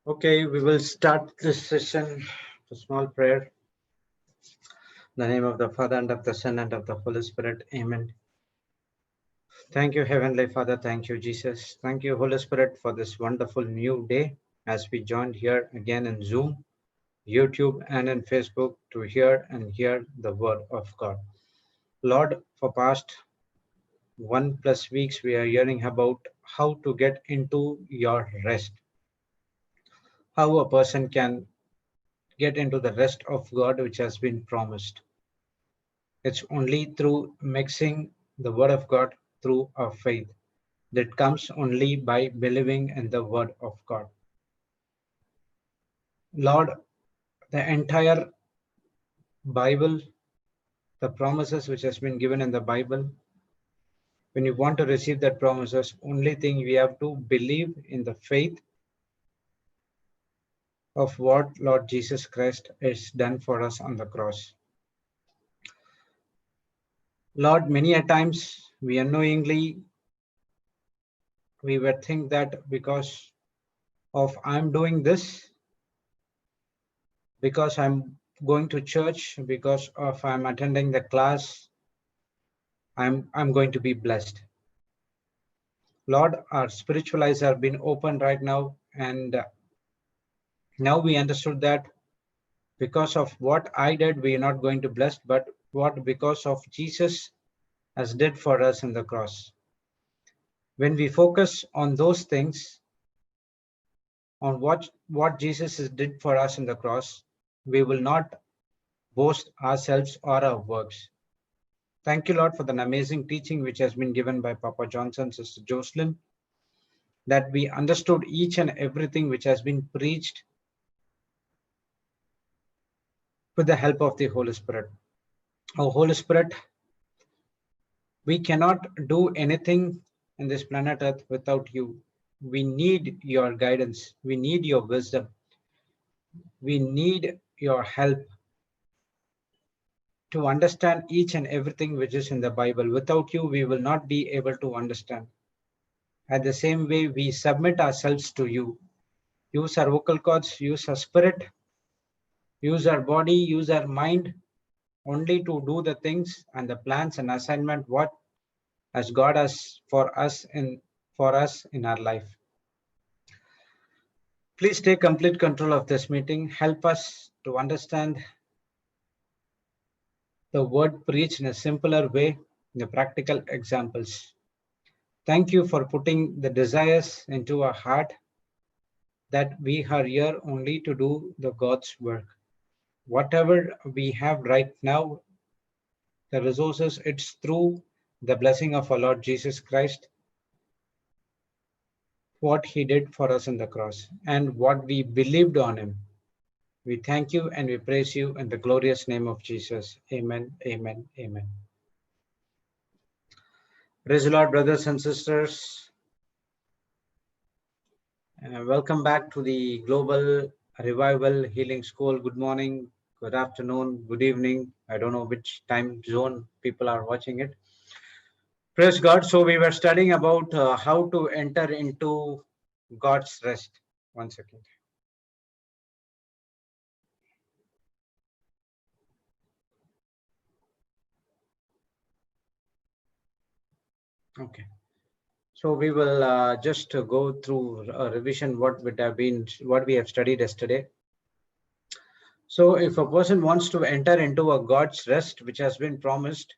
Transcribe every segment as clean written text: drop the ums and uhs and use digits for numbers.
Okay, we will start this session. A small prayer. In the name of the Father and of the Son and of the Holy Spirit. Amen. Thank you, Heavenly Father. Thank you, Jesus. Thank you, Holy Spirit, for this wonderful new day as we joined here again in Zoom, YouTube, and in Facebook to hear the word of God. Lord, for past 1+ weeks, we are hearing about how to get into your rest, how a person can get into the rest of God which has been promised. It's only through mixing the word of God through our faith that comes only by believing in the word of God. Lord, the entire Bible, the promises which has been given in the Bible, when you want to receive that promises, only thing we have to believe in the faith of what Lord Jesus Christ has done for us on the cross. Lord, many a times we unknowingly we would think that because of I'm doing this, because I'm going to church, because of I'm attending the class, I'm going to be blessed. Lord, our spiritual eyes have been opened right now, and now we understood that because of what I did, we are not going to bless, but what because of Jesus has did for us in the cross. When we focus on those things, on what Jesus did for us in the cross, we will not boast ourselves or our works. Thank you, Lord, for the amazing teaching which has been given by Papa Johnson, Sister Jocelyn, that we understood each and everything which has been preached with the help of the Holy Spirit. Oh, Holy Spirit, we cannot do anything in this planet Earth without you. We need your guidance. We need your wisdom. We need your help to understand each and everything which is in the Bible. Without you, we will not be able to understand. At the same way, we submit ourselves to you. Use our vocal cords, use our spirit, use our body, use our mind only to do the things and the plans and assignment what has God has for us in our life. Please take complete control of this meeting. Help us to understand the word preached in a simpler way, the practical examples. Thank you for putting the desires into our heart that we are here only to do the God's work. Whatever we have right now, the resources, it's through the blessing of our Lord Jesus Christ, what he did for us on the cross and what we believed on him. We thank you and we praise you in the glorious name of Jesus. Amen, amen, amen. Praise the Lord, brothers and sisters. Welcome back to the Global Revival Healing School. Good morning, good afternoon, good evening. I don't know which time zone people are watching it. Praise God. So we were studying about how to enter into God's rest. One second. Okay. So we will just go through a revision what we have studied yesterday. So if a person wants to enter into a God's rest which has been promised,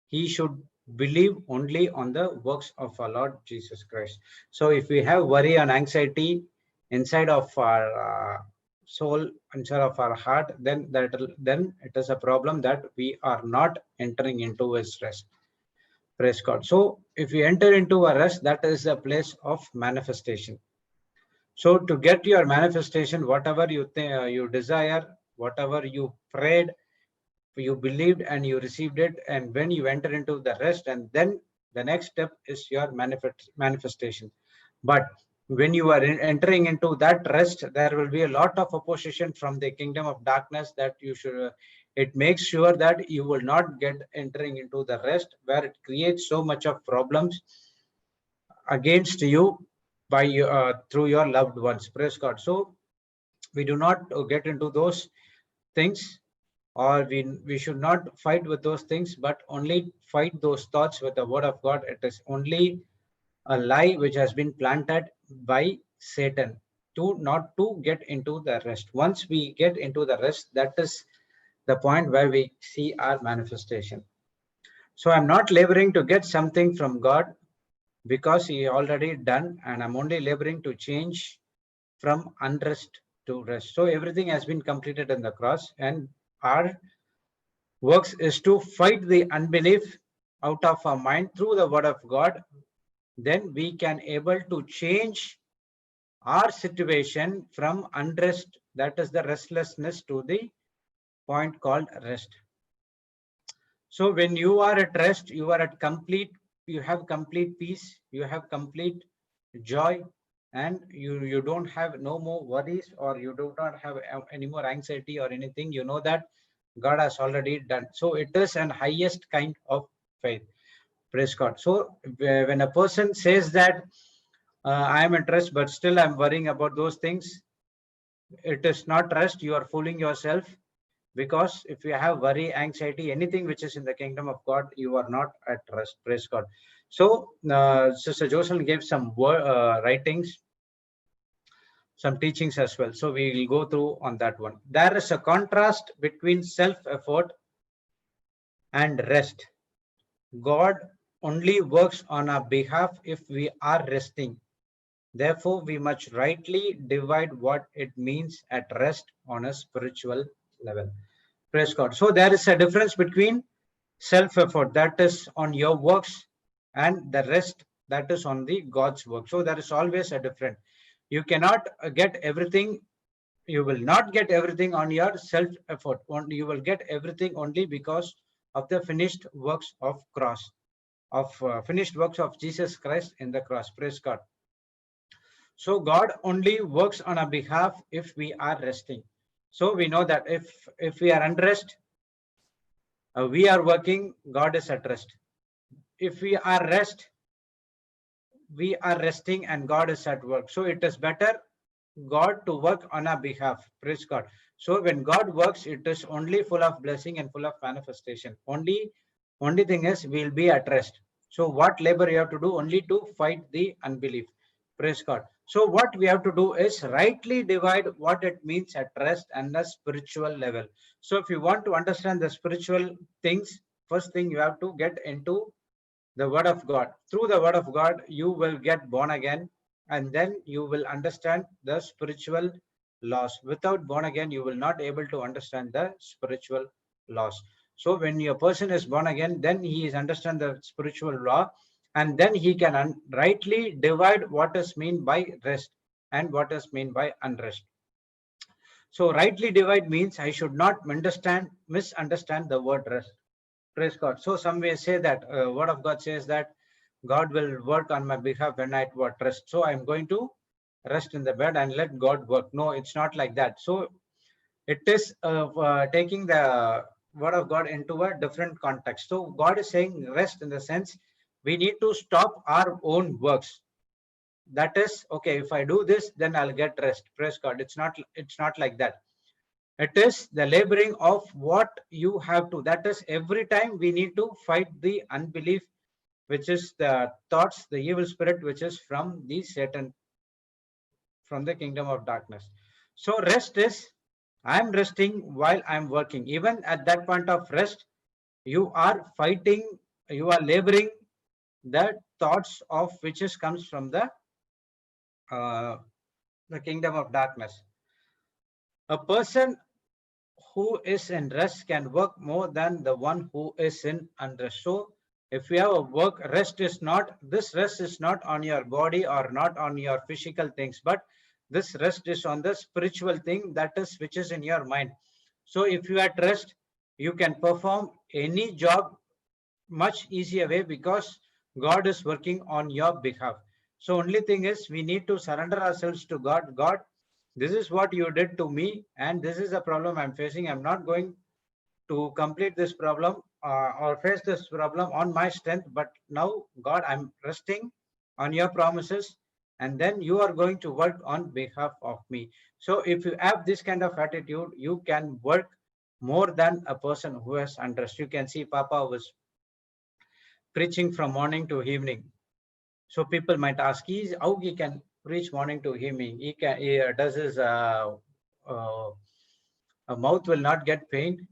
he should believe only on the works of our Lord Jesus Christ. So if we have worry and anxiety inside of our soul, inside of our heart, then it is a problem that we are not entering into his rest. Praise God. So if we enter into a rest, that is a place of manifestation. So to get your manifestation, whatever you desire, whatever you prayed, you believed and you received it, and when you enter into the rest, and then the next step is your manifestation. But when you are entering into that rest, there will be a lot of opposition from the kingdom of darkness that you should it makes sure that you will not get entering into the rest, where it creates so much of problems against you, by through your loved ones. Praise God. So we do not get into those things, or we should not fight with those things, but only fight those thoughts with the word of God. It is only a lie which has been planted by Satan to not to get into the rest. Once we get into the rest, that is the point where we see our manifestation. So I'm not laboring to get something from God because he already done, and I'm only laboring to change from unrest to rest. So everything has been completed in the cross, and our works is to fight the unbelief out of our mind through the word of God. Then we can able to change our situation from unrest, that is the restlessness, to the point called rest. So when you are at rest, you are at complete, you have complete peace, you have complete joy, and you don't have no more worries, or you do not have any more anxiety or anything. You know that God has already done. So it is an highest kind of faith. Praise God. So when a person says that I am at rest, but still I'm worrying about those things, it is not rest. You are fooling yourself, because if you have worry, anxiety, anything which is in the kingdom of God, you are not at rest. Praise God. So Sister Jocelyn gave some writings, some teachings as well. So we will go through on that one. There is a contrast between self-effort and rest. God only works on our behalf if we are resting. Therefore, we must rightly divide what it means at rest on a spiritual level. Praise God. So there is a difference between self-effort, that is on your works, and the rest, that is on the God's work. So there is always a difference. You cannot get everything. You will not get everything on your self-effort. You will get everything only because of the finished works of cross, of finished works of Jesus Christ in the cross. Praise God. So God only works on our behalf if we are resting. So we know that if we are unrest, we are working, God is at rest. If we are we are resting and God is at work. So it is better God to work on our behalf. Praise God. So when God works, it is only full of blessing and full of manifestation. Only thing is we'll be at rest. So what labor you have to do? Only to fight the unbelief. Praise God. So what we have to do is rightly divide what it means at rest and the spiritual level. So if you want to understand the spiritual things, first thing you have to get into the word of God. Through the word of God, you will get born again, and then you will understand the spiritual laws. Without born again, you will not able to understand the spiritual laws. So when a person is born again, then he is understand the spiritual law, and then he can rightly divide what is mean by rest and what is mean by unrest. So rightly divide means I should not misunderstand the word rest. Praise God. So some may say that word of God says that God will work on my behalf when I rest. So I'm going to rest in the bed and let God work. No, it's not like that. So it is taking the word of God into a different context. So God is saying rest in the sense we need to stop our own works. That is okay. If I do this, then I'll get rest. Praise God. It's not like that. It is the laboring of what you have to. That is every time we need to fight the unbelief, which is the thoughts, the evil spirit, which is from the Satan, from the kingdom of darkness. So rest is, I'm resting while I'm working. Even at that point of rest, you are fighting, you are laboring the thoughts of which is comes from uh, the kingdom of darkness. A person who is in rest can work more than the one who is in unrest. So if you have a work, this rest is not on your body or not on your physical things, but this rest is on the spiritual thing, that is which is in your mind. So if you are at rest, you can perform any job much easier way because God is working on your behalf. So only thing is we need to surrender ourselves to God. God, this is what you did to me, and this is the problem I'm facing. I'm not going to complete this problem or face this problem on my strength, but now God, I'm resting on your promises, and then you are going to work on behalf of me. So if you have this kind of attitude, you can work more than a person who has unrest. You can see Papa was preaching from morning to evening. So people might ask, how he can preach morning to evening? Does his uh, mouth will not get pain?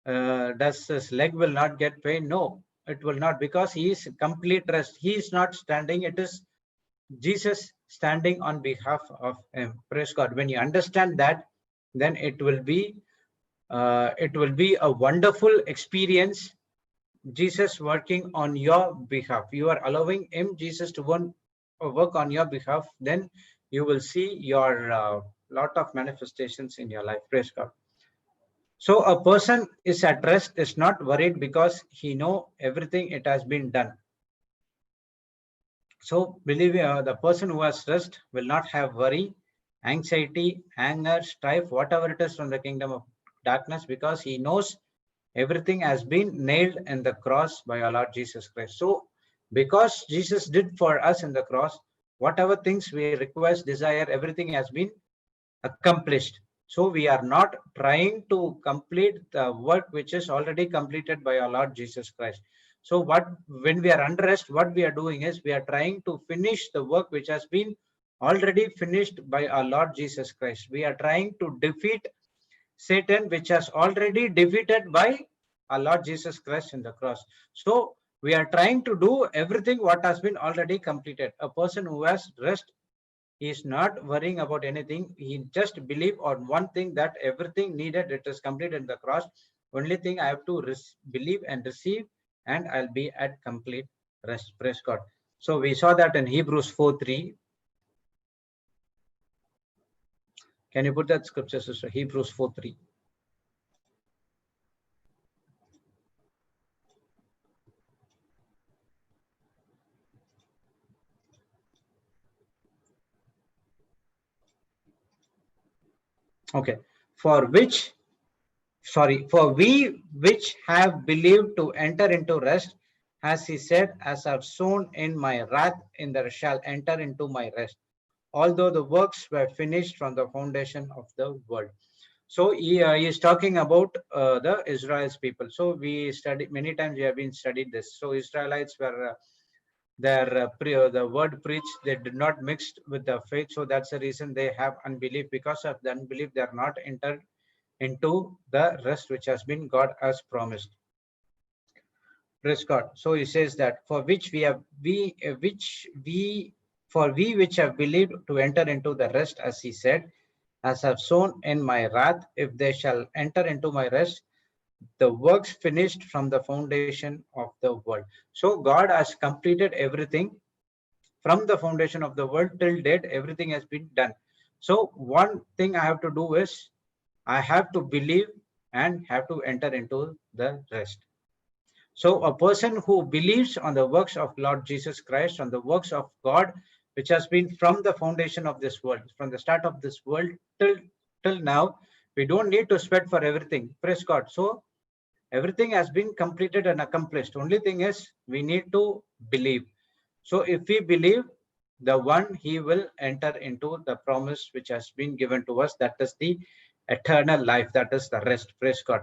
Does his leg will not get pain? No, it will not, because he is complete rest. He is not standing. It is Jesus standing on behalf of him. Praise God. When you understand that, then it will be a wonderful experience. Jesus working on your behalf. You are allowing him, Jesus, to work on your behalf. Then you will see your lot of manifestations in your life. Praise God. So a person is at rest, is not worried, because he know everything it has been done. So believe the person who has rest will not have worry, anxiety, anger, strife, whatever it is from the kingdom of darkness, because he knows everything has been nailed in the cross by our Lord Jesus Christ. So because Jesus did for us in the cross, whatever things we request, desire, everything has been accomplished. So we are not trying to complete the work which is already completed by our Lord Jesus Christ. So when we are under rest, what we are doing is we are trying to finish the work which has been already finished by our Lord Jesus Christ. We are trying to defeat Satan, which has already defeated by our Lord Jesus Christ in the cross. So we are trying to do everything what has been already completed. A person who has rest, he is not worrying about anything. He just believe on one thing, that everything needed, it is completed in the cross. Only thing I have to believe and receive, and I'll be at complete rest. Praise God. So we saw that in Hebrews 4:3. Can you put that scripture, sister? Hebrews 4:3. Okay. For we which have believed to enter into rest, as he said, as I've sown in my wrath, in there shall enter into my rest, although the works were finished from the foundation of the world. So he is talking about the Israel's people. So we studied many times. We have been studied this. So Israelites were the word preached, they did not mix with the faith. So that's the reason they have unbelief. Because of the unbelief, they are not entered into the rest which has been God has promised. Praise God. So he says that for which we which have believed to enter into the rest, as he said, as have sown in my wrath, if they shall enter into my rest, the works finished from the foundation of the world. So God has completed everything from the foundation of the world till date. Everything has been done. So one thing I have to do is I have to believe and have to enter into the rest. So a person who believes on the works of Lord Jesus Christ, on the works of God, which has been from the foundation of this world, from the start of this world till now, we don't need to sweat for everything. Praise God. So everything has been completed and accomplished. Only thing is we need to believe. So if we believe, the one, he will enter into the promise which has been given to us. That is the eternal life. That is the rest. Praise God.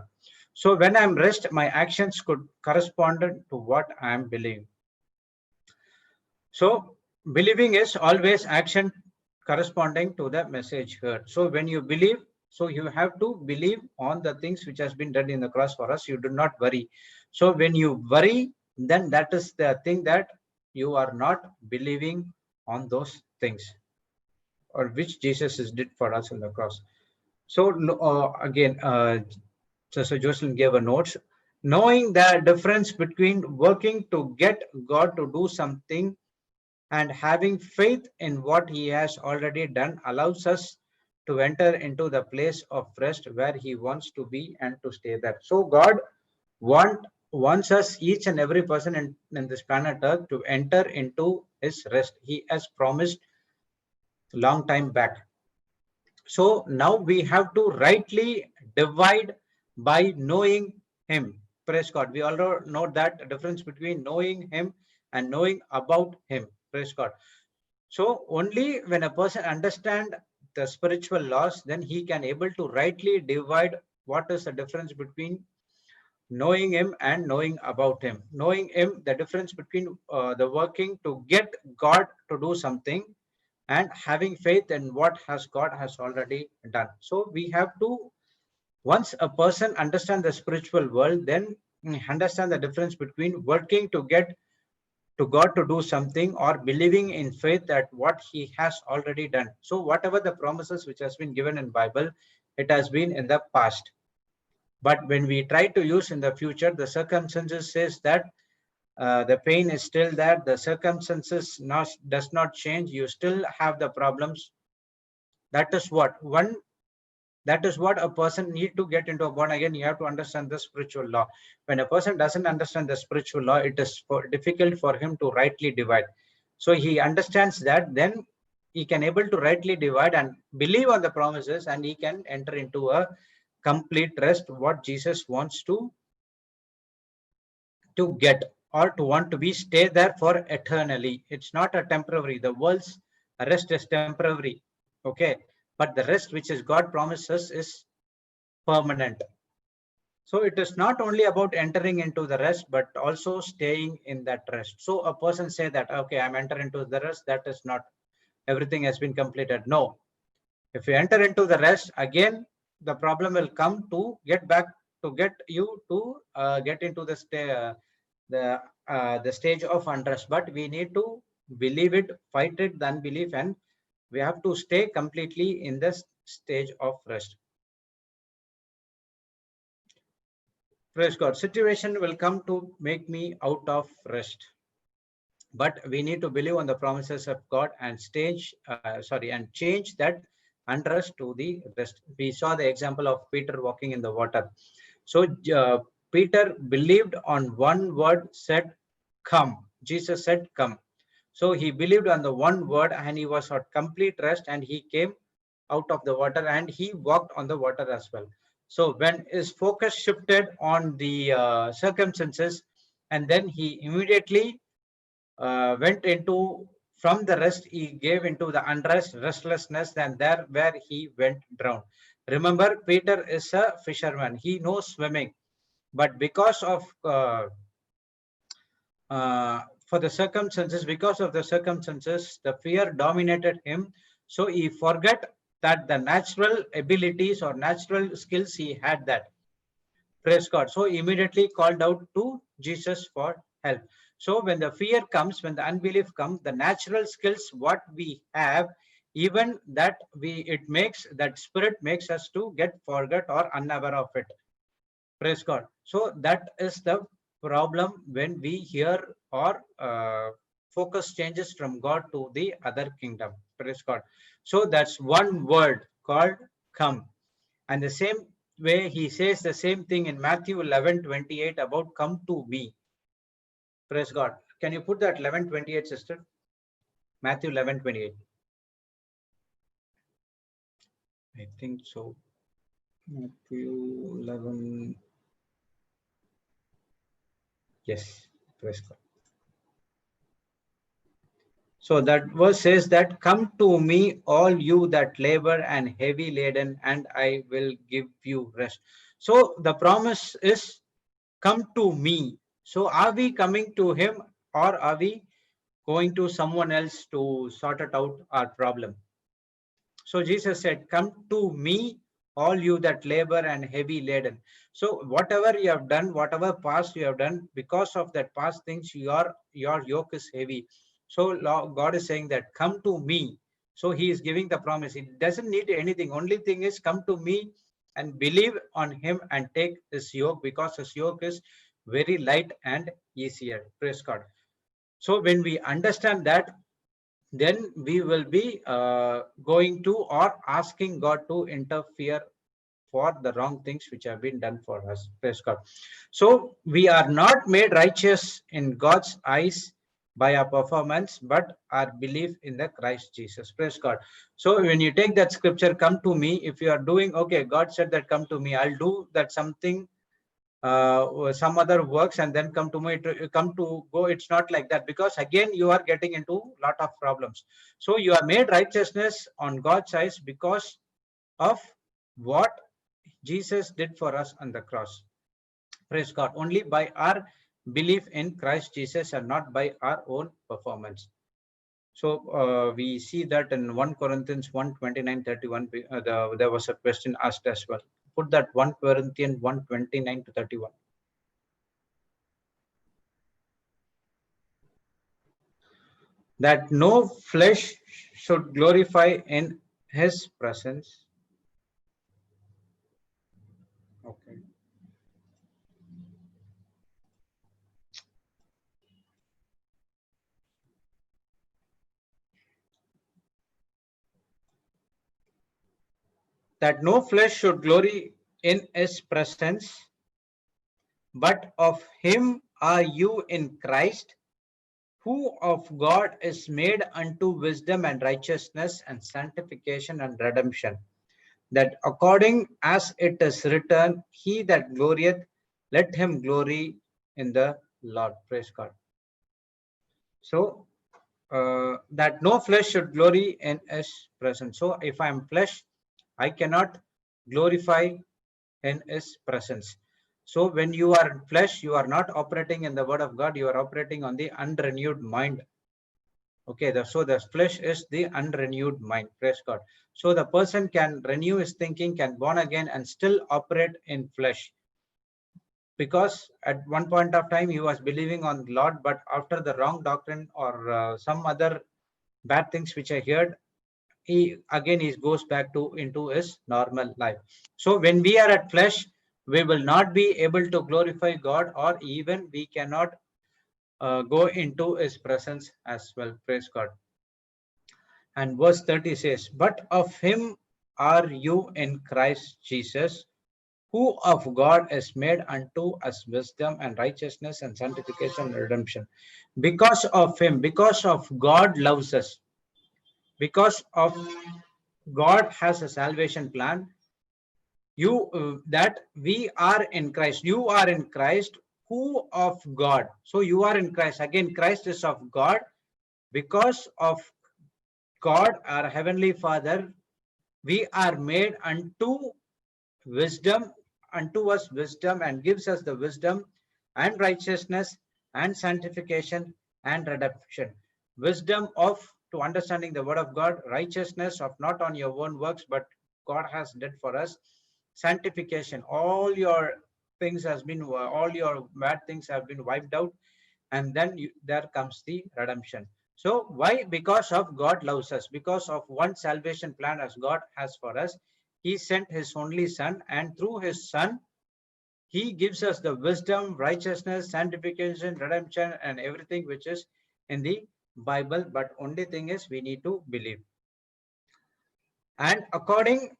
So when I'm rest, my actions could correspond to what I am believing. So believing is always action corresponding to the message heard. So when you believe, so you have to believe on the things which has been done in the cross for us. You do not worry. So when you worry, then that is the thing that you are not believing on those things, or which Jesus did for us on the cross. So again, Sister Jocelyn gave a note. Knowing the difference between working to get God to do something and having faith in what he has already done allows us to enter into the place of rest where he wants to be and to stay there. So God wants us, each and every person in this planet Earth, to enter into his rest. He has promised long time back. So now we have to rightly divide by knowing him. Praise God. We all know that difference between knowing him and knowing about him. Praise God. So only when a person understand the spiritual laws, then he can able to rightly divide what is the difference between knowing him and knowing about him. Knowing him, the difference between the working to get God to do something and having faith in what has God has already done. So we have to, once a person understand the spiritual world, then understand the difference between working to get to God to do something or believing in faith that what he has already done. So whatever the promises which has been given in Bible, it has been in the past. But when we try to use in the future, the circumstances says that the pain is still there, the circumstances does not change, you still have the problems. That is what a person need to get into a born again. You have to understand the spiritual law. When a person doesn't understand the spiritual law, it is difficult for him to rightly divide. So he understands that, then he can able to rightly divide and believe on the promises, and he can enter into a complete rest, what Jesus wants to get, or to want to be stay there for eternally. It's not a temporary. The world's rest is temporary, okay, but the rest which is God promises is permanent. So it is not only about entering into the rest, but also staying in that rest. So a person say that, okay, I'm entering into the rest, that is not everything has been completed. No, if you enter into the rest, again the problem will come to get back, to get you to get into the the stage of unrest. But we need to believe it, fight it, the unbelief, and we have to stay completely in this stage of rest. Praise God. Situation will come to make me out of rest, but we need to believe on the promises of God and and change that unrest to the rest. We saw the example of Peter walking in the water. So Peter believed on one word, said, "Come." Jesus said, "Come." So he believed on the one word, and he was at complete rest, and he came out of the water and he walked on the water as well. So when his focus shifted on the circumstances, and then he immediately went into, from the rest he gave into the unrest, restlessness, and there where he went drowned. Remember, Peter is a fisherman. He knows swimming, but because of for the circumstances, because of the circumstances, the fear dominated him. So he forgot that the natural abilities or natural skills he had that. Praise God. So immediately called out to Jesus for help. So when the fear comes, when the unbelief comes, the natural skills what we have, even that it makes, that spirit makes us to get forget or unaware of it. Praise God. So that is the problem when we hear or focus changes from God to the other kingdom. Praise God. So that's one word called come. And the same way he says the same thing in Matthew 11:28 about come to me. Praise God. Can you put that 11:28, sister? Matthew 11:28. I think so. Matthew 11. Yes. Praise God. So that verse says that, "Come to me, all you that labor and heavy laden, and I will give you rest." So the promise is, come to me. So are we coming to him, or are we going to someone else to sort it out our problem? So Jesus said, "Come to me, all you that labor and heavy laden." So whatever you have done, whatever past you have done, because of that past things, your yoke is heavy. So God is saying that, come to me. So he is giving the promise. He doesn't need anything. Only thing is, come to me and believe on him and take his yoke, because his yoke is very light and easier. Praise God. So when we understand that, then we will be going to or asking God to interfere for the wrong things which have been done for us. Praise God. So we are not made righteous in God's eyes by our performance, but our belief in the Christ Jesus. Praise God. So when you take that scripture, come to me, if you are doing, okay, God said that come to me, I'll do that something some other works and then come to me to come to go. It's not like that, because again you are getting into a lot of problems. So you are made righteousness on God's eyes because of what Jesus did for us on the cross. Praise God. Only by our belief in Christ Jesus and not by our own performance. So we see that in 1 Corinthians 1:29-31, there was a question asked as well. Put that 1 Corinthians 1:29-31. That no flesh should glorify in his presence. Okay. That no flesh should glory in his presence, but of him are you in Christ, who of God is made unto wisdom and righteousness and sanctification and redemption, that according as it is written, he that glorieth, let him glory in the Lord. Praise God. So that no flesh should glory in his presence. So if I am flesh, I cannot glorify in his presence. So when you are in flesh, you are not operating in the word of God, you are operating on the unrenewed mind. Okay, so the flesh is the unrenewed mind. Praise God. So the person can renew his thinking, can born again and still operate in flesh. Because at one point of time he was believing on Lord, but after the wrong doctrine or some other bad things which I heard, he goes back to into his normal life. So when we are at flesh, we will not be able to glorify God, or even we cannot go into his presence as well. Praise God. And verse 30 says, but of him are you in Christ Jesus, who of God is made unto us wisdom and righteousness and sanctification and redemption. Because of him, because of God loves us, because of God has a salvation plan, that we are in Christ. You are in Christ, who of God. So you are in Christ. Again, Christ is of God. Because of God, our Heavenly Father, we are made unto wisdom, unto us wisdom, and gives us the wisdom and righteousness and sanctification and redemption. Wisdom of to understanding the word of God, righteousness of not on your own works, but God has did for us, sanctification, all your things has been, all your bad things have been wiped out, and then there comes the redemption. So why? Because of God loves us, because of one salvation plan as God has for us, he sent his only son, and through his son he gives us the wisdom, righteousness, sanctification, redemption, and everything which is in the Bible. But only thing is we need to believe. And according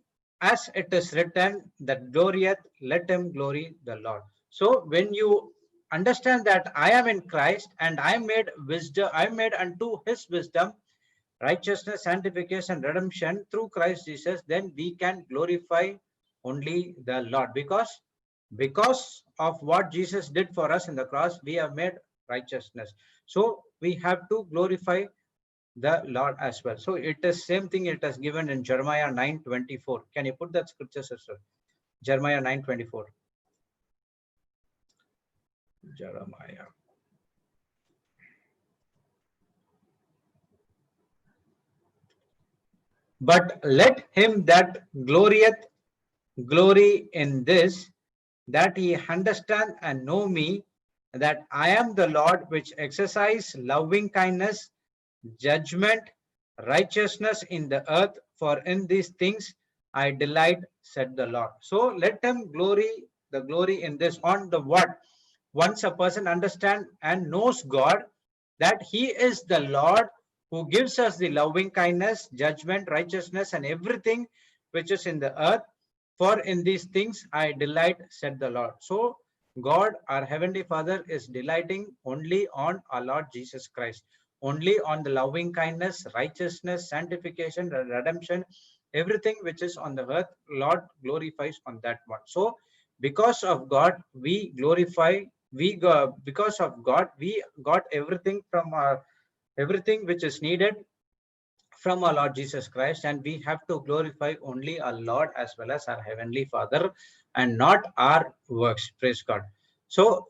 as it is written, that glorieth, let him glory the Lord. So when you understand that I am in Christ and I am made wisdom, I am made unto his wisdom, righteousness, sanctification, redemption through Christ Jesus, then we can glorify only the Lord. Because of what Jesus did for us in the cross, we have made righteousness. So we have to glorify the Lord as well. So it is same thing it is given in Jeremiah 9:24. Can you put that scripture, sister? Jeremiah 9:24. Jeremiah. But let him that glorieth glory in this, that he understand and know me, that I am the Lord, which exercise loving kindness, judgment, righteousness in the earth, for in these things I delight, said the Lord. So let him glory in this. On the what? Once a person understands and knows God, that he is the Lord who gives us the loving kindness, judgment, righteousness, and everything which is in the earth, for in these things I delight, said the Lord. So God, our Heavenly Father, is delighting only on our Lord Jesus Christ, only on the loving kindness, righteousness, sanctification, redemption, everything which is on the earth, Lord glorifies on that one. So Because of God, we glorify, because of God, we got everything from everything which is needed from our Lord Jesus Christ, and we have to glorify only our Lord as well as our Heavenly Father and not our works. Praise God. So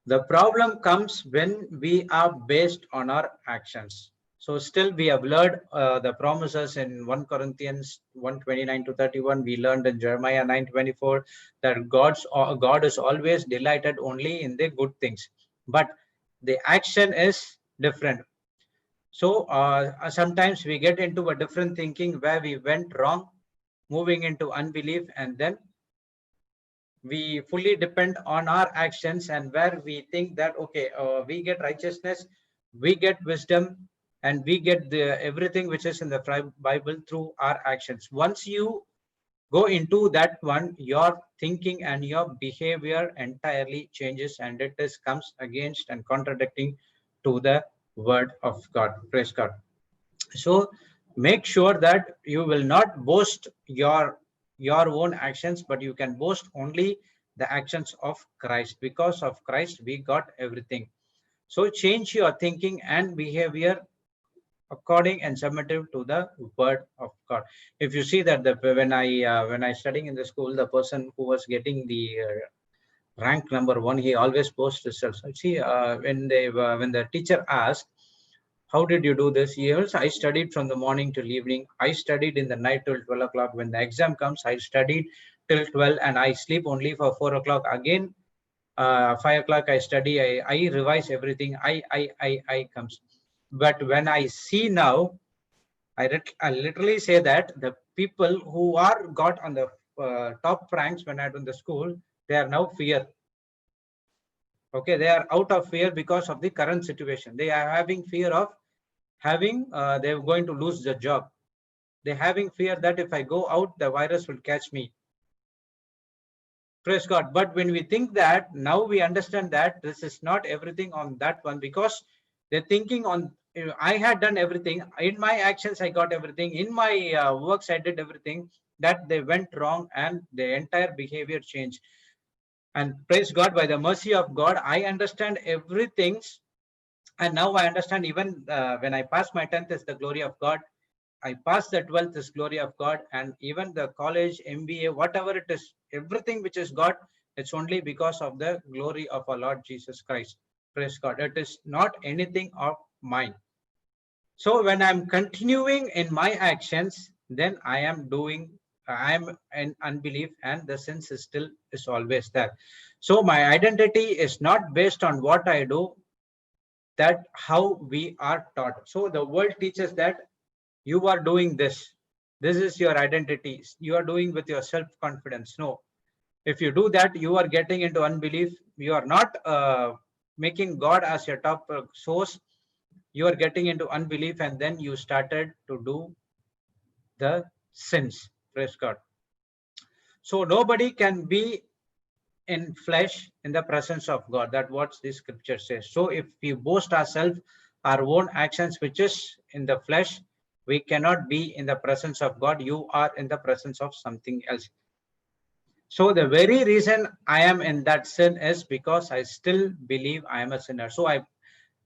the problem comes when we are based on our actions. So still we have learned the promises in 1 Corinthians 1:29 to 31. We learned in Jeremiah 9:24 that God is always delighted only in the good things. But the action is different. So sometimes we get into a different thinking where we went wrong, moving into unbelief, and then we fully depend on our actions, and where we think that, okay, we get righteousness, we get wisdom, and we get everything which is in the Bible through our actions. Once you go into that one, your thinking and your behavior entirely changes, and it comes against and contradicting to the word of God. Praise God. So make sure that you will not boast your own actions, but you can boast only the actions of Christ. Because of Christ, we got everything. So change your thinking and behavior according and submissive to the word of God. If you see that when I studying in the school, the person who was getting the rank number 1, he always posts results. See, when the teacher asked, how did you do this? Years I studied from the morning till evening. I studied in the night till 12 o'clock. When the exam comes, I studied till 12 and I sleep only for 4 o'clock. Again, 5 o'clock I study. I revise everything. I comes. But when I see now, I literally say that the people who are got on the top ranks when I was in the school, they are now fear. Okay, they are out of fear because of the current situation. They are having fear of having they're going to lose the job. They're having fear that if I go out, the virus will catch me. Praise God. But when we think that, now we understand that this is not everything on that one, because they're thinking on, I had done everything. In my actions, I got everything. In my works, I did everything. That they went wrong and the entire behavior changed. And praise God, by the mercy of God, I understand everything. And now I understand, even when I passed my 10th, is the glory of God. I passed the 12th is glory of God, and even the college, MBA, whatever it is, everything which is God, it's only because of the glory of our Lord Jesus Christ. Praise God. It is not anything of mine. So when I'm continuing in my actions, then I am in unbelief, and the sins is always there. So my identity is not based on what I do, that how we are taught. So the world teaches that you are doing this. This is your identity. You are doing with your self-confidence. No. If you do that, you are getting into unbelief. You are not making God as your top source. You are getting into unbelief, and then you started to do the sins. Praise God. So nobody can be in flesh in the presence of God. That's what the scripture says. So if we boast ourselves, our own actions, which is in the flesh, we cannot be in the presence of God. You are in the presence of something else. So the very reason I am in that sin is because I still believe I am a sinner. So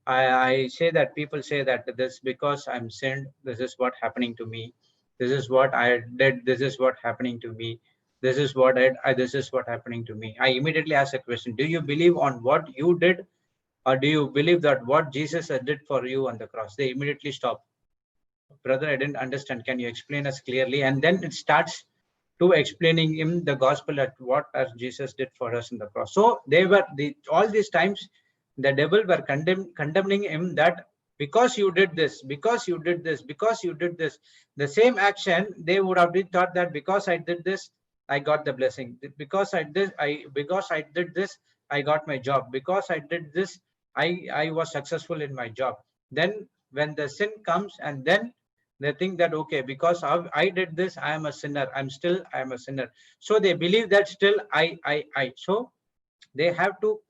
I say that people say that this because I'm sinned, this is what happening to me. This is what I did. This is what happening to me. This is what this is what happening to me. I immediately ask a question: do you believe on what you did, or do you believe that what Jesus did for you on the cross? They immediately stop. Brother, I didn't understand. Can you explain us clearly? And then it starts to explaining him the gospel at what as Jesus did for us in the cross. So they were all these times the devil were condemning him that because you did this, because you did this, because you did this, the same action they would have been taught that because I did this, I got the blessing. Because I did this, I got my job. Because I did this, I was successful in my job. Then when the sin comes, and then they think that, okay, because I did this, I am a sinner. I am a sinner. So they believe that still I. So they have to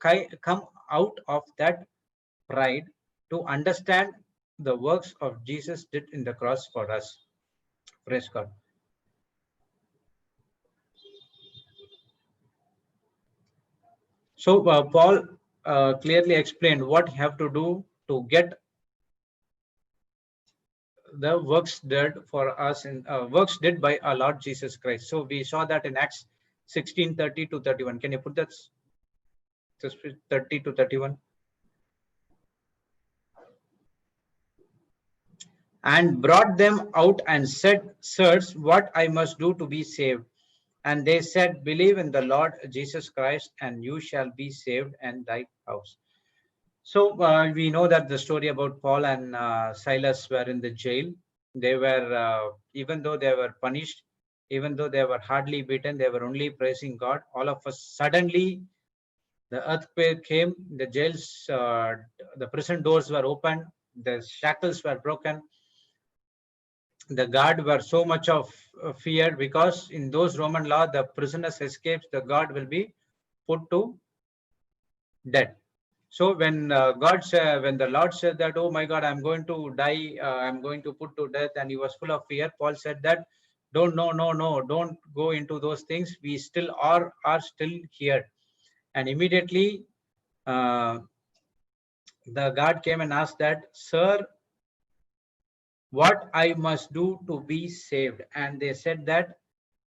come out of that pride to understand the works of Jesus did in the cross for us. Praise God. So Paul clearly explained what you have to do to get the works did for us in works did by our Lord Jesus Christ. So we saw that in Acts 16:30 to 31. Can you put that 30 to 31? And brought them out and said, Sirs, what I must do to be saved? And they said, Believe in the Lord Jesus Christ, and you shall be saved and thy house. So we know that the story about Paul and Silas were in the jail. They were, even though they were punished, even though they were hardly beaten, they were only praising God. All of a suddenly, the earthquake came, the jails, the prison doors were opened, the shackles were broken. The guard were so much of fear, because in those Roman law, the prisoners escapes, the guard will be put to death. So when when the Lord said that, oh my God, I'm going to die, I'm going to put to death, and he was full of fear, Paul said that, don't, no, don't go into those things. We still are still here. And immediately the guard came and asked that, Sir, what I must do to be saved? And they said that,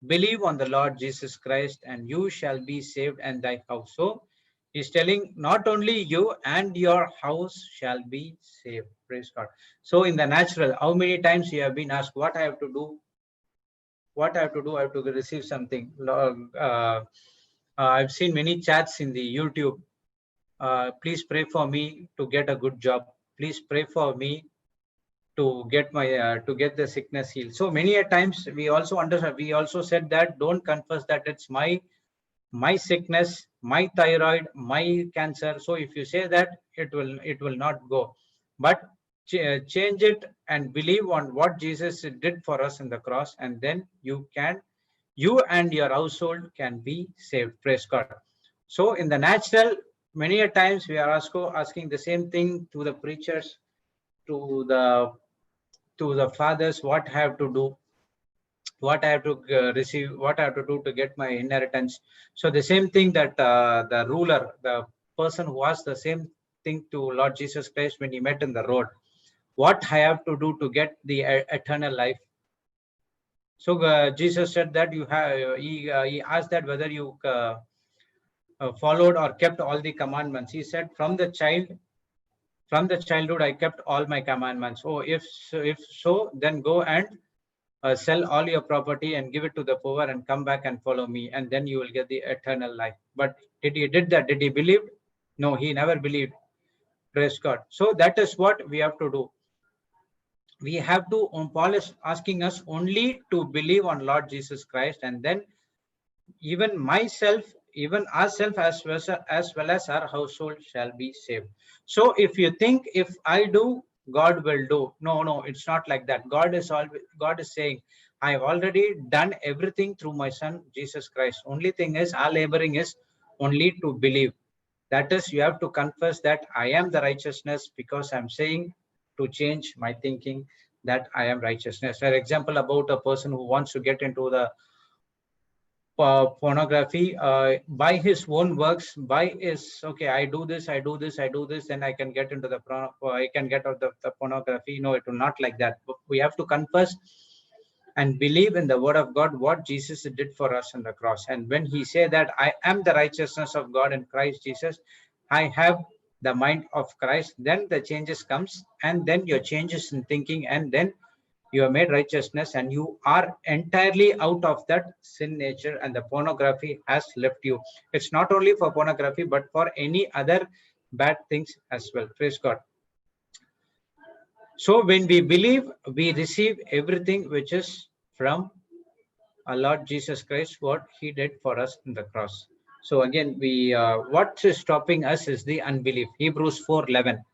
believe on the Lord Jesus Christ, and you shall be saved and thy house. So he's telling, not only you and your house shall be saved. Praise God. So in the natural, how many times you have been asked, what I have to do? What I have to do? I have to receive something. I've seen many chats in the YouTube. Please pray for me to get a good job. Please pray for me to get the sickness healed. So many a times we also understand, we also said that, don't confess that it's my sickness, my thyroid, my cancer. So if you say that, it will not go. But change it and believe on what Jesus did for us in the cross, and then you and your household can be saved. Praise God. So in the natural, many a times we are asking the same thing to the preachers, to the fathers, what I have to do, what I have to receive, what I have to do to get my inheritance. So the same thing that the ruler, the person who asked the same thing to Lord Jesus Christ when he met in the road, what I have to do to get the eternal life. So Jesus said that he asked that whether you followed or kept all the commandments. He said, from the childhood I kept all my commandments. Oh, if so, then go and sell all your property and give it to the poor and come back and follow me, and then you will get the eternal life. But did that? Did he believe? No, he never believed. Praise God. So that is what we have to do. We have to, Paul is asking us only to believe on Lord Jesus Christ, and then even myself, even ourselves, as well as our household shall be saved. So if you think, if I do, God will do. No, it's not like that. God is saying, I have already done everything through my son Jesus Christ. Only thing is, our laboring is only to believe. That is, you have to confess that I am the righteousness, because I'm saying to change my thinking that I am righteousness. For example, about a person who wants to get into the pornography by his own works, by his, okay, I do this, then I can get into I can get out the pornography. No, it will not like that. We have to confess and believe in the word of God, what Jesus did for us on the cross. And when he said that I am the righteousness of God in Christ Jesus, I have the mind of Christ, then the changes comes, and then your changes in thinking, and then you are made righteousness, and you are entirely out of that sin nature, and the pornography has left you. It's not only for pornography, but for any other bad things as well. Praise God. So when we believe, we receive everything which is from our Lord Jesus Christ, what he did for us in the cross. So again, what is stopping us is the unbelief. Hebrews 4:11.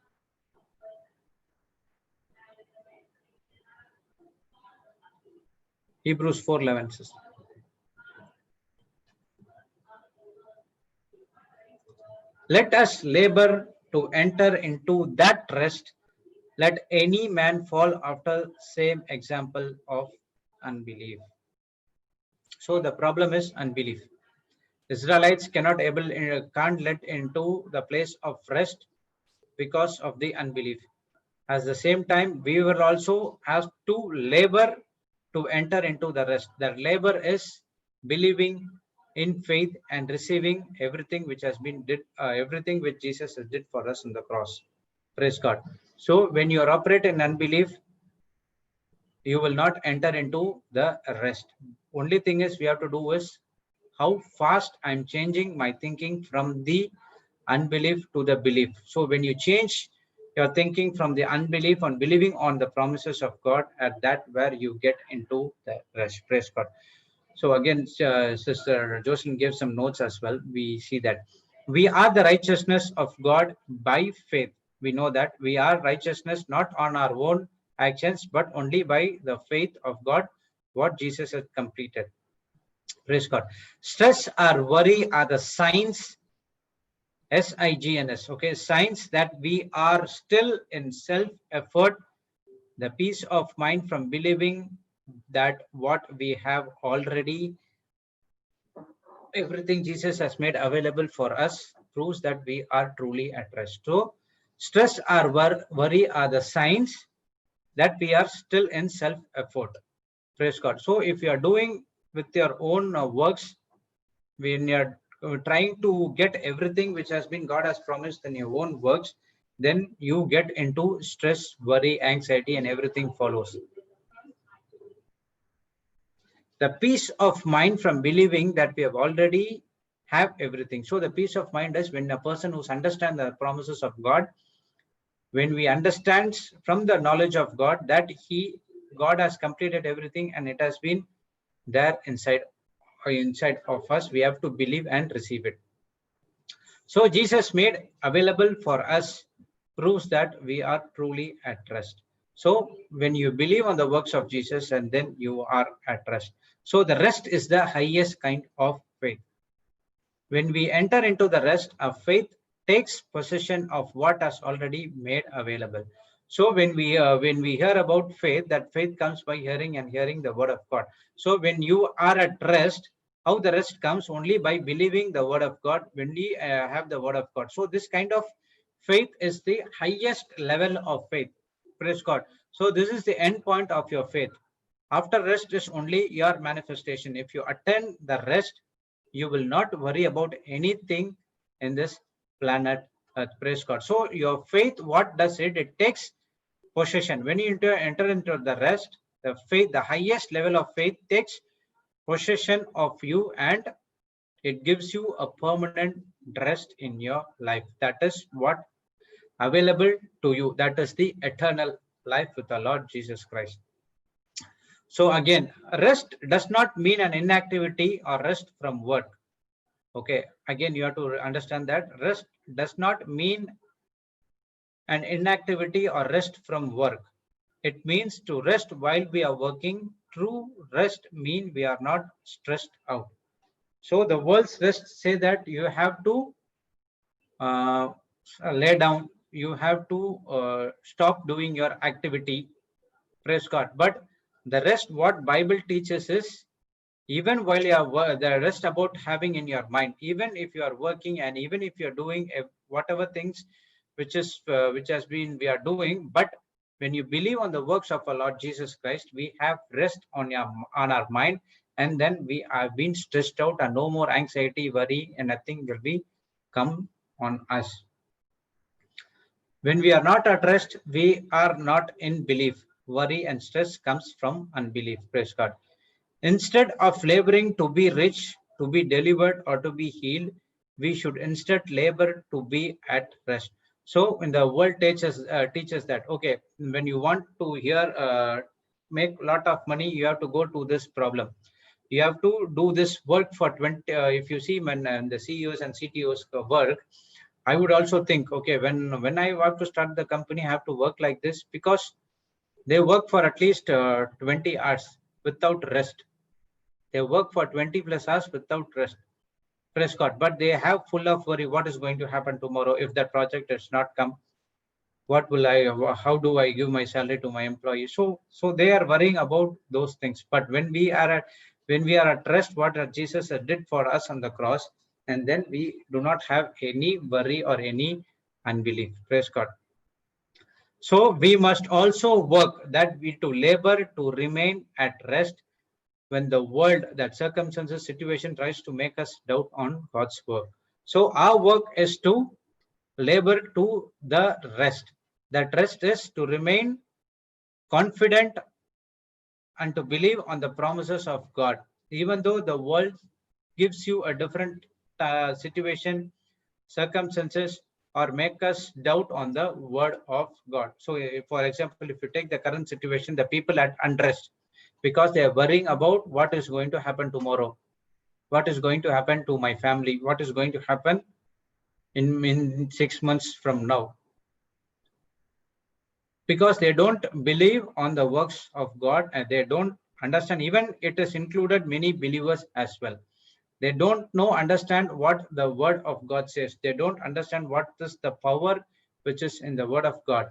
Hebrews 4:11 says, let us labor to enter into that rest. Let any man fall after same example of unbelief. So the problem is unbelief. Israelites can't let into the place of rest because of the unbelief. At the same time, we will also have to labor to enter into the rest. That labor is believing in faith and receiving everything which has been everything which Jesus has did for us on the cross. Praise God. So when you operate in unbelief, you will not enter into the rest. Only thing is we have to do is how fast I'm changing my thinking from the unbelief to the belief. So when you change your thinking from the unbelief on believing on the promises of God, at that where you get into the rest. Praise God. So again, Sister Jocelyn gave some notes as well. We see that we are the righteousness of God by faith. We know that we are righteousness not on our own actions, but only by the faith of God, what Jesus has completed. Praise God. Stress or worry are the signs, SIGNS, okay, signs that we are still in self-effort, the peace of mind from believing that what we have already, everything Jesus has made available for us proves that we are truly at rest. So, stress or worry are the signs that we are still in self-effort. Praise God. So, if you are doing with your own works, when you're trying to get everything which has been God has promised in your own works, then you get into stress, worry, anxiety, and everything follows. The peace of mind from believing that we have already have everything. So the peace of mind is when a person who understands the promises of God, when we understand from the knowledge of God that God has completed everything and it has been there inside of us, we have to believe and receive it. So Jesus made available for us proves that we are truly at rest. So when you believe on the works of Jesus, and then you are at rest. So the rest is the highest kind of faith. When we enter into the rest of faith, takes possession of what has already made available. So when we hear about faith, that faith comes by hearing and hearing the word of God. So when you are at rest, how the rest comes only by believing the word of God when we have the word of God. So this kind of faith is the highest level of faith. Praise God. So this is the end point of your faith. After rest is only your manifestation. If you attend the rest, you will not worry about anything in this planet Earth. Praise God. So your faith, what does it? It takes possession. When you enter into the rest, the faith, the highest level of faith takes possession of you, and it gives you a permanent rest in your life. That is what available to you. That is the eternal life with the Lord Jesus Christ. So again, rest does not mean an inactivity or rest from work. Okay, again, you have to understand that rest does not mean an inactivity or rest from work. It means to rest while we are working. True rest means we are not stressed out. So the world's rest say that you have to lay down, you have to stop doing your activity. Praise God. But the rest, what Bible teaches is, even while you are the rest about having in your mind, even if you are working and even if you're doing whatever things which has been we are doing, but when you believe on the works of our Lord Jesus Christ, we have rest on our mind, and then we are being stressed out and no more anxiety, worry, and nothing will be come on us. When we are not at rest, we are not in belief. Worry and stress comes from unbelief. Praise God. Instead of laboring to be rich, to be delivered, or to be healed, we should instead labor to be at rest. So, in the world teaches that, okay, when you want to make a lot of money, you have to go to this problem. You have to do this work for 20. If you see when the CEOs and CTOs work, I would also think, okay, when I want to start the company, I have to work like this because they work for at least 20 hours without rest. They work for 20 plus hours without rest. Praise God. But they have full of worry. What is going to happen tomorrow if that project does not come? What will how do I give my salary to my employees? So they are worrying about those things. But when we are at rest, what Jesus did for us on the cross, and then we do not have any worry or any unbelief. Praise God. So we must also work, that we to labor to remain at rest when the world, that circumstances, situation tries to make us doubt on God's work. So our work is to labor to the rest. That rest is to remain confident and to believe on the promises of God. Even though the world gives you a different situation, circumstances, or make us doubt on the word of God. So, for example, if you take the current situation, the people are unrest because they are worrying about what is going to happen tomorrow, what is going to happen to my family, what is going to happen in 6 months from now, because they don't believe on the works of God and they don't understand. Even it is included many believers as well. They don't know, understand what the word of God says. They don't understand what is the power which is in the word of God.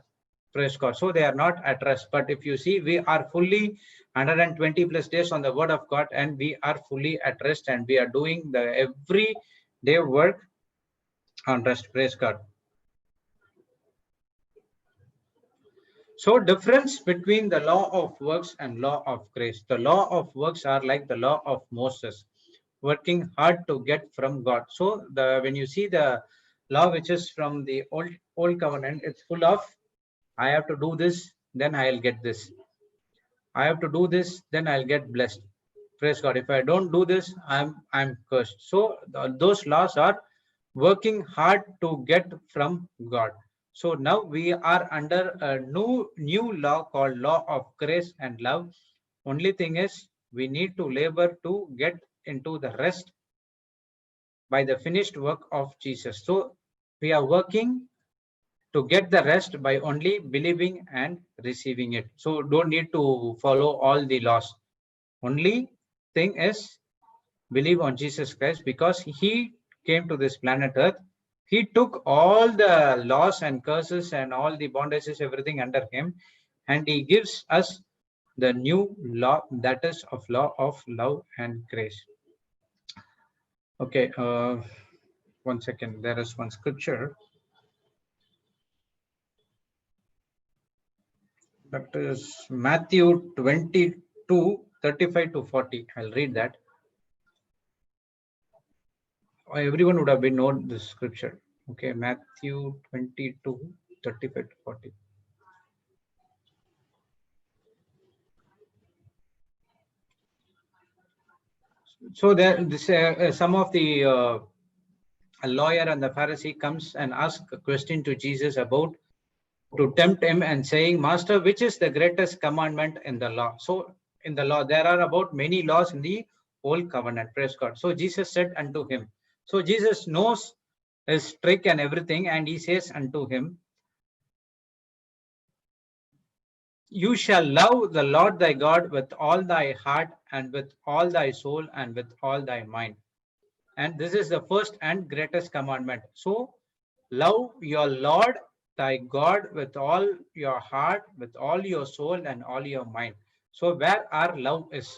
Praise God. So they are not at rest. But if you see, we are fully 120 plus days on the word of God, and we are fully at rest, and we are doing the everyday work on rest. Praise God. So difference between the law of works and law of grace. The law of works are like the law of Moses, working hard to get from God. So when you see the law which is from the old covenant, it's full of, I have to do this, then I'll get this. I have to do this, then I'll get blessed. Praise God. If I don't do this, I'm cursed. So those laws are working hard to get from God. So now we are under a new law called law of grace and love. Only thing is, we need to labor to get into the rest by the finished work of Jesus. So we are working to get the rest by only believing and receiving it. So don't need to follow all the laws. Only thing is, believe on Jesus Christ, because he came to this planet Earth. He took all the laws and curses and all the bondages, everything under him, and he gives us the new law, that is of law of love and grace. Okay, 1 second. There is one scripture. That is Matthew 22, 35 to 40. I'll read that. Everyone would have been known this scripture. Okay, Matthew 22, 35 to 40. So there, some of the a lawyer and the Pharisee comes and asks a question to Jesus about, to tempt him and saying, Master, which is the greatest commandment in the law? So in the law, there are about many laws in the old covenant. Praise God. So Jesus said unto him. So Jesus knows his trick and everything, and he says unto him, you shall love the Lord thy God with all thy heart and with all thy soul and with all thy mind. And this is the first and greatest commandment. So love your Lord thy God with all your heart, with all your soul and all your mind. So where our love is.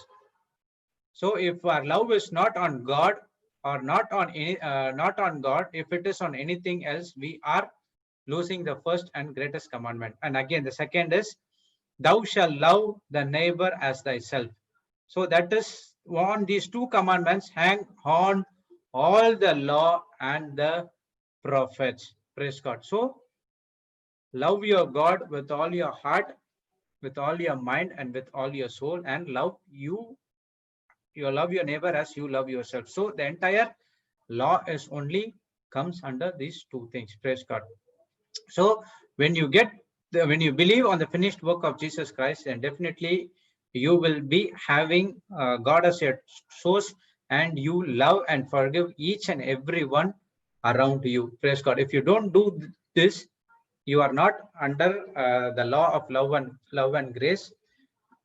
So if our love is not on God, or not on not on God, if it is on anything else, we are losing the first and greatest commandment. And again, the second is, thou shalt love the neighbor as thyself. So that is, on these two commandments hang on all the law and the prophets. Praise God. So love your God with all your heart, with all your mind, and with all your soul, and love you love your neighbor as you love yourself. So the entire law is only comes under these two things. Praise God. So when you when you believe on the finished work of Jesus Christ, then definitely you will be having God as your source, and you love and forgive each and every one around you. Praise God. If you don't do this, you are not under the law of love and grace.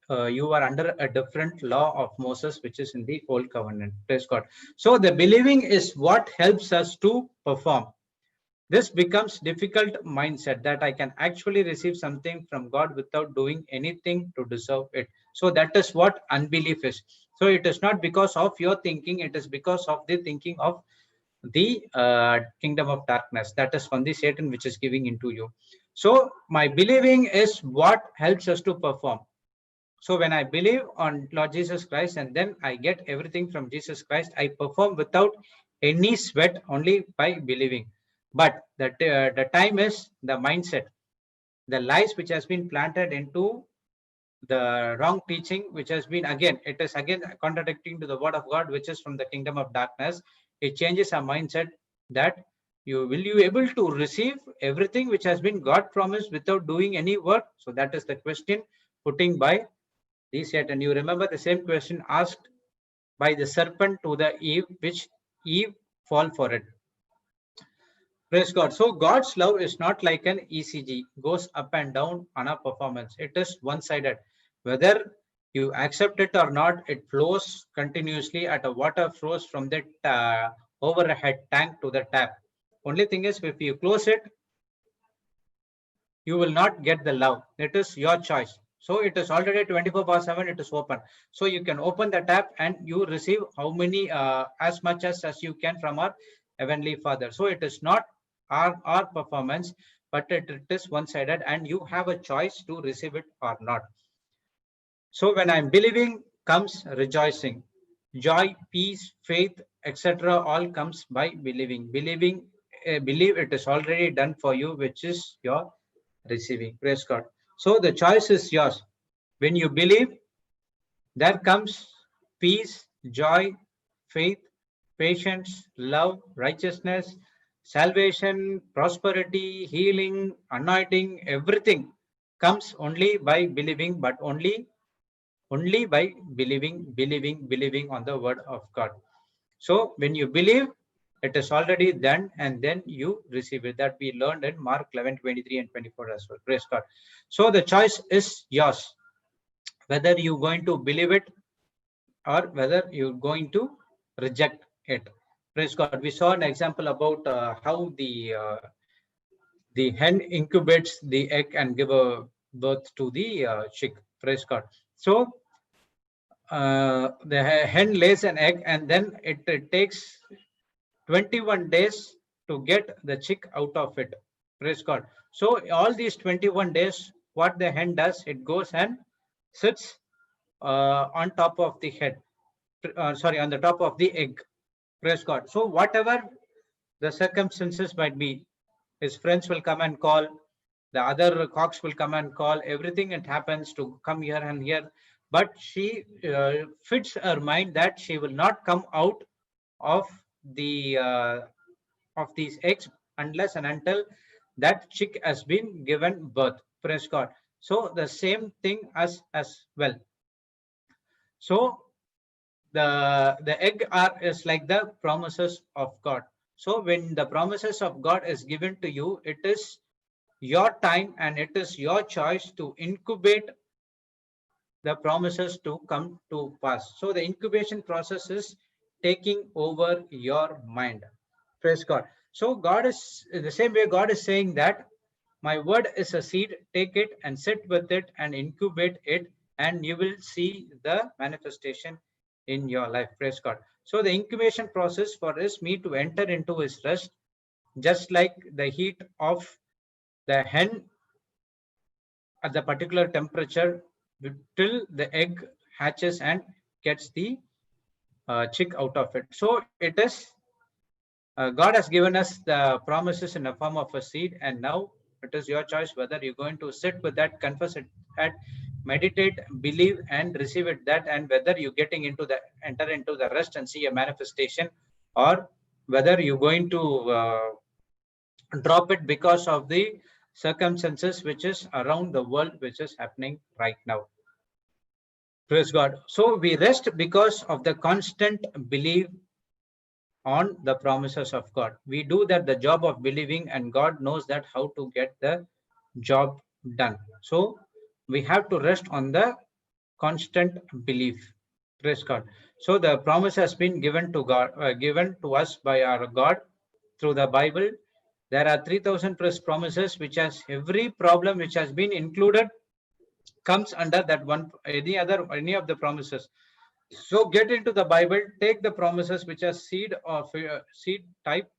You are under a different law of Moses, which is in the old covenant. Praise God. So the believing is what helps us to perform. This becomes difficult mindset, that I can actually receive something from God without doing anything to deserve it. So that is what unbelief is. So it is not because of your thinking, it is because of the thinking of the kingdom of darkness, that is from the Satan which is giving into you. So my believing is what helps us to perform. So when I believe on Lord Jesus Christ and then I get everything from Jesus Christ, I perform without any sweat, only by believing. But the time is the mindset, the lies which has been planted into the wrong teaching, which has been, again, it is again contradicting to the word of God, which is from the kingdom of darkness. It changes our mindset that you able to receive everything which has been God promised without doing any work. So that is the question putting by the Satan. You remember the same question asked by the serpent to the Eve, which Eve fall for it. Praise God. So God's love is not like an ECG, goes up and down on our performance. It is one-sided. Whether you accept it or not, it flows continuously at a water flows from the overhead tank to the tap. Only thing is, if you close it, you will not get the love. It is your choice. So it is already 24/7, it is open. So you can open the tap and you receive how many, as much as you can from our Heavenly Father. So it is not our performance, but it is one-sided and you have a choice to receive it or not. So when I'm believing comes rejoicing, joy, peace, faith, etc. all comes by believing. Believe it is already done for you, which is your receiving. Praise God. So the choice is yours. When you believe, there comes peace, joy, faith, patience, love, righteousness, salvation, prosperity, healing, anointing, everything comes only by believing, but only by believing on the word of God. So when you believe, it is already done, and then you receive it. That we learned in Mark 11:23 and 24 as well. Praise God. So the choice is yours, whether you're going to believe it or whether you're going to reject it. Praise God. We saw an example about how the hen incubates the egg and give a birth to the chick. Praise God. So the hen lays an egg and then it takes 21 days to get the chick out of it. Praise God. So all these 21 days, what the hen does, it goes and sits on top of the head. Sorry, on the top of the egg. Praise God. So whatever the circumstances might be, his friends will come and call, the other cocks will come and call, everything it happens to come here and here. But she fits her mind that she will not come out of the of these eggs unless and until that chick has been given birth. Praise God. So the same thing as well. So the egg are is like the promises of God. So when the promises of God is given to you, it is your time and it is your choice to incubate the promises to come to pass. So the incubation process is taking over your mind. Praise God. So God is the same way. God is saying that my word is a seed, take it and sit with it and incubate it, and you will see the manifestation in your life. Praise God. So the incubation process for is me to enter into his rest, just like the heat of the hen at the particular temperature till the egg hatches and gets the chick out of it. So it is God has given us the promises in the form of a seed, and now it is your choice whether you're going to sit with that, confess it, and meditate, believe, and receive it that, and whether you're getting into the enter into the rest and see a manifestation, or whether you're going to drop it because of the circumstances which is around the world which is happening right now. Praise God. So we rest because of the constant belief on the promises of God. We do that the job of believing, and God knows that how to get the job done. So we have to rest on the constant belief. Praise God. So the promise has been given to God, given to us by our God through the Bible. There are 3,000 plus promises, which has every problem which has been included comes under that one, any of the promises. So get into the Bible, take the promises which are seed of seed type,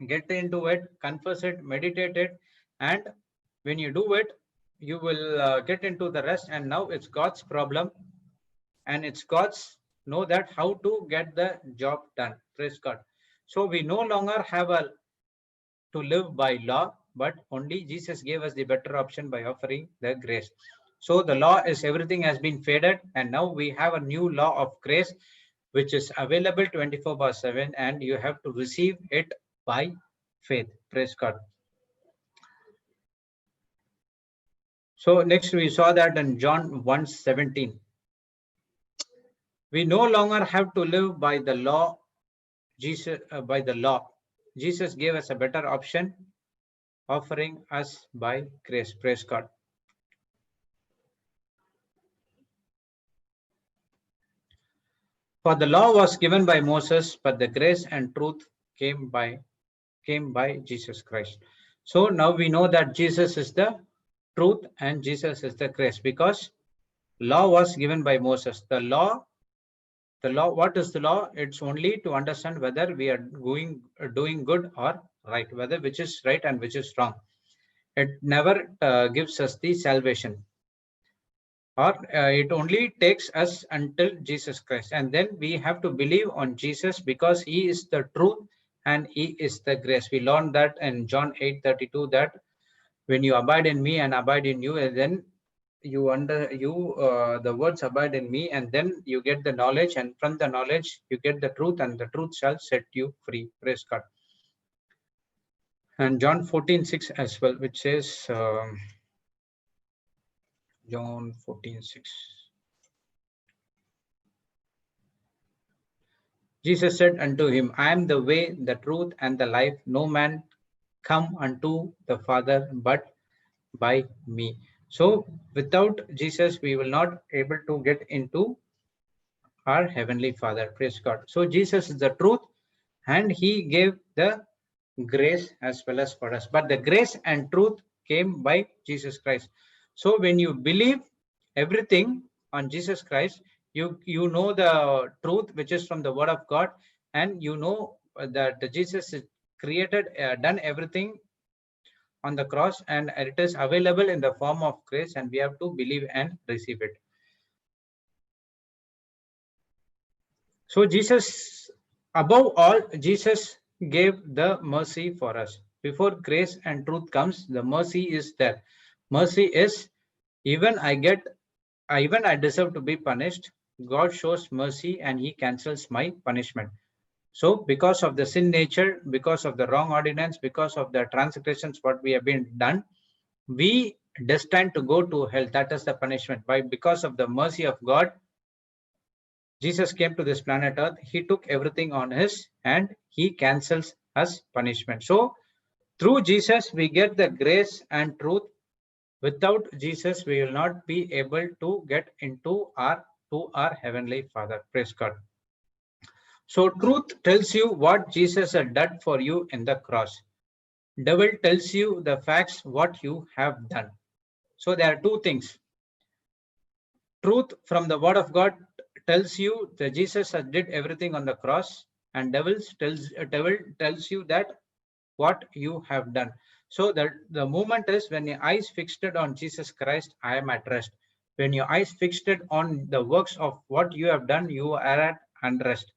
get into it, confess it, meditate it, and when you do it, you will get into the rest. And now it's God's problem, and it's God's know that how to get the job done. Praise God. So we no longer have a to live by law, but only Jesus gave us the better option by offering the grace. So the law is everything has been faded, and now we have a new law of grace, which is available 24/7, and you have to receive it by faith. Praise God. So next we saw that in John 1:17. We no longer have to live by the law. By the law, Jesus gave us a better option, offering us by grace. Praise God. For the law was given by Moses, but the grace and truth came by Jesus Christ. So now we know that Jesus is the truth and Jesus is the grace, because law was given by Moses. The law, what is the law? It's only to understand whether we are doing good or right, whether which is right and which is wrong. It never gives us the salvation, or it only takes us until Jesus Christ. And then we have to believe on Jesus, because he is the truth and he is the grace. We learned that in John 8:32, that when you abide in me and abide in you, and then the words abide in me, and then you get the knowledge, and from the knowledge you get the truth, and the truth shall set you free. Praise God. And John 14:6 as well, which says, John 14:6. Jesus said unto him, I am the way, the truth, and the life. No man come unto the Father but by me. So without Jesus, we will not able to get into our Heavenly Father. Praise God. So Jesus is the truth, and he gave the grace as well as for us. But the grace and truth came by Jesus Christ. So when you believe everything on Jesus Christ, you know the truth which is from the Word of God, and you know that Jesus is created, done everything on the cross, and it is available in the form of grace, and we have to believe and receive it. So Jesus, above all, Jesus gave the mercy for us. Before grace and truth comes, the mercy is there. Mercy is, even I deserve to be punished, God shows mercy and he cancels my punishment. So because of the sin nature, because of the wrong ordinance, because of the transgressions what we have been done, we destined to go to hell. That is the punishment. Because of the mercy of God, Jesus came to this planet Earth. He took everything on his, and he cancels us punishment. So through Jesus, we get the grace and truth. Without Jesus, we will not be able to get into our Heavenly Father. Praise God. So truth tells you what Jesus had done for you in the cross. Devil tells you the facts, what you have done. So there are two things. Truth from the Word of God tells you that Jesus did everything on the cross, and devil tells you that what you have done. So that the moment is, when your eyes fixed on Jesus Christ, I am at rest. When your eyes fixed on the works of what you have done, you are at unrest.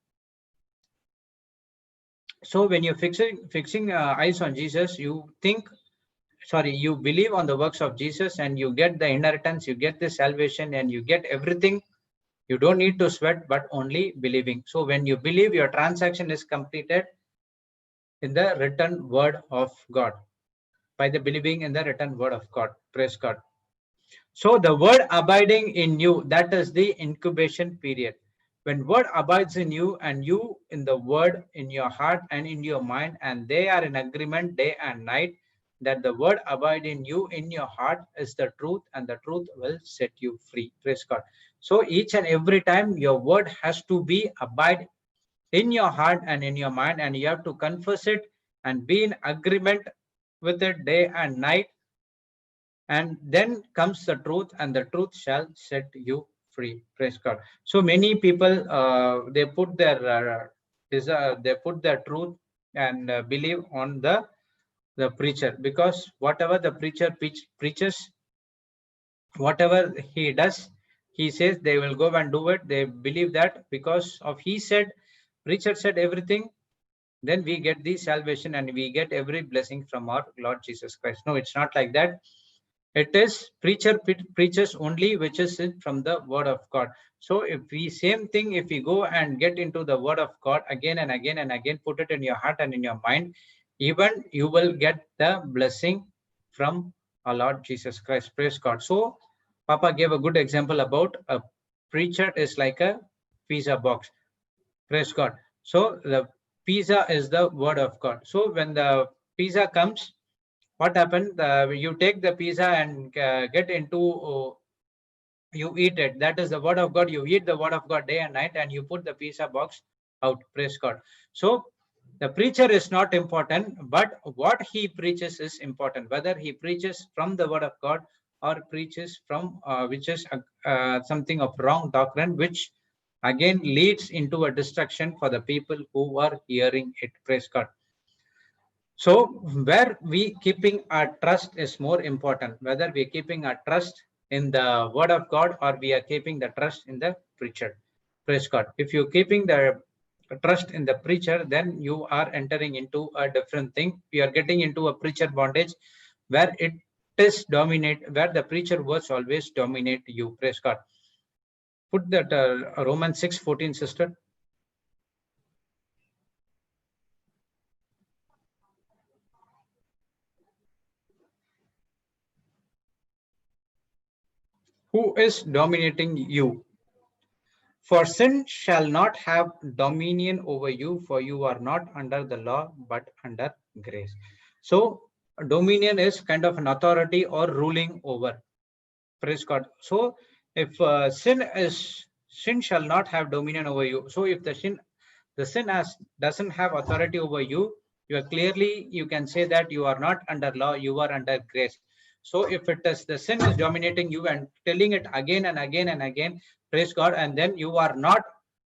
So when you're fixing eyes on Jesus, you believe on the works of Jesus, and you get the inheritance, you get the salvation, and you get everything. You don't need to sweat, but only believing. So when you believe, your transaction is completed in the written word of God, by the believing in the written word of God. Praise God. So the word abiding in you, that is the incubation period. When word abides in you, and you in the word in your heart and in your mind, and they are in agreement day and night, that the word abide in you, in your heart, is the truth, and the truth will set you free. Praise God. So each and every time, your word has to be abide in your heart and in your mind, and you have to confess it and be in agreement with it day and night. And then comes the truth, and the truth shall set you free. Praise God. So many people they put their they put their truth and believe on the preacher, because whatever the preacher preaches, whatever he does, he says they will go and do it. They believe that because of he said, preacher said everything, then we get the salvation and we get every blessing from our Lord Jesus Christ. No, it's not like that. It is preacher preaches only which is from the word of God. So if we same thing, if we go and get into the word of God again and again and again, put it in your heart and in your mind, even you will get the blessing from our Lord Jesus Christ. Praise God. So Papa gave a good example about a preacher is like a pizza box. Praise God. So the pizza is the word of God. So when the pizza comes, what happened? You take the pizza and get into, you eat it. That is the word of God. You eat the word of God day and night, and you put the pizza box out. Praise God. So the preacher is not important, but what he preaches is important. Whether he preaches from the word of God or preaches from which is something of wrong doctrine, which again leads into a destruction for the people who are hearing it. Praise God. So where we keeping our trust is more important, whether we are keeping our trust in the word of God or we are keeping the trust in the preacher. Praise God. If you're keeping the trust in the preacher, then you are entering into a different thing. You are getting into a preacher bondage where it is dominate, where the preacher words always dominate you. Praise God. Put that Romans 6:14, sister. Who is dominating you? For sin shall not have dominion over you, for you are not under the law, but under grace. So dominion is kind of an authority or ruling over. Praise God. So if sin shall not have dominion over you. So if the sin doesn't have authority over you, you are clearly, you can say that you are not under law, you are under grace. So if it is the sin is dominating you and telling it again and again and again, praise God, and then you are not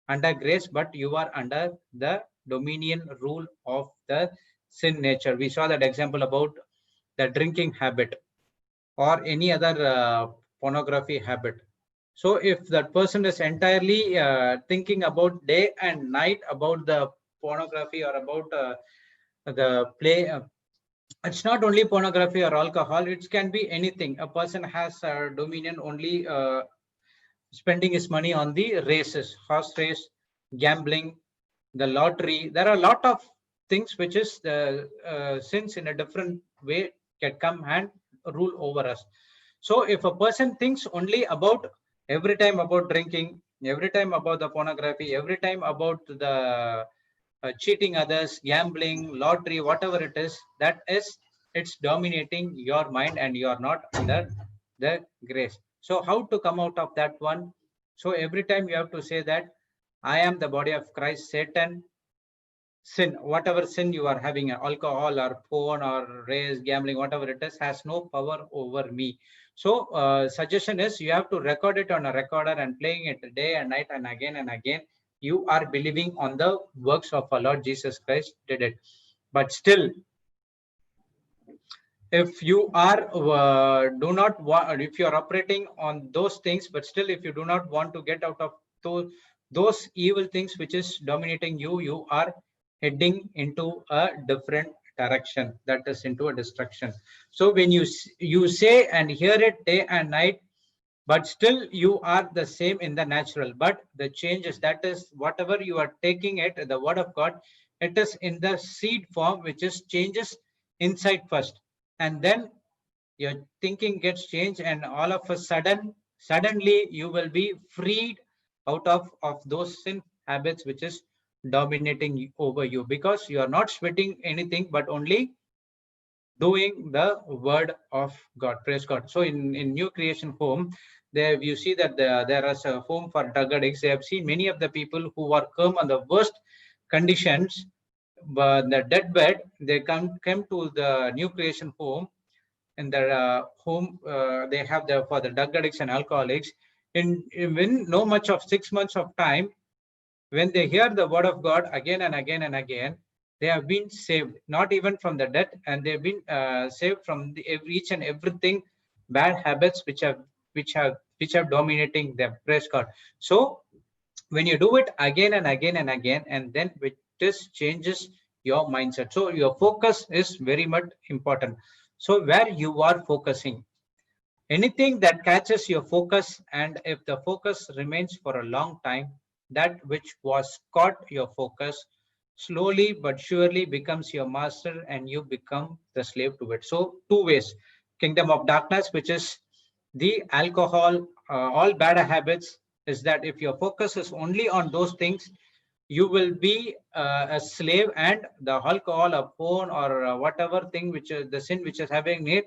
under grace, but you are under the dominion rule of the sin nature. We saw that example about the drinking habit or any other pornography habit. So if that person is entirely thinking about day and night about the pornography or about the play, it's not only pornography or alcohol, it can be anything. A person has dominion only spending his money on the races, horse race, gambling, the lottery. There are a lot of things which is the sins in a different way can come and rule over us. So if a person thinks only about every time about drinking, every time about the pornography, every time about the cheating others, gambling, lottery, whatever it is, that is, it's dominating your mind and you are not under the grace. So how to come out of that one? So every time you have to say that I am the body of Christ. Satan, sin, whatever sin you are having, alcohol or porn or race, gambling, whatever it is, has no power over me. So suggestion is you have to record it on a recorder and playing it day and night and again. You are believing on the works of our Lord Jesus Christ did it. But still, if you are do not want, if you are operating on those things, but still if you do not want to get out of those evil things which is dominating you, you are heading into a different direction, that is into a destruction. So when you say and hear it day and night, but still you are the same in the natural, but the change is that is whatever you are taking it, the word of God, it is in the seed form, which is changes inside first, and then your thinking gets changed, and all of a suddenly you will be freed out of those sin habits which is dominating over you, because you are not sweating anything but only doing the word of God. Praise God. So in new creation home, there you see that there is a home for drug addicts. They have seen many of the people who are come on the worst conditions, but the deathbed, they came to the new creation home. In the home, they have the for the drug addicts and alcoholics. in no much of 6 months of time, when they hear the word of God again and again and again, they have been saved, not even from the death, and they've been saved from each and everything bad habits which have dominating them. Praise God. So when you do it again and again and again, and then this changes your mindset. So your focus is very much important. So where you are focusing, anything that catches your focus, and if the focus remains for a long time, that which was caught your focus slowly but surely becomes your master, and you become the slave to it. So two ways: kingdom of darkness, which is the alcohol, all bad habits, is that if your focus is only on those things, you will be a slave, and the alcohol, a phone, or whatever thing which is the sin which is having it,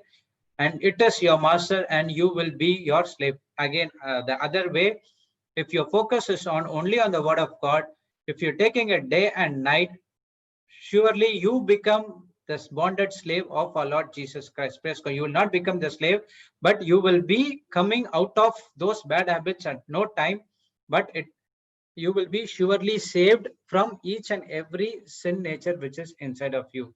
and it is your master, and you will be your slave. Again, the other way, if your focus is on only on the word of God, if you're taking it day and night, surely you become this bonded slave of our Lord Jesus Christ. Praise God. You will not become the slave, but you will be coming out of those bad habits at no time, but you will be surely saved from each and every sin nature which is inside of you.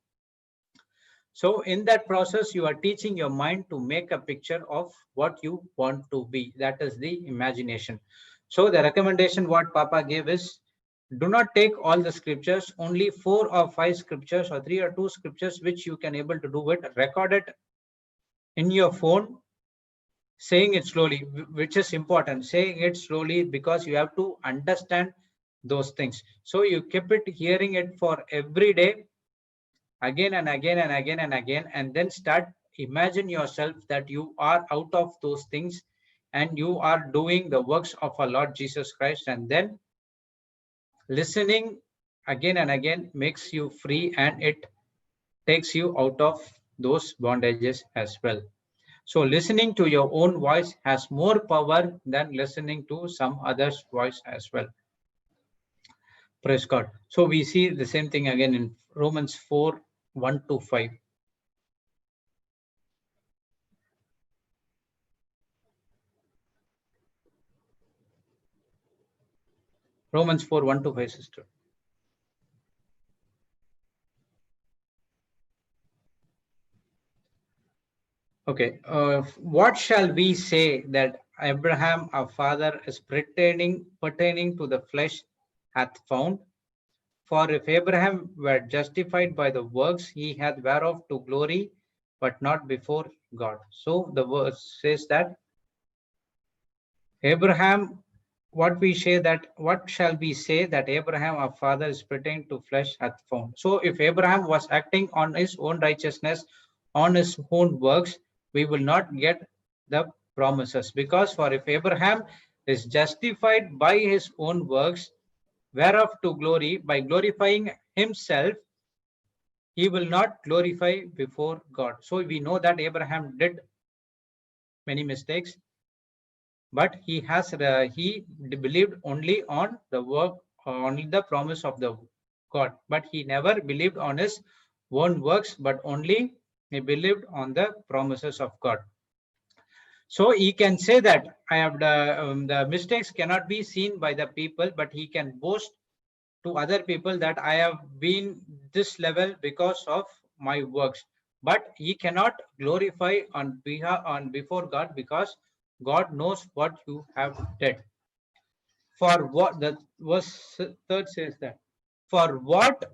So in that process, you are teaching your mind to make a picture of what you want to be. That is the imagination. So the recommendation what Papa gave is, do not take all the scriptures, only 4 or 5 scriptures, or 3 or 2 scriptures which you can able to do it. Record it in your phone, saying it slowly, which is important. Saying it slowly because you have to understand those things. So you keep it hearing it for every day, again and again and again and again, and then start imagine yourself that you are out of those things and you are doing the works of our Lord Jesus Christ, and then listening again and again makes you free, and it takes you out of those bondages as well. So listening to your own voice has more power than listening to some other's voice as well. Praise God. So we see the same thing again in Romans 4, 1 to 5. Romans 4, 1 to 5, sister. Okay. What shall we say that Abraham, our father, is pertaining to the flesh hath found? For if Abraham were justified by the works, he hath whereof to glory, but not before God. So the verse says that Abraham, what shall we say that Abraham our father is pertaining to flesh hath found? So if Abraham was acting on his own righteousness, on his own works, we will not get the promises. Because for if Abraham is justified by his own works, whereof to glory, by glorifying himself, he will not glorify before God. So we know that Abraham did many mistakes, but he believed only on the work, only the promise of the God, but he never believed on his own works, but only he believed on the promises of God. So he can say that I have the mistakes cannot be seen by the people, but he can boast to other people that I have been this level because of my works. But he cannot glorify on before God, because God knows what you have did. For what the verse 3 says that, for what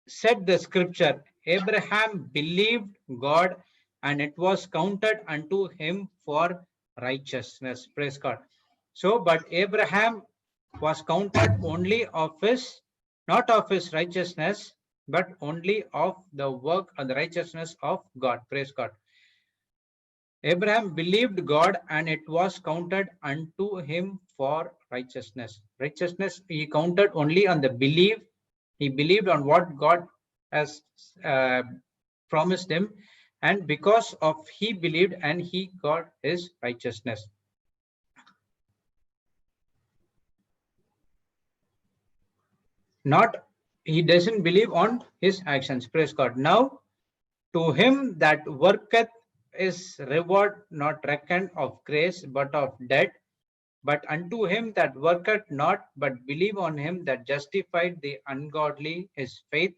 said the scripture, Abraham believed God, and it was counted unto him for righteousness. Praise God. So, but Abraham was counted only of his, not of his righteousness, but only of the work and the righteousness of God. Praise God. Abraham believed God, and it was counted unto him for righteousness. Righteousness, he counted only on the belief. He believed on what God has promised him, and because of he believed, and he got his righteousness. Not, he doesn't believe on his actions. Praise God. Now, to him that worketh is reward not reckoned of grace, but of debt. But unto him that worketh not, but believe on him that justified the ungodly, his faith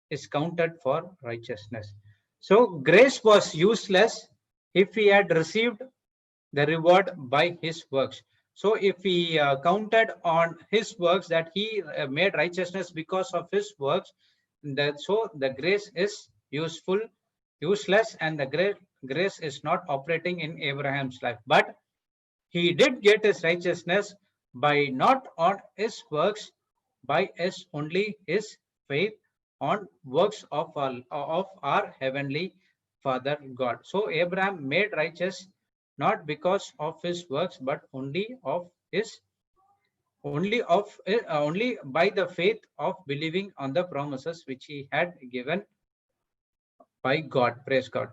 is counted for righteousness. So grace was useless if he had received the reward by his works. So if he counted on his works that he made righteousness because of his works, so the grace is useless, and the grace is not operating in Abraham's life. But he did get his righteousness by not on his works, by his only his faith on works of our heavenly Father God. So Abraham made righteous not because of his works, but only by the faith of believing on the promises which he had given by God. Praise God.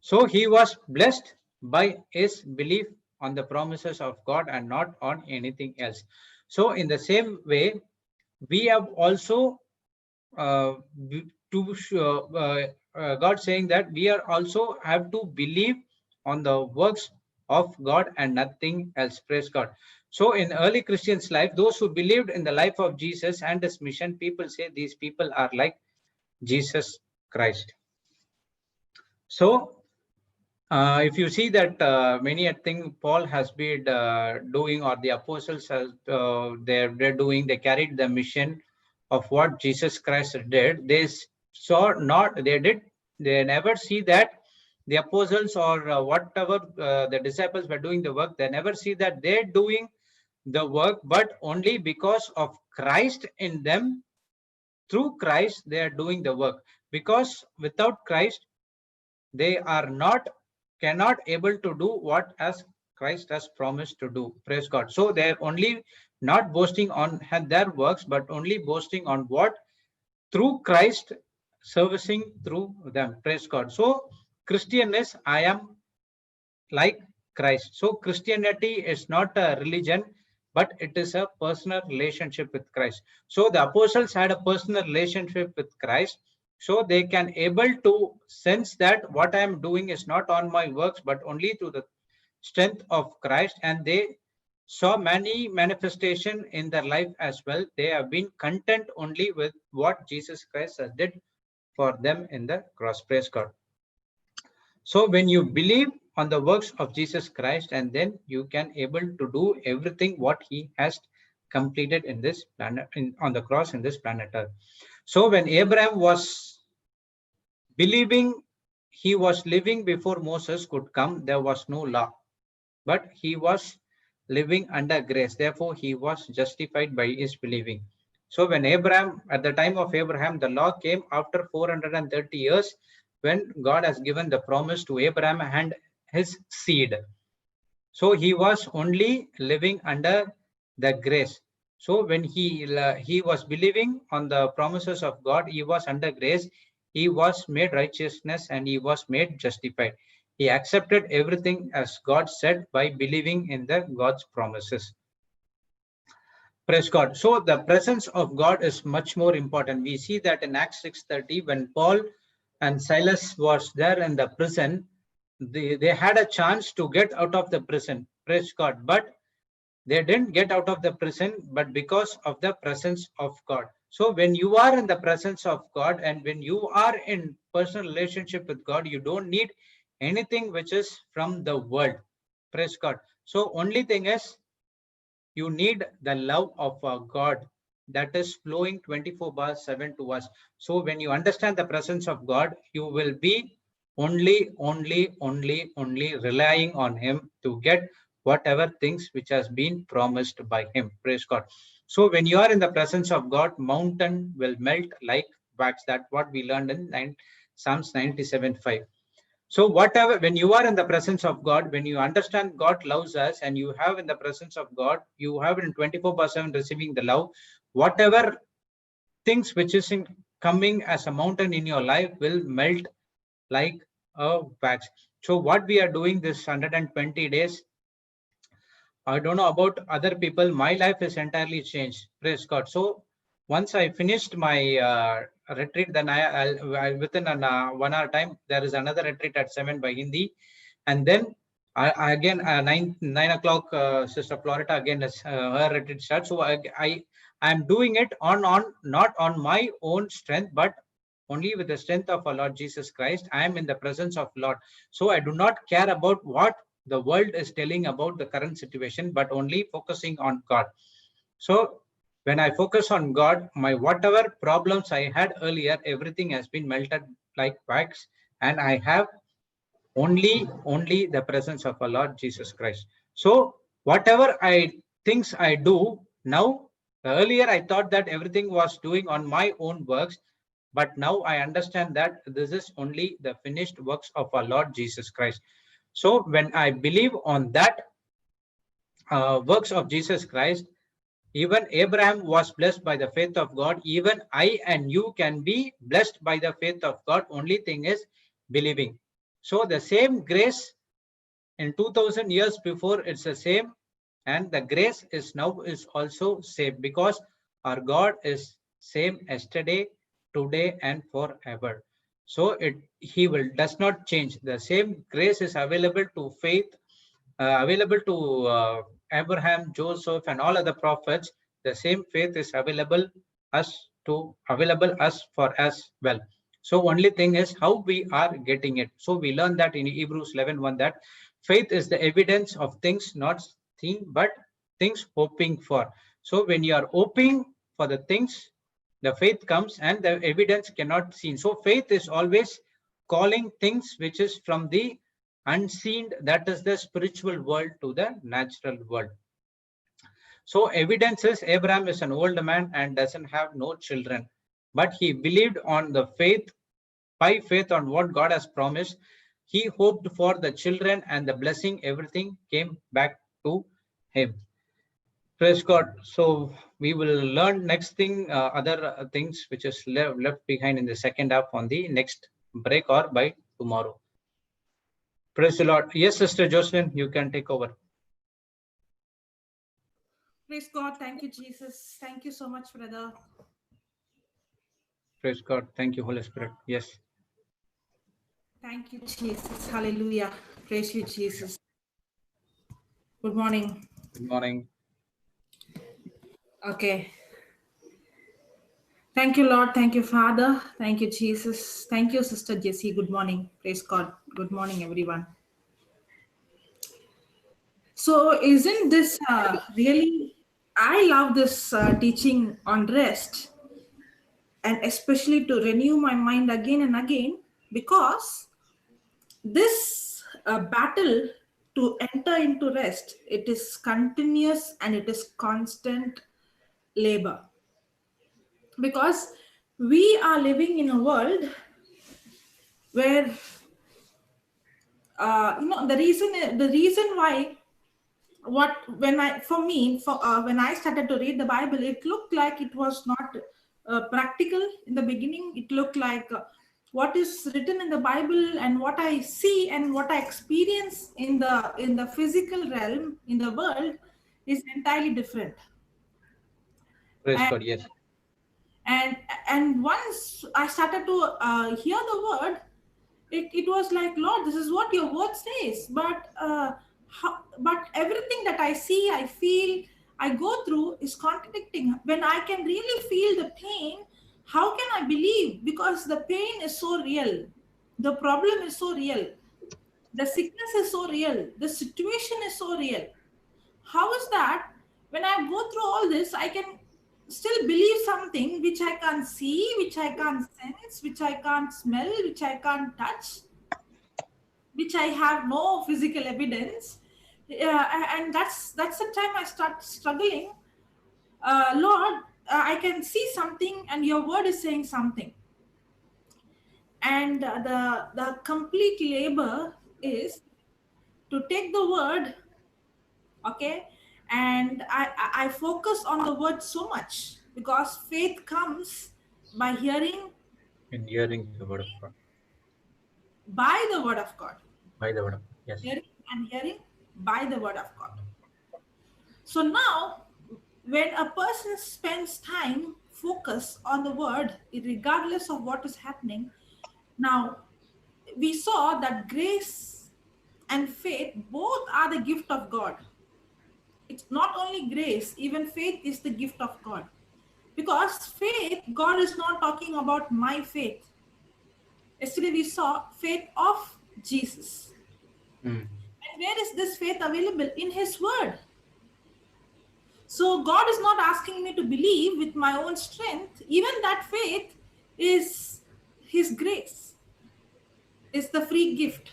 So he was blessed by his belief on the promises of God and not on anything else. So in the same way, we have also God saying that we are also have to believe on the works of God and nothing else. Praise God. So in early Christians' life, those who believed in the life of Jesus and his mission, people say these people are like Jesus Christ. So if you see that many, I think Paul has been doing, or the apostles has they're doing, they carried the mission of what Jesus Christ did. They saw not, they never see that the apostles or whatever the disciples were doing the work. They never see that they're doing the work, but only because of Christ in them. Through Christ, they are doing the work. Because without Christ, they are cannot able to do what as Christ has promised to do. Praise God. So they're only not boasting on their works, but only boasting on what through Christ servicing through them. Praise God. So Christian is I am like Christ. So Christianity is not a religion, but it is a personal relationship with Christ. So the apostles had a personal relationship with Christ, so they can able to sense that what I am doing is not on my works, but only through the strength of Christ, and they saw many manifestation in their life as well. They have been content only with what Jesus Christ has did for them in the cross. Praise God. So when you believe on the works of Jesus Christ, and then you can able to do everything what he has completed in this planet, on the cross in this planet Earth. So when Abraham was believing, he was living before Moses could come. There was no law, but he was living under grace. Therefore, he was justified by his believing. So when Abraham, at the time of Abraham, the law came after 430 years, when God has given the promise to Abraham and his seed. So he was only living under the grace. So when he was believing on the promises of God, he was under grace, he was made righteousness, and he was made justified. He accepted everything as God said by believing in the God's promises. Praise God. So the presence of God is much more important. We see that in Acts 6:30, when Paul and Silas was there in the prison, they had a chance to get out of the prison. Praise God. But they didn't get out of the prison, but because of the presence of God. So when you are in the presence of God, and when you are in personal relationship with God, you don't need anything which is from the world. Praise God. So only thing is, you need the love of God that is flowing 24/7 to us. So when you understand the presence of God, you will be only relying on him to get whatever things which has been promised by him. Praise God. So when you are in the presence of God, mountain will melt like wax. That's what we learned in Psalms 97:5. So whatever, when you are in the presence of God, when you understand God loves us, and you have in the presence of God, you have in 24/7 receiving the love, whatever things which is coming as a mountain in your life will melt like a wax. So what we are doing this 120 days, I don't know about other people, my life is entirely changed. Praise God. So once I finished my retreat, then I within an 1 hour time, there is another retreat at 7 by Hindi. And then I again 9 o'clock, Sister Florita again is her retreat starts. So I am doing it on not on my own strength, but only with the strength of our Lord Jesus Christ. I am in the presence of Lord. So I do not care about what the world is telling about the current situation, but only focusing on God. So when I focus on God, my whatever problems I had earlier, everything has been melted like wax, and I have only the presence of our Lord Jesus Christ. So whatever things I do now, earlier I thought that everything was doing on my own works, but now I understand that this is only the finished works of our Lord Jesus Christ. So when I believe on that works of Jesus Christ, even Abraham was blessed by the faith of God. Even I and you can be blessed by the faith of God. Only thing is believing. So the same grace in 2000 years before, it's the same, and the grace is now is also same, because our God is same yesterday, today, and forever. So he will does not change. The same grace is available to faith, available to Abraham, Joseph, and all other prophets. The same faith is available us for as well. So only thing is how we are getting it. So we learn that in Hebrews 11:1 that faith is the evidence of things not seen, but things hoping for. So when you are hoping for the things, the faith comes and the evidence cannot seen. So faith is always calling things which is from the unseen, that is the spiritual world, to the natural world. So evidence is Abraham is an old man and doesn't have no children, but he believed on the faith, by faith on what God has promised. He hoped for the children and the blessing, everything came back to him. Praise God. So we will learn next thing, other things which is left behind in the second half on the next break or by tomorrow. Praise the Lord. Yes, Sister Jocelyn, you can take over. Praise God. Thank you, Jesus. Thank you so much, brother. Praise God. Thank you, Holy Spirit. Yes. Thank you, Jesus. Hallelujah. Praise you, Jesus. Good morning. Good morning. Okay. Thank you, Lord. Thank you, Father. Thank you, Jesus. Thank you, Sister Jessie. Good morning. Praise God. Good morning, everyone. So, isn't this really? I love this teaching on rest, and especially to renew my mind again and again, because this battle to enter into rest, it is continuous and it is constant labor, because we are living in a world where the reason why what when I for me for when I started to read the Bible, it looked like it was not practical in the beginning. It looked like what is written in the Bible and what I see and what I experience in the physical realm in the world is entirely different. Praise and God. Yes. and and once I started to hear the word, it was like, Lord, this is what your word says, but everything that I see, I feel, I go through is contradicting. When I can really feel the pain, how can I believe? Because the pain is so real, the problem is so real, the sickness is so real, the situation is so real. How is that when I go through all this, I can still believe something which I can't see, which I can't sense, which I can't smell, which I can't touch, which I have no physical evidence? And that's the time I start struggling. Lord, I can see something, and your word is saying something, and the complete labor is to take the word, okay, and I focus on the word so much, because faith comes by hearing, In hearing the word of God. by the word of God, By the word of God. Yes. hearing and hearing by the word of God. So now, when a person spends time focus on the word, regardless of what is happening, now we saw that grace and faith both are the gift of God. It's not only grace, even faith is the gift of God. Because faith, God is not talking about my faith. Yesterday we saw faith of Jesus. Mm. And where is this faith available? In His Word. So God is not asking me to believe with my own strength. Even that faith is His grace, is the free gift.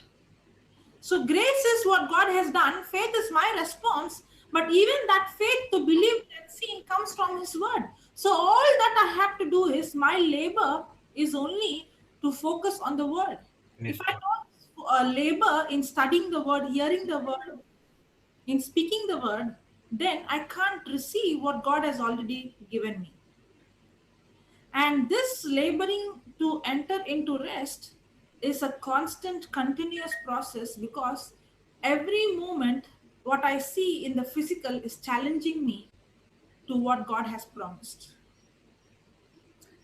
So grace is what God has done. Faith is my response. But even that faith to believe that seen comes from His Word. So all that I have to do is my labor is only to focus on the Word. If I don't labor in studying the Word, hearing the Word, in speaking the Word, then I can't receive what God has already given me. And this laboring to enter into rest is a constant, continuous process, because every moment what I see in the physical is challenging me to what God has promised.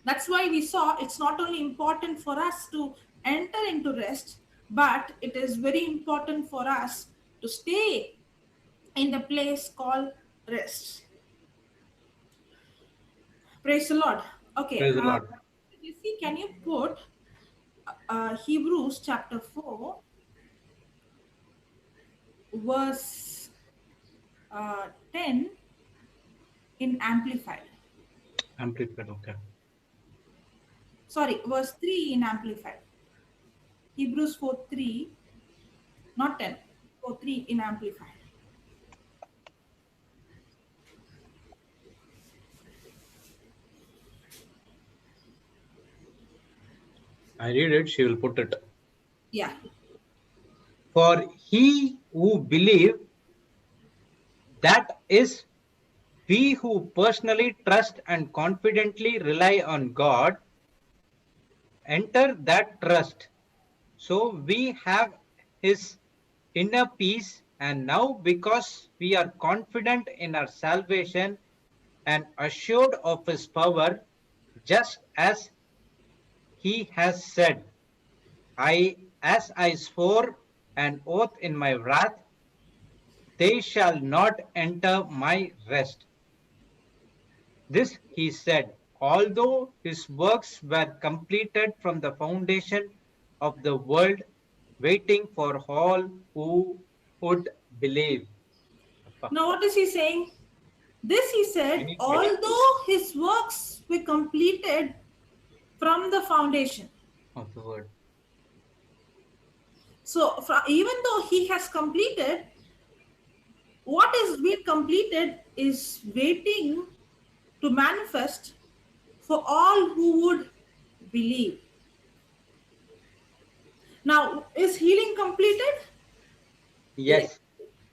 That's why we saw it's not only important for us to enter into rest, but it is very important for us to stay in the place called rest. Praise the Lord. Okay. Praise the Lord. You see, can you put Hebrews chapter 4, verse 10 in Amplified? Amplified, okay. Sorry, verse 3 in Amplified. Hebrews 4 3, not 10, 4 3 in Amplified. I read it, she will put it. Yeah. For he who believe, that is, we who personally trust and confidently rely on God, enter that trust. So we have His inner peace, and now because we are confident in our salvation and assured of His power, just as He has said, as I swore an oath in my wrath, they shall not enter my rest. This He said, although His works were completed from the foundation of the world, waiting for all who would believe. Now, what is he saying? This he said, Any question although his works were completed from the foundation. of the word? So, even though he has completed, what is being completed is waiting to manifest for all who would believe. Now, is healing completed? Yes.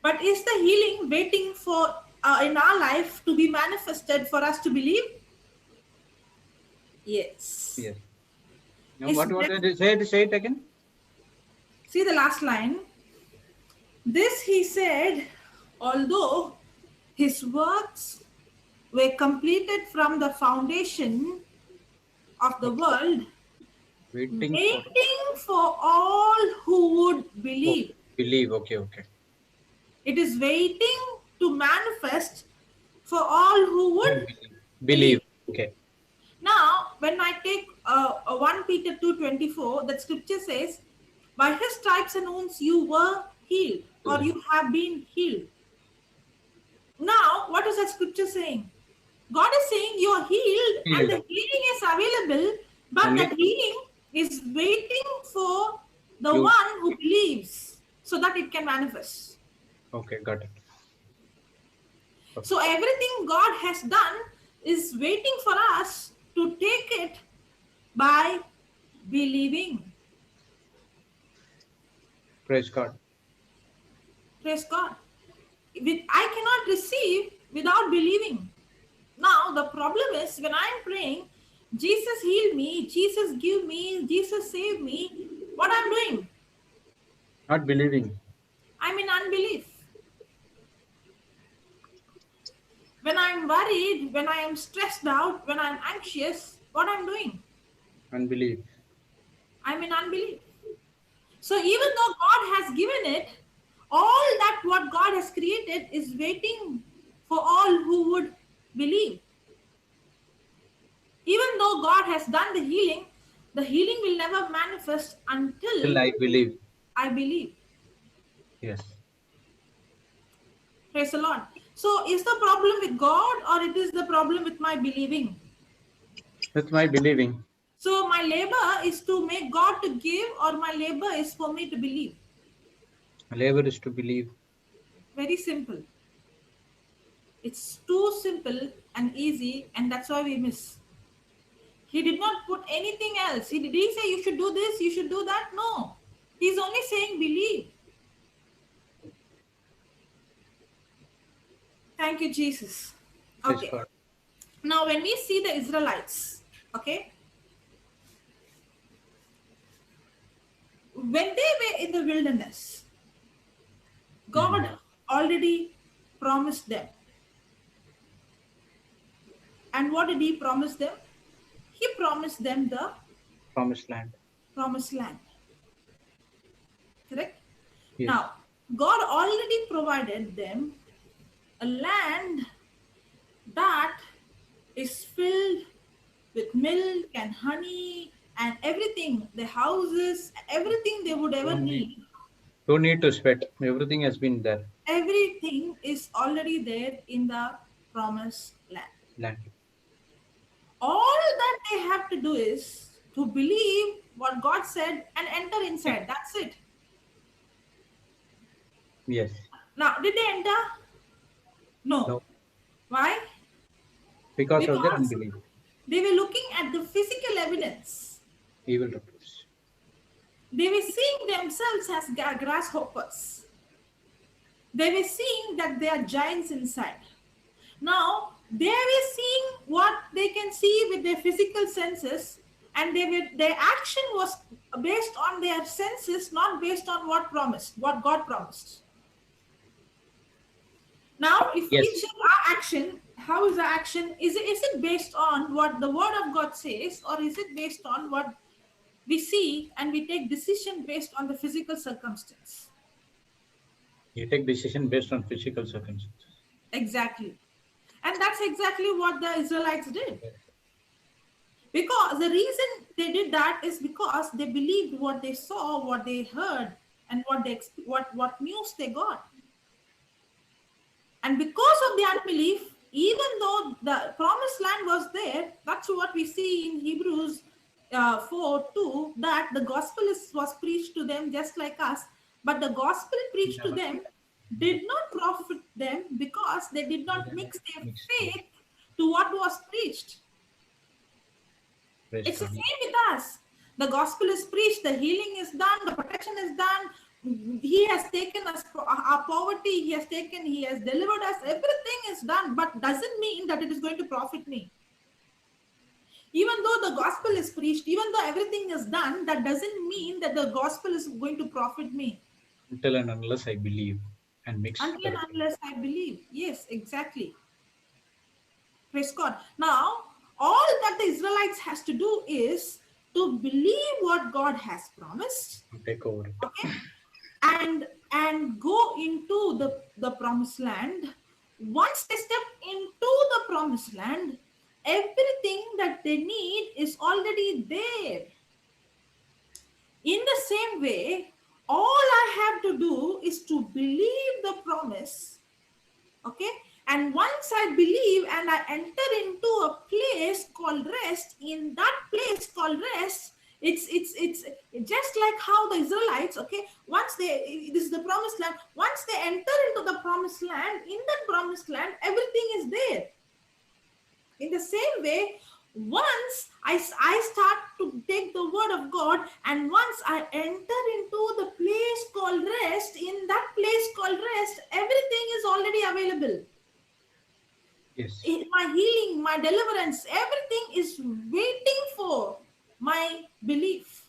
But is the healing waiting for in our life to be manifested for us to believe? Yes. Yes. Now, Is what did it say it again? See the last line. This he said, although his works were completed from the foundation of the world, Waiting waiting for all who would believe. believe. Okay, okay. It is waiting to manifest for all who would Believe. Okay. Now, when I take 1 Peter 2:24, that scripture says, by his stripes and wounds you were healed, or you have been healed. Now, what is that scripture saying? God is saying you are healed, and the healing is available, but that healing is waiting for the one who believes so that it can manifest. Okay, got it. So everything God has done is waiting for us to take it by believing. Praise God. Praise God. I cannot receive without believing. Now the problem is when I'm praying, Jesus heal me, Jesus give me, Jesus save me, what I'm doing? Not believing. I'm in unbelief. When I'm worried, when I am stressed out, when I'm anxious, what I'm doing? Unbelief. I'm in unbelief. So even though God has given it, All that what God has created is waiting for all who would believe. Even though God has done the healing will never manifest Till until I believe. I believe. Yes. Praise the Lord. So is the problem with God or it is the problem with my believing? With my believing. So my labor is to make God to give, or my labor is for me to believe? Labor is to believe. Very simple. It's too simple and easy, and that's why we miss. He did not put anything else. Did he say you should do this, you should do that? No. He's only saying believe. Thank you, Jesus. Praise Okay. God. Now, when we see the Israelites, okay, when they were in the wilderness, God already promised them. And what did he promise them? He promised them the Promised land. promised land. Correct? Yes. Now, God already provided them a land that is filled with milk and honey and everything, the houses, everything they would ever need. Don't need to sweat. Everything has been there. Everything is already there in the promised land. Land. All that they have to do is to believe what God said and enter inside. That's it. Yes. Now, did they enter? No. No. Why? Because of their Because unbelief. they were looking at the physical evidence. Evil reports. They were seeing themselves as grasshoppers. They were seeing that they are giants inside. Now, they were seeing what they can see with their physical senses, and their action was based on their senses, not based on what God promised. Now, if Yes. we check our action, how is the action? Is it based on what the word of God says, or is it based on what we see and we take decision based on the physical circumstance? You take decision based on physical circumstances. Exactly. And that's exactly what the Israelites did. Because the reason they did that is because they believed what they saw, what they heard, and what news they got. And because of the unbelief, even though the promised land was there, that's what we see in Hebrews 4:2, that the gospel was preached to them just like us. But the gospel preached to them did not profit them because they did not mix their faith to what was preached. It's the same with us. The gospel is preached, the healing is done, the protection is done. He has taken us our poverty, he has delivered us, everything is done, but doesn't mean that it is going to profit me. Even though the gospel is preached, even though everything is done, that doesn't mean that the gospel is going to profit me. Until and unless I believe and mix. Until and unless I believe. Yes, exactly. Praise God. Now, all that the Israelites has to do is to believe what God has promised. Take over. Okay. And go into the promised land. Once they step into the promised land, everything that they need is already there. In the same way, all I have to do is to believe the promise. Okay. And once I believe and I enter into a place called rest, in that place called rest, it's just like how the Israelites, okay, this is the promised land, once they enter into the promised land, in that promised land, everything is there. In the same way, once I start to take the word of God, and once I enter into the place called rest, in that place called rest, everything is already available. Yes. My healing, my deliverance, everything is waiting for my belief.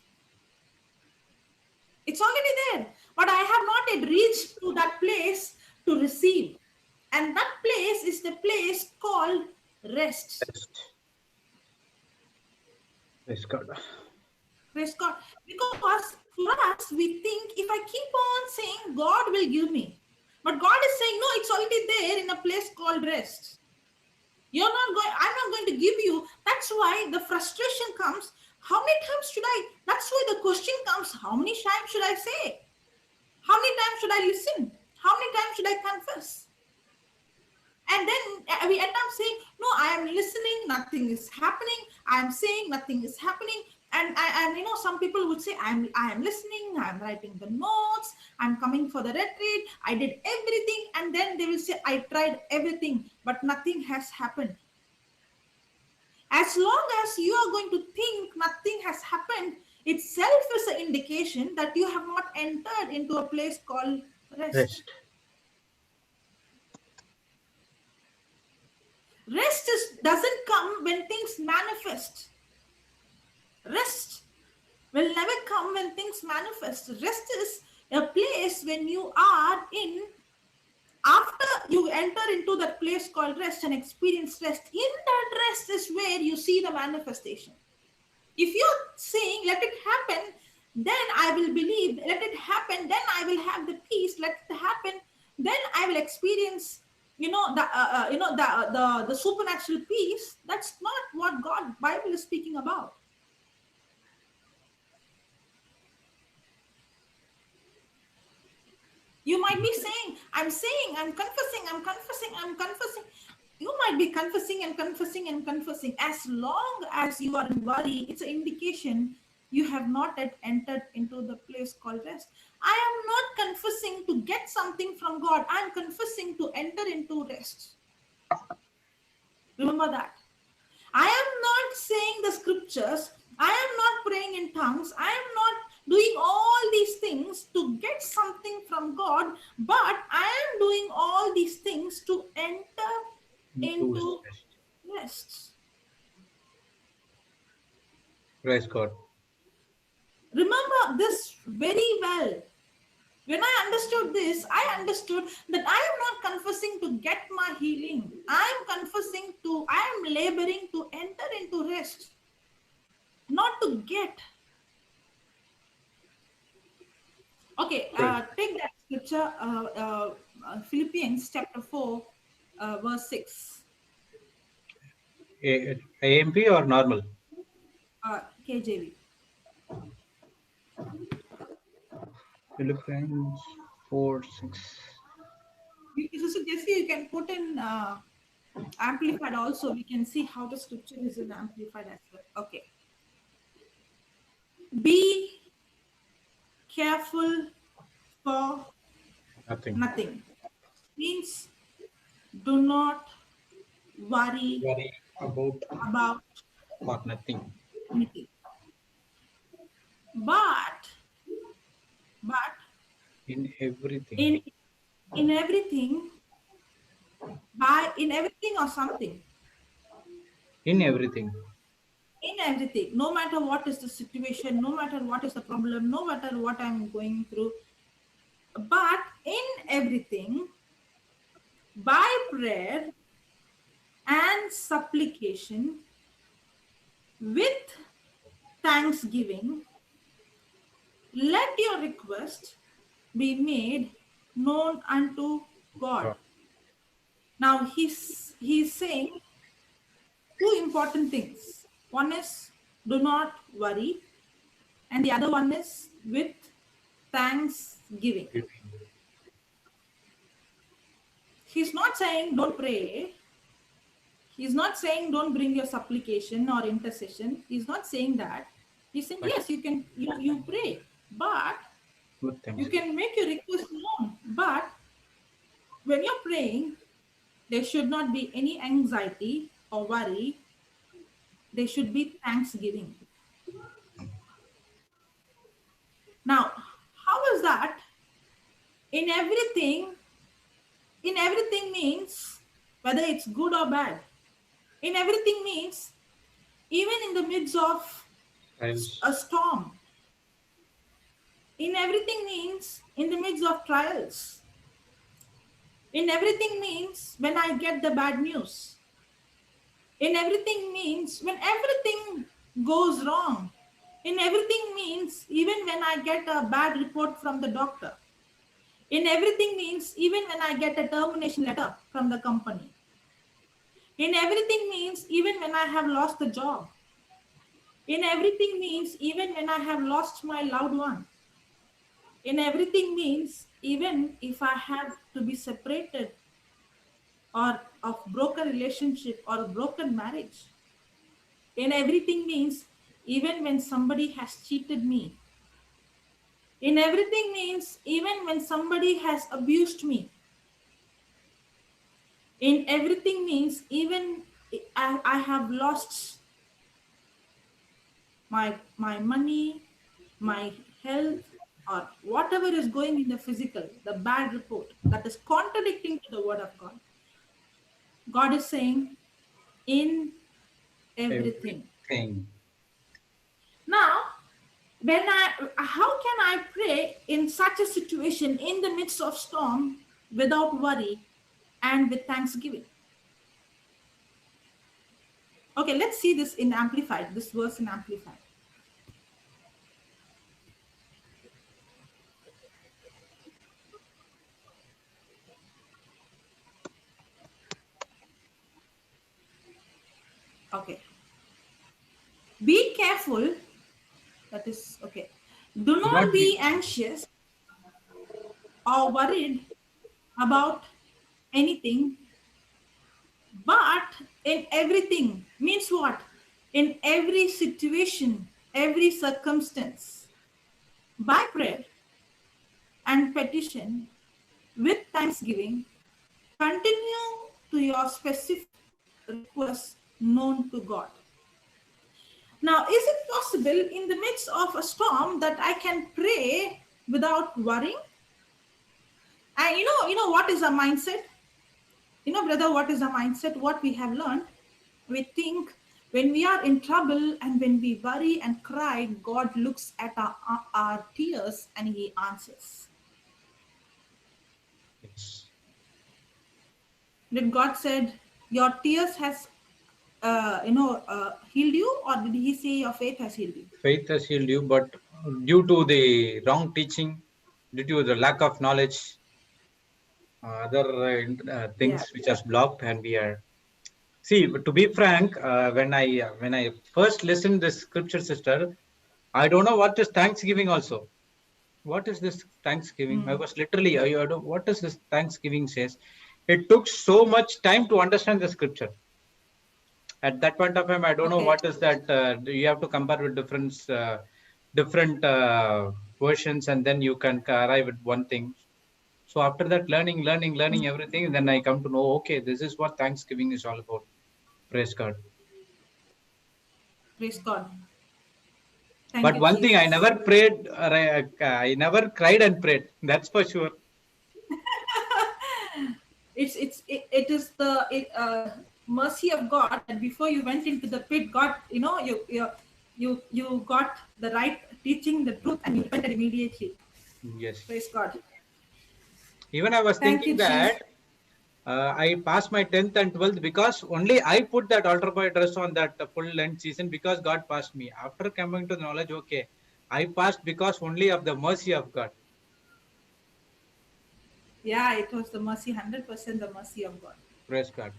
It's already there, but I have not yet reached to that place to receive. And that place is the place called rest. Praise God. Praise God. Because for us, we think if I keep on saying, God will give me. But God is saying, no, it's already there in a place called rest. I'm not going to give you. That's why the frustration comes. How many times should I? That's why the question comes, how many times should I say? How many times should I listen? How many times should I confess? And then we end up saying, no, I am listening, nothing is happening. I am saying nothing is happening. And some people would say, I am listening, I'm writing the notes, I'm coming for the retreat, I did everything. And then they will say, I tried everything, but nothing has happened. As long as you are going to think nothing has happened, itself is an indication that you have not entered into a place called rest. Rest doesn't come when things manifest. Rest will never come when things manifest. Rest is a place when you are in, after you enter into that place called rest and experience rest. In that rest is where you see the manifestation. If you're saying, let it happen, then I will believe, let it happen, then I will have the peace, let it happen, then I will experience the supernatural peace. That's not what God Bible is speaking about. You might be saying, I'm confessing. You might be confessing and confessing and confessing. As long as you are in worry, it's an indication you have not yet entered into the place called rest. I am not confessing to get something from God. I'm confessing to enter into rest. Remember that. I am not saying the scriptures. I am not praying in tongues. I am not doing all these things to get something from God, but I am doing all these things to enter into rest. Praise God. Remember this very well. When I understood this, I understood that I am not confessing to get my healing. I am laboring to enter into rest, not to get. Okay, take that scripture, Philippians chapter 4, verse 6. AMP or normal? KJV. Philippines 4:6. Sister Jessie, you can put in amplified also. We can see how the scripture is in amplified as well. Okay. Be careful for nothing. Means do not worry about nothing. anything. But In everything. in everything, in everything or something. In everything. In everything, no matter what is the situation, no matter what is the problem, no matter what I'm going through, but in everything, by prayer and supplication with thanksgiving, let your request be made known unto God. Now he's saying two important things. One is do not worry, and the other one is with thanksgiving. He's not saying don't pray. He's not saying don't bring your supplication or intercession. He's not saying that. He's saying yes, you can you pray, but you can make your request known. But when you're praying, there should not be any anxiety or worry. There should be thanksgiving. Now, how is that? In everything means whether it's good or bad. In everything means even in the midst of a storm. In everything means in the midst of trials. In everything means when I get the bad news. In everything means when everything goes wrong. In everything means even when I get a bad report from the doctor. In everything means even when I get a termination letter from the company. In everything means even when I have lost the job. In everything means even when I have lost my loved one. In everything means even if I have to be separated or of broken relationship or broken marriage. In everything means even when somebody has cheated me. In everything means even when somebody has abused me. In everything means even I have lost my money, my health, or whatever is going in the physical, the bad report that is contradicting to the word of God. God is saying, in everything. Everything. Now, how can I pray in such a situation in the midst of storm without worry and with thanksgiving? Okay, let's see this in Amplified, this verse in Amplified. Okay. Be careful, that is, okay. Do Do not not be. be anxious or worried about anything, but in everything means what? In every situation, every circumstance, by prayer and petition, with thanksgiving, continue to your specific requests known to God. Now, is it possible in the midst of a storm that I can pray without worrying? And you know what is a mindset? You know, brother, what is a mindset? What we have learned, we think when we are in trouble and when we worry and cry, God looks at our tears and He answers. Yes. Did God said your tears has healed you, or did He say your faith has healed you? Faith has healed you, but due to the wrong teaching, due to the lack of knowledge, other Yeah. things which are blocked, and we are. See, to be frank, when I first listened this scripture, sister, I don't know what is Thanksgiving also. What is this Thanksgiving? I Mm. was literally, I don't, what does this Thanksgiving says? It took so much time to understand the scripture. At that point of time, I don't know Okay. what is that. You have to compare with different versions, and then you can arrive at one thing. So after that, learning everything, then I come to know, okay, this is what Thanksgiving is all about. Praise God. Praise God. Thank But you, one thing, I Jesus. never prayed, or I never cried and prayed. That's for sure. It is the mercy of God that before you went into the pit, God, you got the right teaching, the truth, and you repented immediately. Yes. Praise God. Even I was Thank thinking you, Jesus. that I passed my 10th and 12th because only I put that altar boy dress on that full length season because God passed me. After coming to the knowledge, okay, I passed because only of the mercy of God. Yeah, it was the mercy, 100% the mercy of God. Praise God.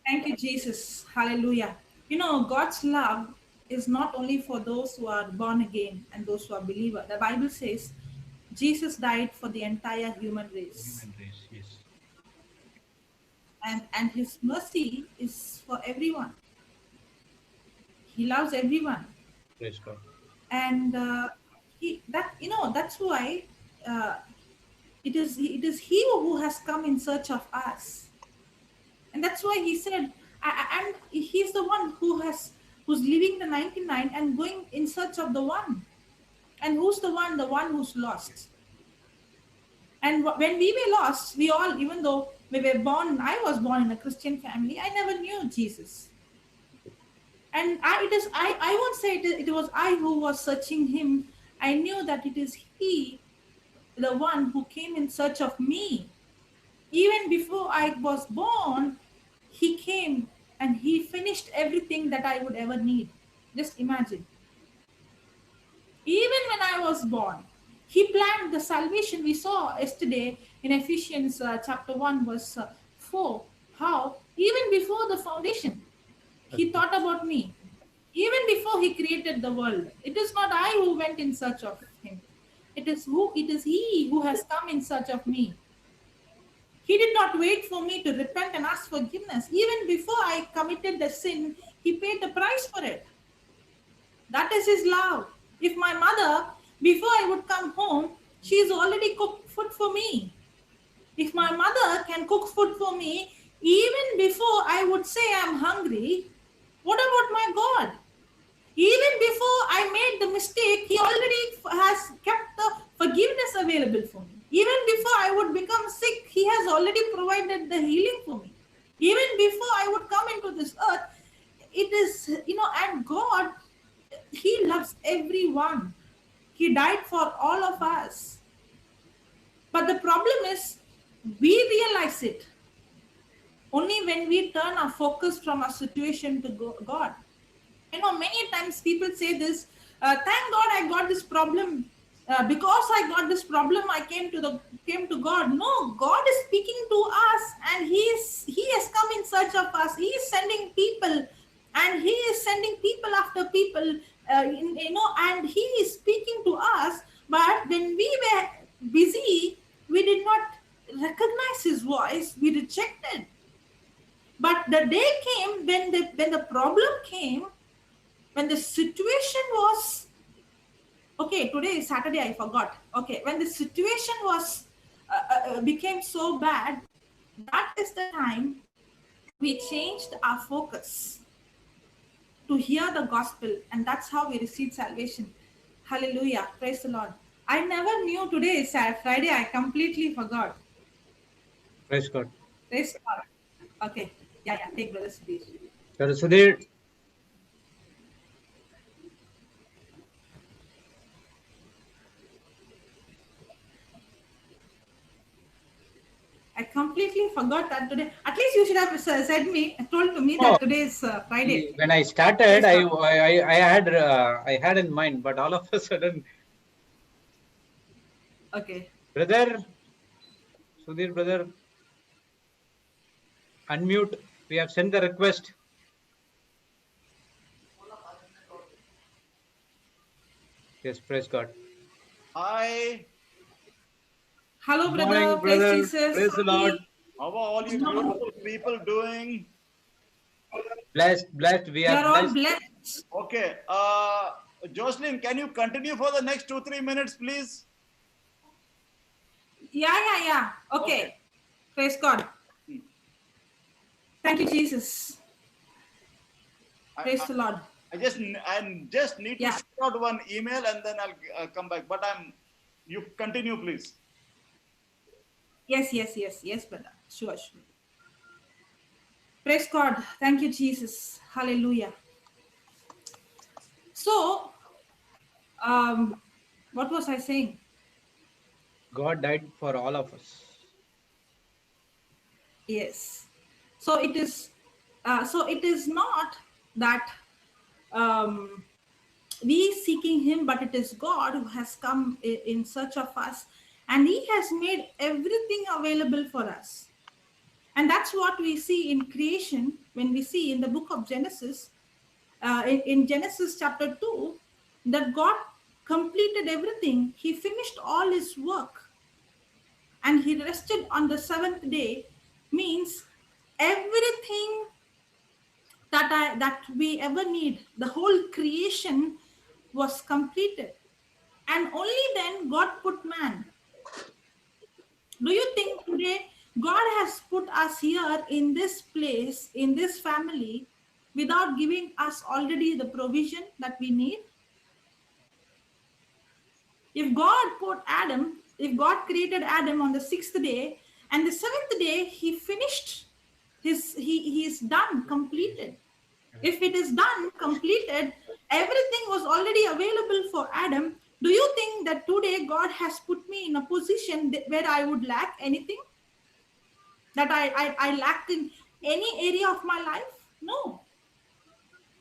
Thank you, Jesus. Hallelujah. You know, God's love is not only for those who are born again and those who are believers. The Bible says Jesus died for the entire human race. Human race, yes. And his mercy is for everyone. He loves everyone. Praise God. And that's why uh, it is he who has come in search of us. And that's why he said, and he's the one who's leaving the 99 and going in search of the one. And who's the one? The one who's lost. And when we were lost, we all, even though we were born, I was born in a Christian family, I never knew Jesus. And I won't say it was I who was searching him. I knew that it is he, the one who came in search of me. Even before I was born, he came and he finished everything that I would ever need. Just imagine. Even when I was born, he planned the salvation. We saw yesterday in Ephesians chapter 1, verse 4, how even before the foundation, he Okay. thought about me. Even before he created the world, it is not I who went in search of him. It is he who has come in search of me. He did not wait for me to repent and ask forgiveness. Even before I committed the sin, he paid the price for it. That is his love. If my mother, before I would come home, she's already cooked food for me. If my mother can cook food for me, even before I would say I'm hungry, what about my God? Even before I made the mistake, he already has kept the forgiveness available for me. Even before I would become sick, he has already provided the healing for me. Even before I would come into this earth, it is, and God, he loves everyone. He died for all of us. But the problem is, we realize it only when we turn our focus from our situation to God. Many times people say this, thank God I got this problem. Because I got this problem, I came to God. No, God is speaking to us, and He has come in search of us. He is sending people, and He is sending people after people. And He is speaking to us. But when we were busy, we did not recognize His voice. We rejected. But the day came when the problem came, when the situation was okay. Today is Saturday, I forgot. Okay, when the situation was became so bad, that is the time we changed our focus to hear the gospel, and that's how we received salvation. Hallelujah, praise the Lord. I never knew today is Friday. I completely forgot. Praise God. Praise God. Okay, yeah, take Brother Sudhir. Brother Sudhir, I completely forgot that today. At least you should have told to me oh, that today is Friday. when I started, Praise God. I had in mind, but all of a sudden, Okay. brother Sudhir, brother, unmute. We have sent the request. Yes, praise God. Hi, Hello, Good morning, brother. Praise brother. Jesus. Praise the Lord. how are all you beautiful people doing? Blessed, blessed. We We are are all blessed. blessed. Okay, Jocelyn, can you continue for the next 2-3 minutes, please? Yeah. Okay. Okay. Praise God. Thank you, Jesus. I, Praise I, the Lord. I just need to Yeah. shoot out one email and then I'll come back. But you continue, please. Yes, brother. Sure. Praise God. Thank you, Jesus. Hallelujah. So, what was I saying? God died for all of us. Yes. So it is. So it is not that um, we seeking Him, but it is God who has come in search of us, and He has made everything available for us. And that's what we see in creation when we see in the book of Genesis, in Genesis chapter 2, that God completed everything. He finished all His work and He rested on the seventh day, means everything that we ever need, the whole creation was completed. And only then God put man. Do you think today God has put us here in this place, in this family, without giving us already the provision that we need? If God created Adam on the sixth day, and the seventh day he finished he is done, completed. If it is done, completed, everything was already available for Adam. Do you think that today God has put me in a position where I would lack anything? That I lack in any area of my life? No.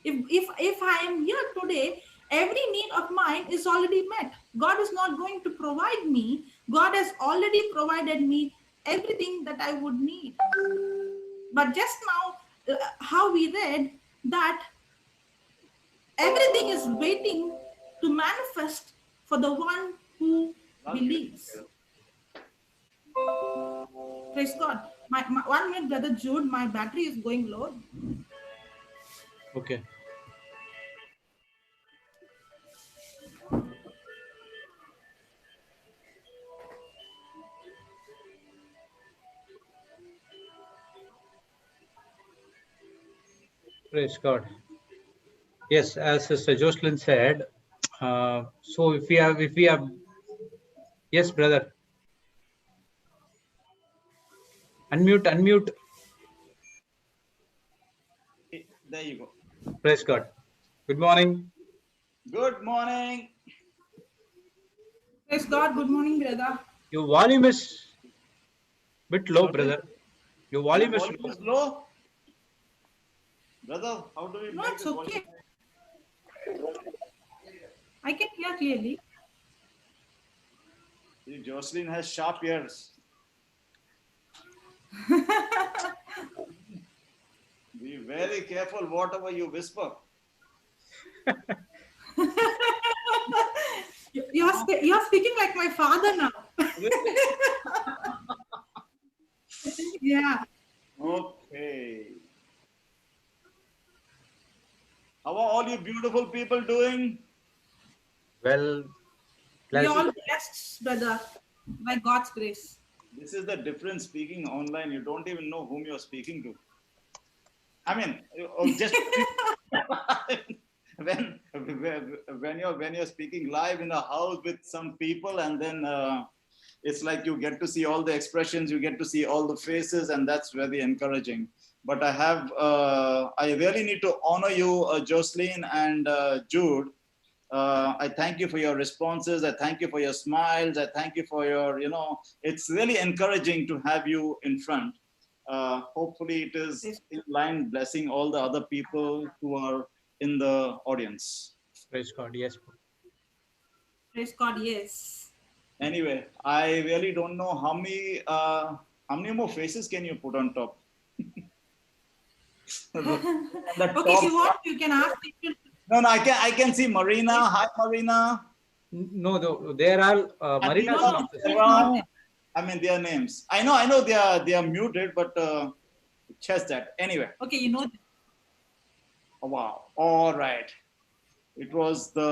If I am here today, every need of mine is already met. God is not going to provide me. God has already provided me everything that I would need. But just now, how we read that everything is waiting to manifest for the one who believes. Praise God. My 1 minute, Brother Jude, my battery is going low. Okay. Praise God. Yes, as Sister Jocelyn said, so if we have, yes, brother, unmute. There you go. Praise God. Good morning. Good morning. Praise God. Good morning, brother. Your volume is bit low, Sorry? brother. Your My volume is volume low. is low. Brother, how do we No, make it's this okay. volume? I can hear clearly. Jocelyn has sharp ears. Be very careful whatever you whisper. You're speaking like my father now. Yeah. Okay. How are all you beautiful people doing? Well, We blessed. all blessed, brother, by God's grace. This is the difference speaking online. You don't even know whom you're speaking to. I mean, just when you're speaking live in a house with some people, and then it's like you get to see all the expressions, you get to see all the faces, and that's very encouraging. But I really need to honor you, Jocelyn and Jude. I thank you for your responses. I thank you for your smiles. I thank you for your, it's really encouraging to have you in front. Hopefully it is in line blessing all the other people who are in the audience. Praise God. Yes. Praise God, yes. Anyway, I really don't know how many more faces can you put on top? Okay, if you want, you can ask people. No, I can see Marina. Hi, Marina. No, there are Marina. I mean, their names. I know they are muted, but just that. Anyway. Okay, you know. Oh, wow. All right. It was the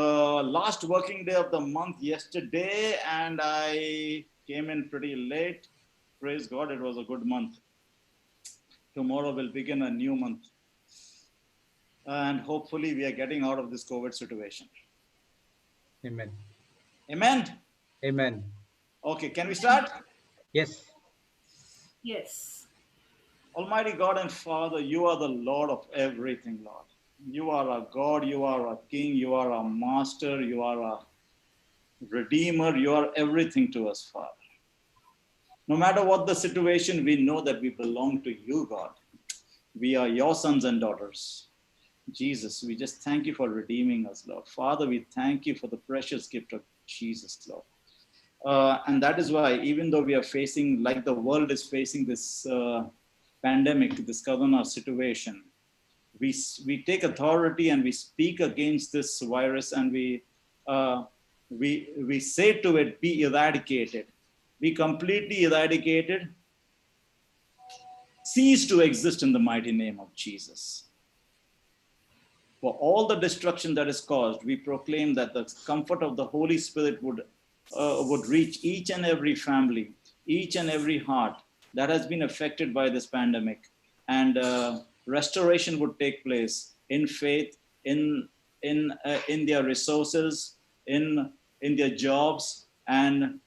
last working day of the month yesterday, and I came in pretty late. Praise God, it was a good month. Tomorrow will begin a new month. And hopefully we are getting out of this COVID situation. Amen. Amen. Amen. Okay, can we start? Yes. Yes. Almighty God and Father, you are the Lord of everything, Lord. You are our God, you are our King, you are our Master, you are our Redeemer, you are everything to us, Father. No matter what the situation, we know that we belong to you, God. We are your sons and daughters. Jesus, we just thank you for redeeming us, Lord. Father, we thank you for the precious gift of Jesus, Lord. And that is why, even though we are facing, like the world is facing this pandemic, this corona situation, we take authority and we speak against this virus, and we say to it, be eradicated. Be completely eradicated. Cease to exist in the mighty name of Jesus. For all the destruction that is caused, we proclaim that the comfort of the Holy Spirit would reach each and every family, each and every heart that has been affected by this pandemic, and restoration would take place in faith, in their resources, in their jobs, and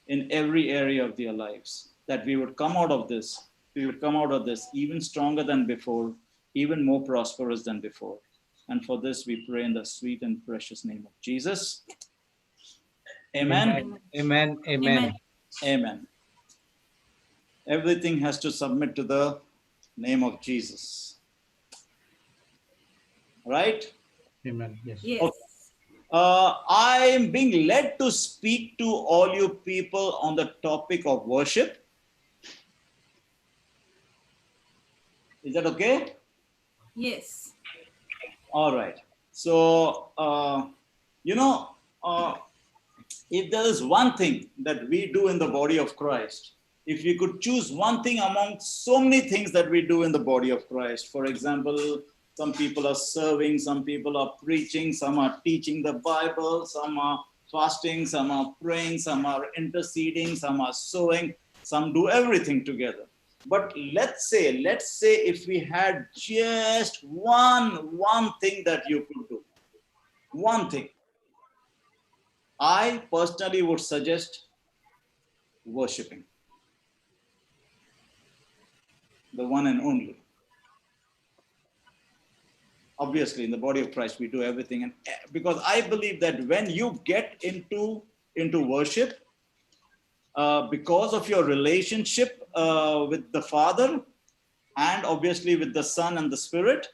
in every area of their lives. That we would come out of this. We would come out of this even stronger than before, even more prosperous than before. And for this, we pray in the sweet and precious name of Jesus. Amen. Amen. Amen. Amen. Everything has to submit to the name of Jesus. Right? Amen. Yes. Yes. Okay. I am being led to speak to all you people on the topic of worship. Is that okay? Yes. All right. So, you know, if there is one thing that we do in the body of Christ, if we could choose one thing among so many things that we do in the body of Christ, for example, some people are serving, some people are preaching, some are teaching the Bible, some are fasting, some are praying, some are interceding, some are sowing, some do everything together. But let's say if we had just one thing that you could do, one thing, I personally would suggest worshiping, the one and only. Obviously, in the body of Christ, we do everything, and because I believe that when you get into worship, because of your relationship with the Father, and obviously with the Son and the Spirit,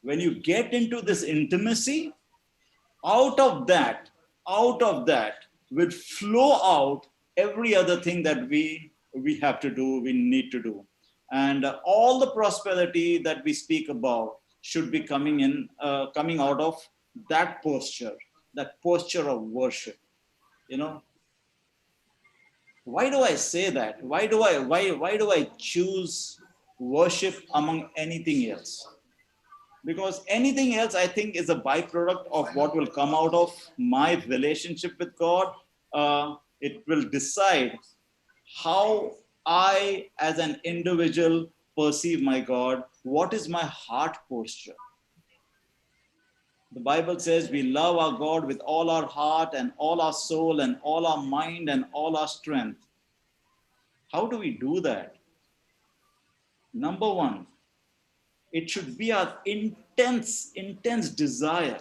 when you get into this intimacy, out of that will flow out every other thing that we have to do, we need to do. And all the prosperity that we speak about should be coming out of that posture of worship. You know, why do I say that? Why do I choose worship among anything else? Because anything else, I think, is a byproduct of what will come out of my relationship with God. It will decide how I, as an individual, perceive my God. What is my heart posture? The Bible says we love our God with all our heart and all our soul and all our mind and all our strength. How do we do that? Number one, it should be our intense desire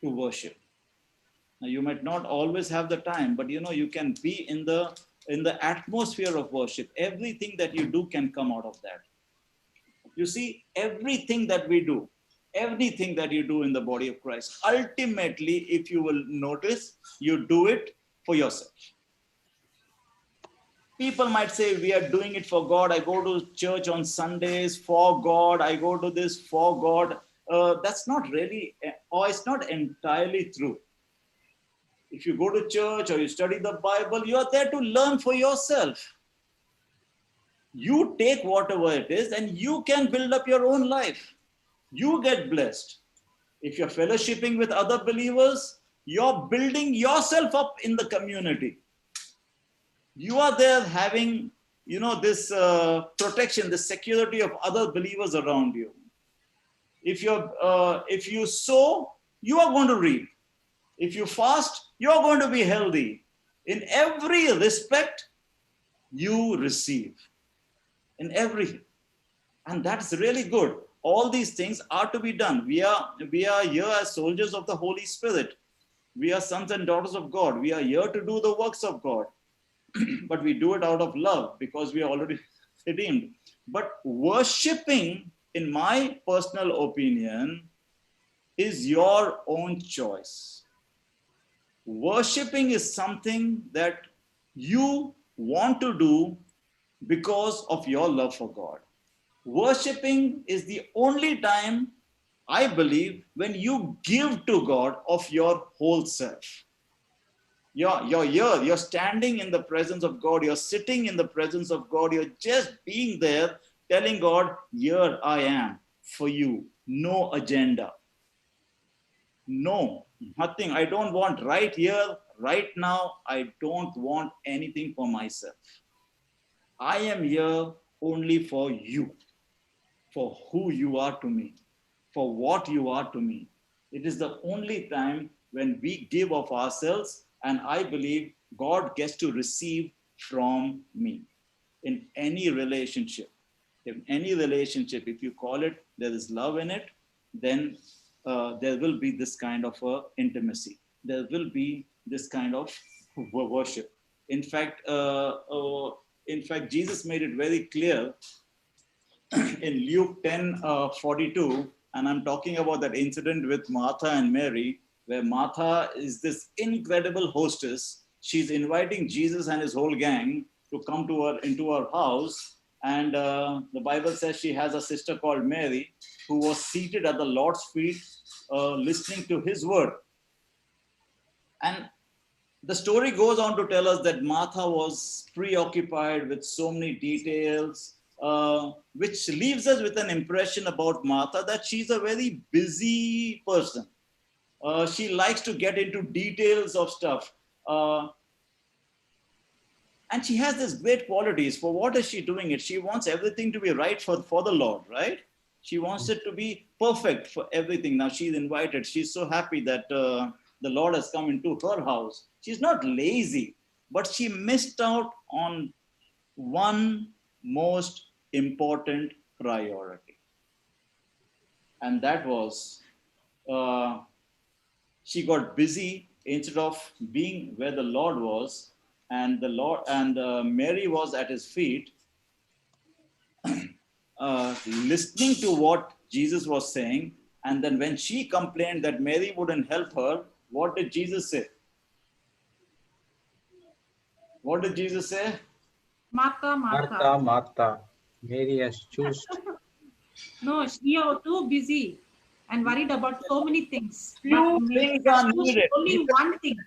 to worship. Now, you might not always have the time, but you can be in the atmosphere of worship. Everything that you do can come out of that. You see, everything that you do in the body of Christ, ultimately, if you will notice, you do it for yourself. People might say, we are doing it for God. I go to church on Sundays for God. I go to this for God. That's not really, or it's not entirely true. If you go to church or you study the Bible, you are there to learn for yourself. You take whatever it is and you can build up your own life. You get blessed. If you're fellowshipping with other believers, you're building yourself up in the community. You are there having, this protection, the security of other believers around you. If you sow, you are going to reap. If you fast, you are going to be healthy. In every respect, you receive. In every, and that's really good. All these things are to be done. We are here as soldiers of the Holy Spirit. We are sons and daughters of God. We are here to do the works of God. But we do it out of love because we are already redeemed. But worshiping, in my personal opinion, is your own choice. Worshipping is something that you want to do because of your love for God. Worshipping is the only time, I believe, when you give to God of your whole self. You're here, you're standing in the presence of God, you're sitting in the presence of God, you're just being there, telling God, here I am for you, no agenda. No, nothing. I don't want right here, right now. I don't want anything for myself. I am here only for you, for who you are to me, for what you are to me. It is the only time when we give of ourselves, and I believe God gets to receive from me. In any relationship, if you call it, there is love in it, then there will be this kind of intimacy. There will be this kind of worship. In fact, Jesus made it very clear in Luke 10:42, and I'm talking about that incident with Martha and Mary. where Martha is this incredible hostess. She's inviting Jesus and his whole gang to come to her into her house. And the Bible says she has a sister called Mary who was seated at the Lord's feet, listening to his word. And the story goes on to tell us that Martha was preoccupied with so many details, which leaves us with an impression about Martha that she's a very busy person. She likes to get into details of stuff. And she has these great qualities. For what is she doing it? She wants everything to be right for the Lord, right? She wants it to be perfect for everything. Now she's invited. She's so happy that the Lord has come into her house. She's not lazy, but she missed out on one most important priority. And that was, she got busy instead of being where the Lord was, and the Lord and Mary was at his feet, listening to what Jesus was saying. And then when she complained that Mary wouldn't help her, what did Jesus say? What did Jesus say? Martha, Martha, Martha, Mary has chosen. No, she are too busy and worried about so many things. Few things are needed. Only one thing.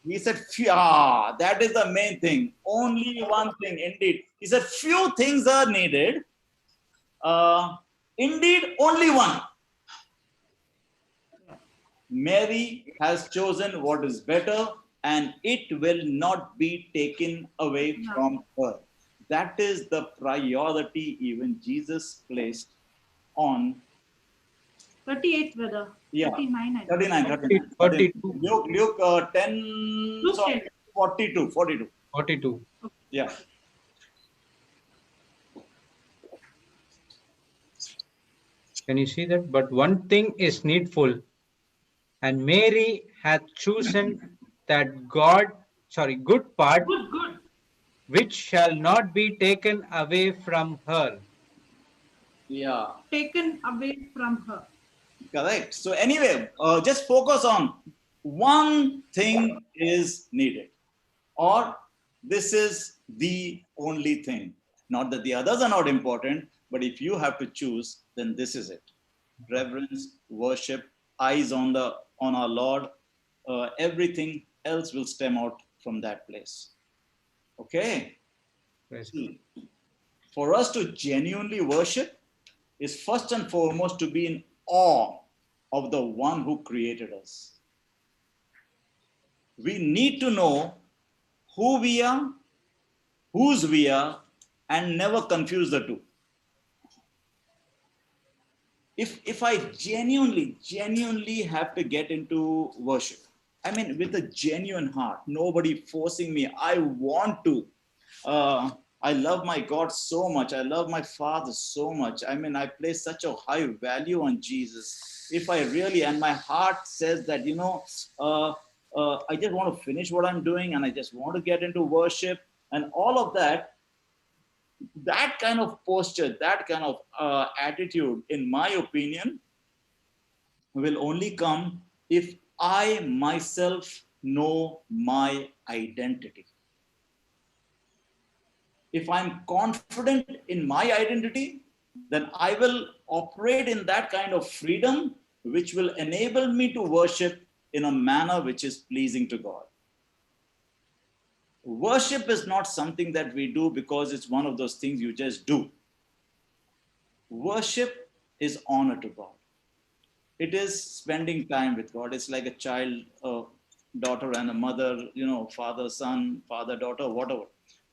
He said, that is the main thing. Only one thing, indeed. He said, few things are needed. Indeed, only one. Mary has chosen what is better, and it will not be taken away from her. That is the priority even Jesus placed on 38, brother. Yeah. 39. 42. Luke 10, Luke 40, 10. 42. 42. Yeah. Can you see that? But one thing is needful, and Mary hath chosen that good part, Good. which shall not be taken away from her. Yeah. Taken away from her. Correct. So anyway, just focus on one thing is needed, or this is the only thing. Not that the others are not important, but if you have to choose, then this is it. Reverence, worship, eyes on our Lord. Everything else will stem out from that place. Okay. See, for us to genuinely worship is first and foremost to be in awe of the one who created us. We need to know who we are, whose we are, and never confuse the two. If I genuinely have to get into worship, I mean, with a genuine heart, nobody forcing me, I want to. I love my God so much. I love my Father so much. I mean, I place such a high value on Jesus. If I really, and my heart says that, I just want to finish what I'm doing and I just want to get into worship and all of that, that kind of posture, that kind of attitude, in my opinion, will only come if I myself know my identity. If I'm confident in my identity, then I will operate in that kind of freedom, which will enable me to worship in a manner which is pleasing to God. Worship is not something that we do because it's one of those things you just do. Worship is honor to God. It is spending time with God. It's like a child, a daughter and a mother, father, son, father, daughter, whatever.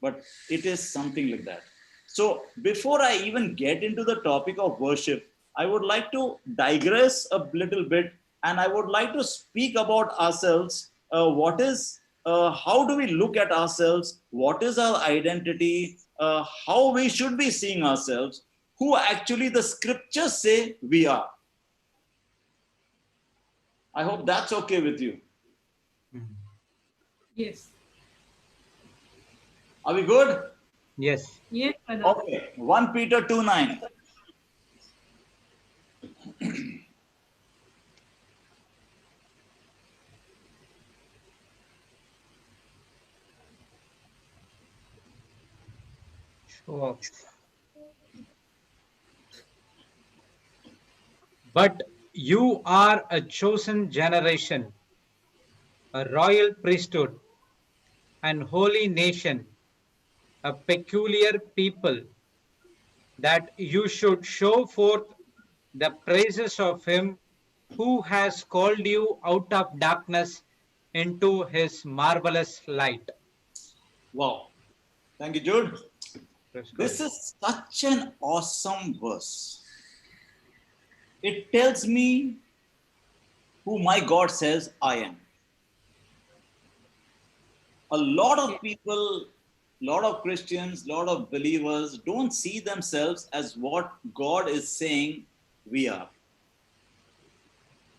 But it is something like that. So before I even get into the topic of worship, I would like to digress a little bit, and I would like to speak about ourselves. How do we look at ourselves? What is our identity? How we should be seeing ourselves? Who actually the scriptures say we are? I hope that's okay with you. Yes. Are we good? Yes. Yes, brother. Okay. 1 Peter 2:9. Oh. But you are a chosen generation, a royal priesthood, and holy nation, a peculiar people, that you should show forth the praises of him who has called you out of darkness into his marvelous light. Wow. Thank you, Jude. Praise God. This is such an awesome verse. It tells me who my God says I am. A lot of people, lot of Christians, lot of believers don't see themselves as what God is saying we are.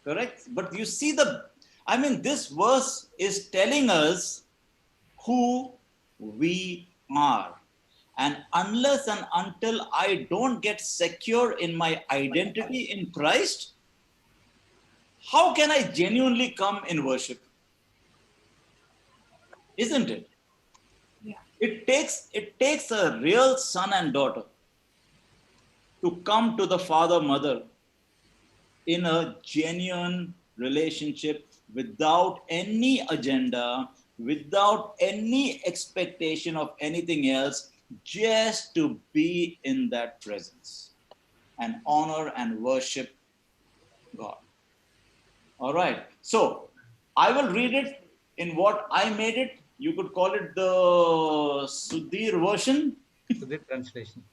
Correct? But you see this verse is telling us who we are. And unless and until I don't get secure in my identity in Christ, how can I genuinely come in worship? Isn't it? Yeah. It takes a real son and daughter to come to the father mother in a genuine relationship without any agenda, without any expectation of anything else, just to be in that presence and honor and worship God. All right. So I will read it in what I made it. You could call it the Sudhir version To the translation.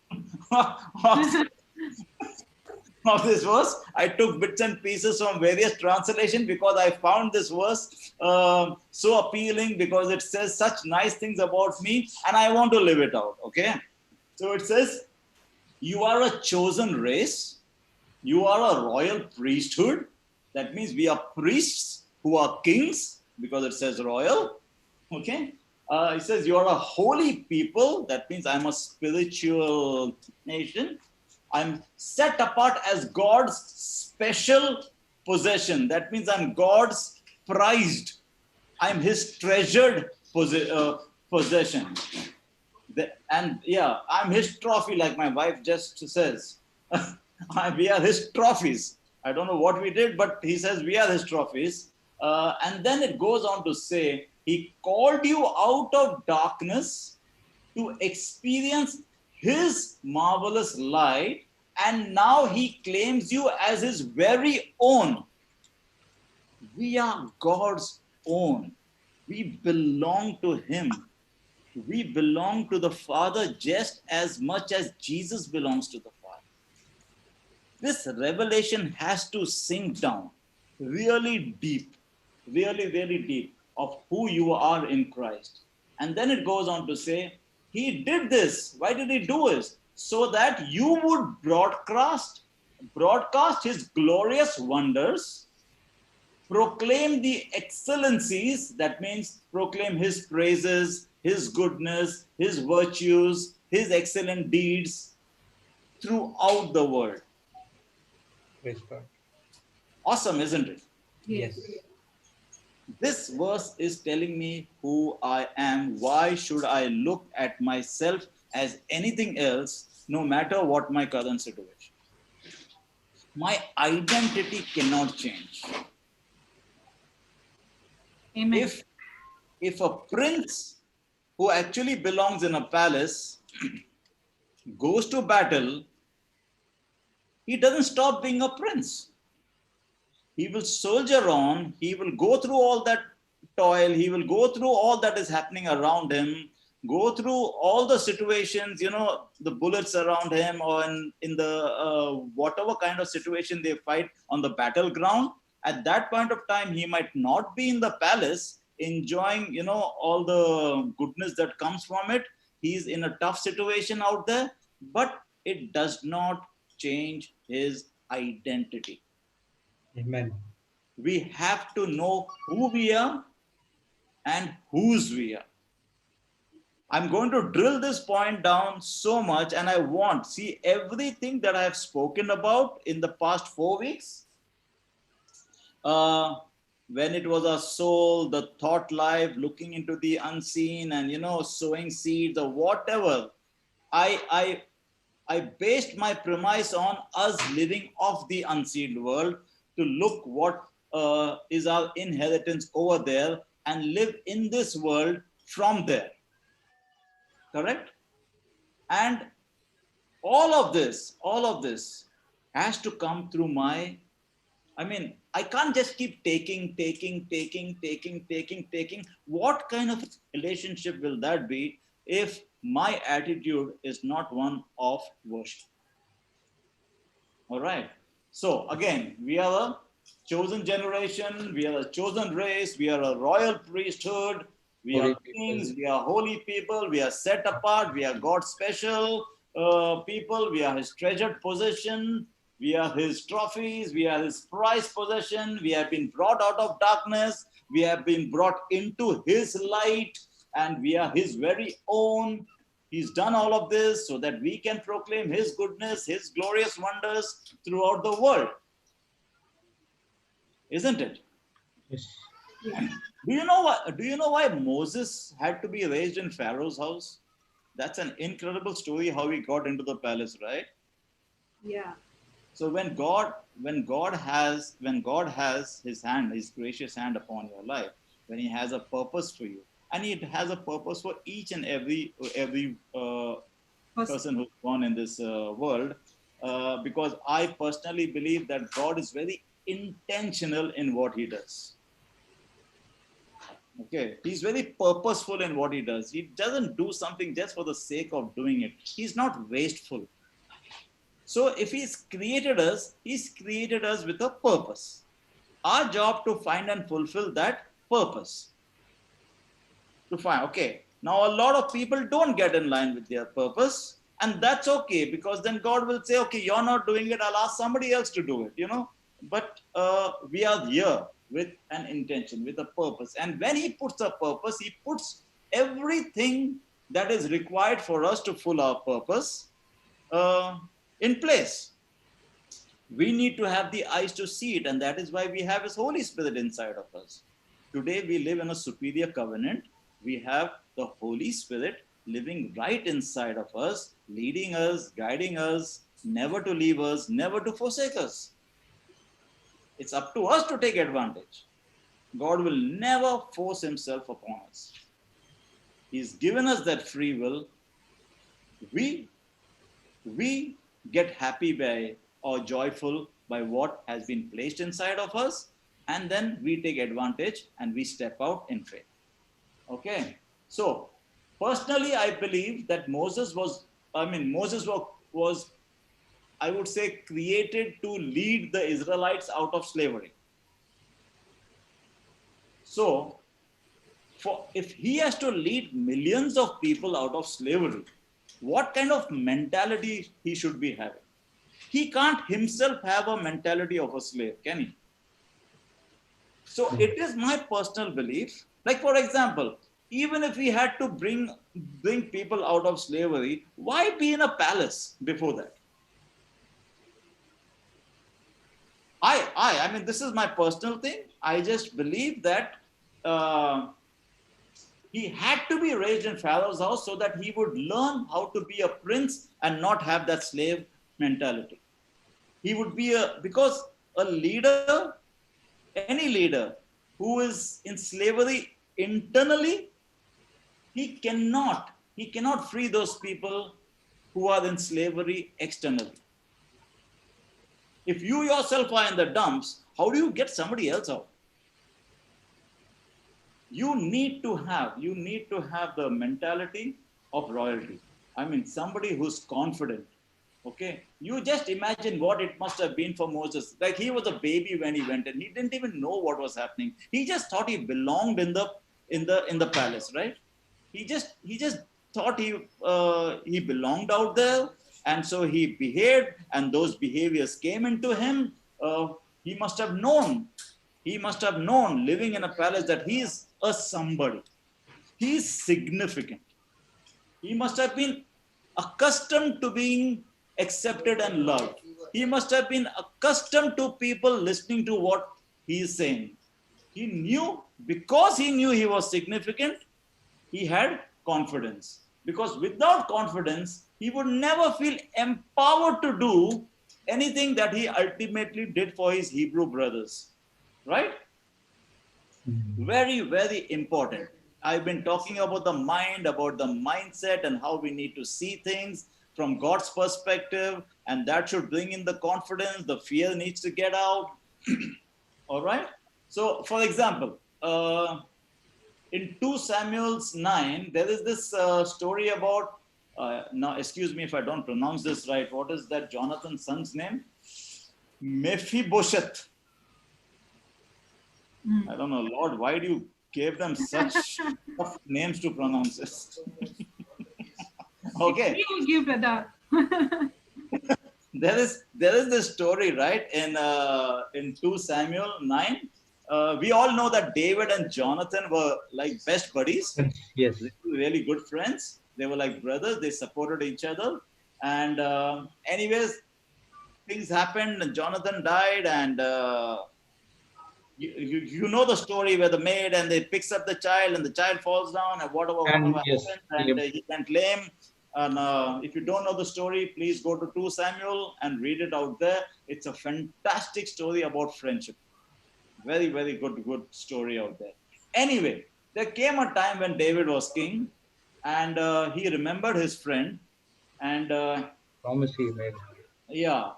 of this verse. I took bits and pieces from various translations because I found this verse so appealing because it says such nice things about me and I want to live it out. Okay. So it says, you are a chosen race. You are a royal priesthood. That means we are priests who are kings because it says royal. Okay. It says you are a holy people. That means I'm a spiritual nation. I'm set apart as God's special possession. That means I'm God's prized. I'm his treasured possession. I'm his trophy, like my wife just says. We are his trophies. I don't know what we did, but he says we are his trophies. And then it goes on to say, he called you out of darkness to experience his marvelous light, and now he claims you as his very own. We are God's own. We belong to him. We belong to the Father just as much as Jesus belongs to the Father. This revelation has to sink down really deep, really, really deep of who you are in Christ. And then it goes on to say, he did this. Why did he do this? So that you would broadcast his glorious wonders, proclaim the excellencies, that means proclaim his praises, his goodness, his virtues, his excellent deeds throughout the world. Praise God. Awesome, isn't it? Yes. This verse is telling me who I am. Why should I look at myself as anything else, no matter what my current situation? My identity cannot change. Amen. If a prince who actually belongs in a palace goes to battle, he doesn't stop being a prince. He will soldier on. He will go through all that toil. He will go through all that is happening around him, go through all the situations, the bullets around him, or in the whatever kind of situation they fight on the battleground. At that point of time, he might not be in the palace enjoying, all the goodness that comes from it. He's in a tough situation out there, but it does not change his identity. Amen. We have to know who we are and whose we are. I'm going to drill this point down so much, and I want, see, everything that I have spoken about in the past 4 weeks, when it was our soul, the thought life, looking into the unseen, and, sowing seeds or whatever, I based my premise on us living off the unseen world to look what is our inheritance over there and live in this world from there. Correct? And all of this has to come through my, I mean, I can't just keep taking. What kind of relationship will that be if my attitude is not one of worship? All right. So again, we are a chosen generation, we are a chosen race, we are a royal priesthood, we Holy are people. kings, we are holy people, we are set apart, we are God's special people, we are his treasured possession, we are his trophies, we are his prized possession, we have been brought out of darkness, we have been brought into his light, and we are his very own. He's done all of this so that we can proclaim his goodness, his glorious wonders throughout the world. Isn't it? Yes. Do you know why Moses had to be raised in Pharaoh's house? That's an incredible story how he got into the palace, right? Yeah. So when God has his hand, his gracious hand upon your life, when he has a purpose for you, and he has a purpose for each and every person who's born in this world, because I personally believe that God is very intentional in what he does. Okay, he's very purposeful in what he does. He doesn't do something just for the sake of doing it. He's not wasteful. So if he's created us with a purpose. Our job to find and fulfill that purpose. To find, okay, now a lot of people don't get in line with their purpose, and that's okay, because then God will say, okay, you're not doing it, I'll ask somebody else to do it, you know. But we are here with an intention, with a purpose. And when he puts a purpose, he puts everything that is required for us to fulfill our purpose in place. We need to have the eyes to see it, and that is why we have his Holy Spirit inside of us. Today we live in a superior covenant. We have the Holy Spirit living right inside of us, leading us, guiding us, never to leave us, never to forsake us. It's up to us to take advantage. God will never force himself upon us. He's given us that free will. We get happy by or joyful by what has been placed inside of us, and then we take advantage and we step out in faith. Okay, so personally I believe that Moses was, I would say, created to lead the Israelites out of slavery. So if he has to lead millions of people out of slavery, what kind of mentality he should be having? He can't himself have a mentality of a slave, can he? So it is my personal belief. Like, for example, even if we had to bring people out of slavery, why be in a palace before that? I mean, this is my personal thing. I just believe that he had to be raised in Pharaoh's house so that he would learn how to be a prince and not have that slave mentality. He would be because a leader, any leader who is in slavery internally, he cannot free those people who are in slavery externally. If you yourself are in the dumps, how do you get somebody else out? You need to have the mentality of royalty. I mean, somebody who's confident. Okay, you just imagine what it must have been for Moses. Like, he was a baby when he went in. He didn't even know what was happening. He just thought he belonged in the palace, right? He just thought he belonged out there, and so he behaved, and those behaviors came into him. He must have known living in a palace that he's a somebody. He's significant. He must have been accustomed to being accepted and loved. He must have been accustomed to people listening to what he is saying. Because he knew he was significant, he had confidence. Because without confidence, he would never feel empowered to do anything that he ultimately did for his Hebrew brothers. Right? Very, very important. I've been talking about the mind, about the mindset, and how we need to see things from God's perspective, and that should bring in the confidence. The fear needs to get out. All right. So, for example, in 2 Samuel's 9, there is this story about, now excuse me if I don't pronounce this right, what is that Jonathan's son's name? Mephibosheth. I don't know, Lord, why do you give them such tough names to pronounce this? Okay. You give brother. There is this story, right, in 2 Samuel 9. We all know that David and Jonathan were like best buddies. Yes. Really good friends. They were like brothers. They supported each other. And anyways, things happened and Jonathan died, and you know the story where the maid and they picks up the child and the child falls down and whatever Yes, happens, and he went lame. And if you don't know the story, please go to 2 Samuel and read it out there. It's a fantastic story about friendship. Very, very good story out there. Anyway, there came a time when David was king, and he remembered his friend, and promise he made. yeah,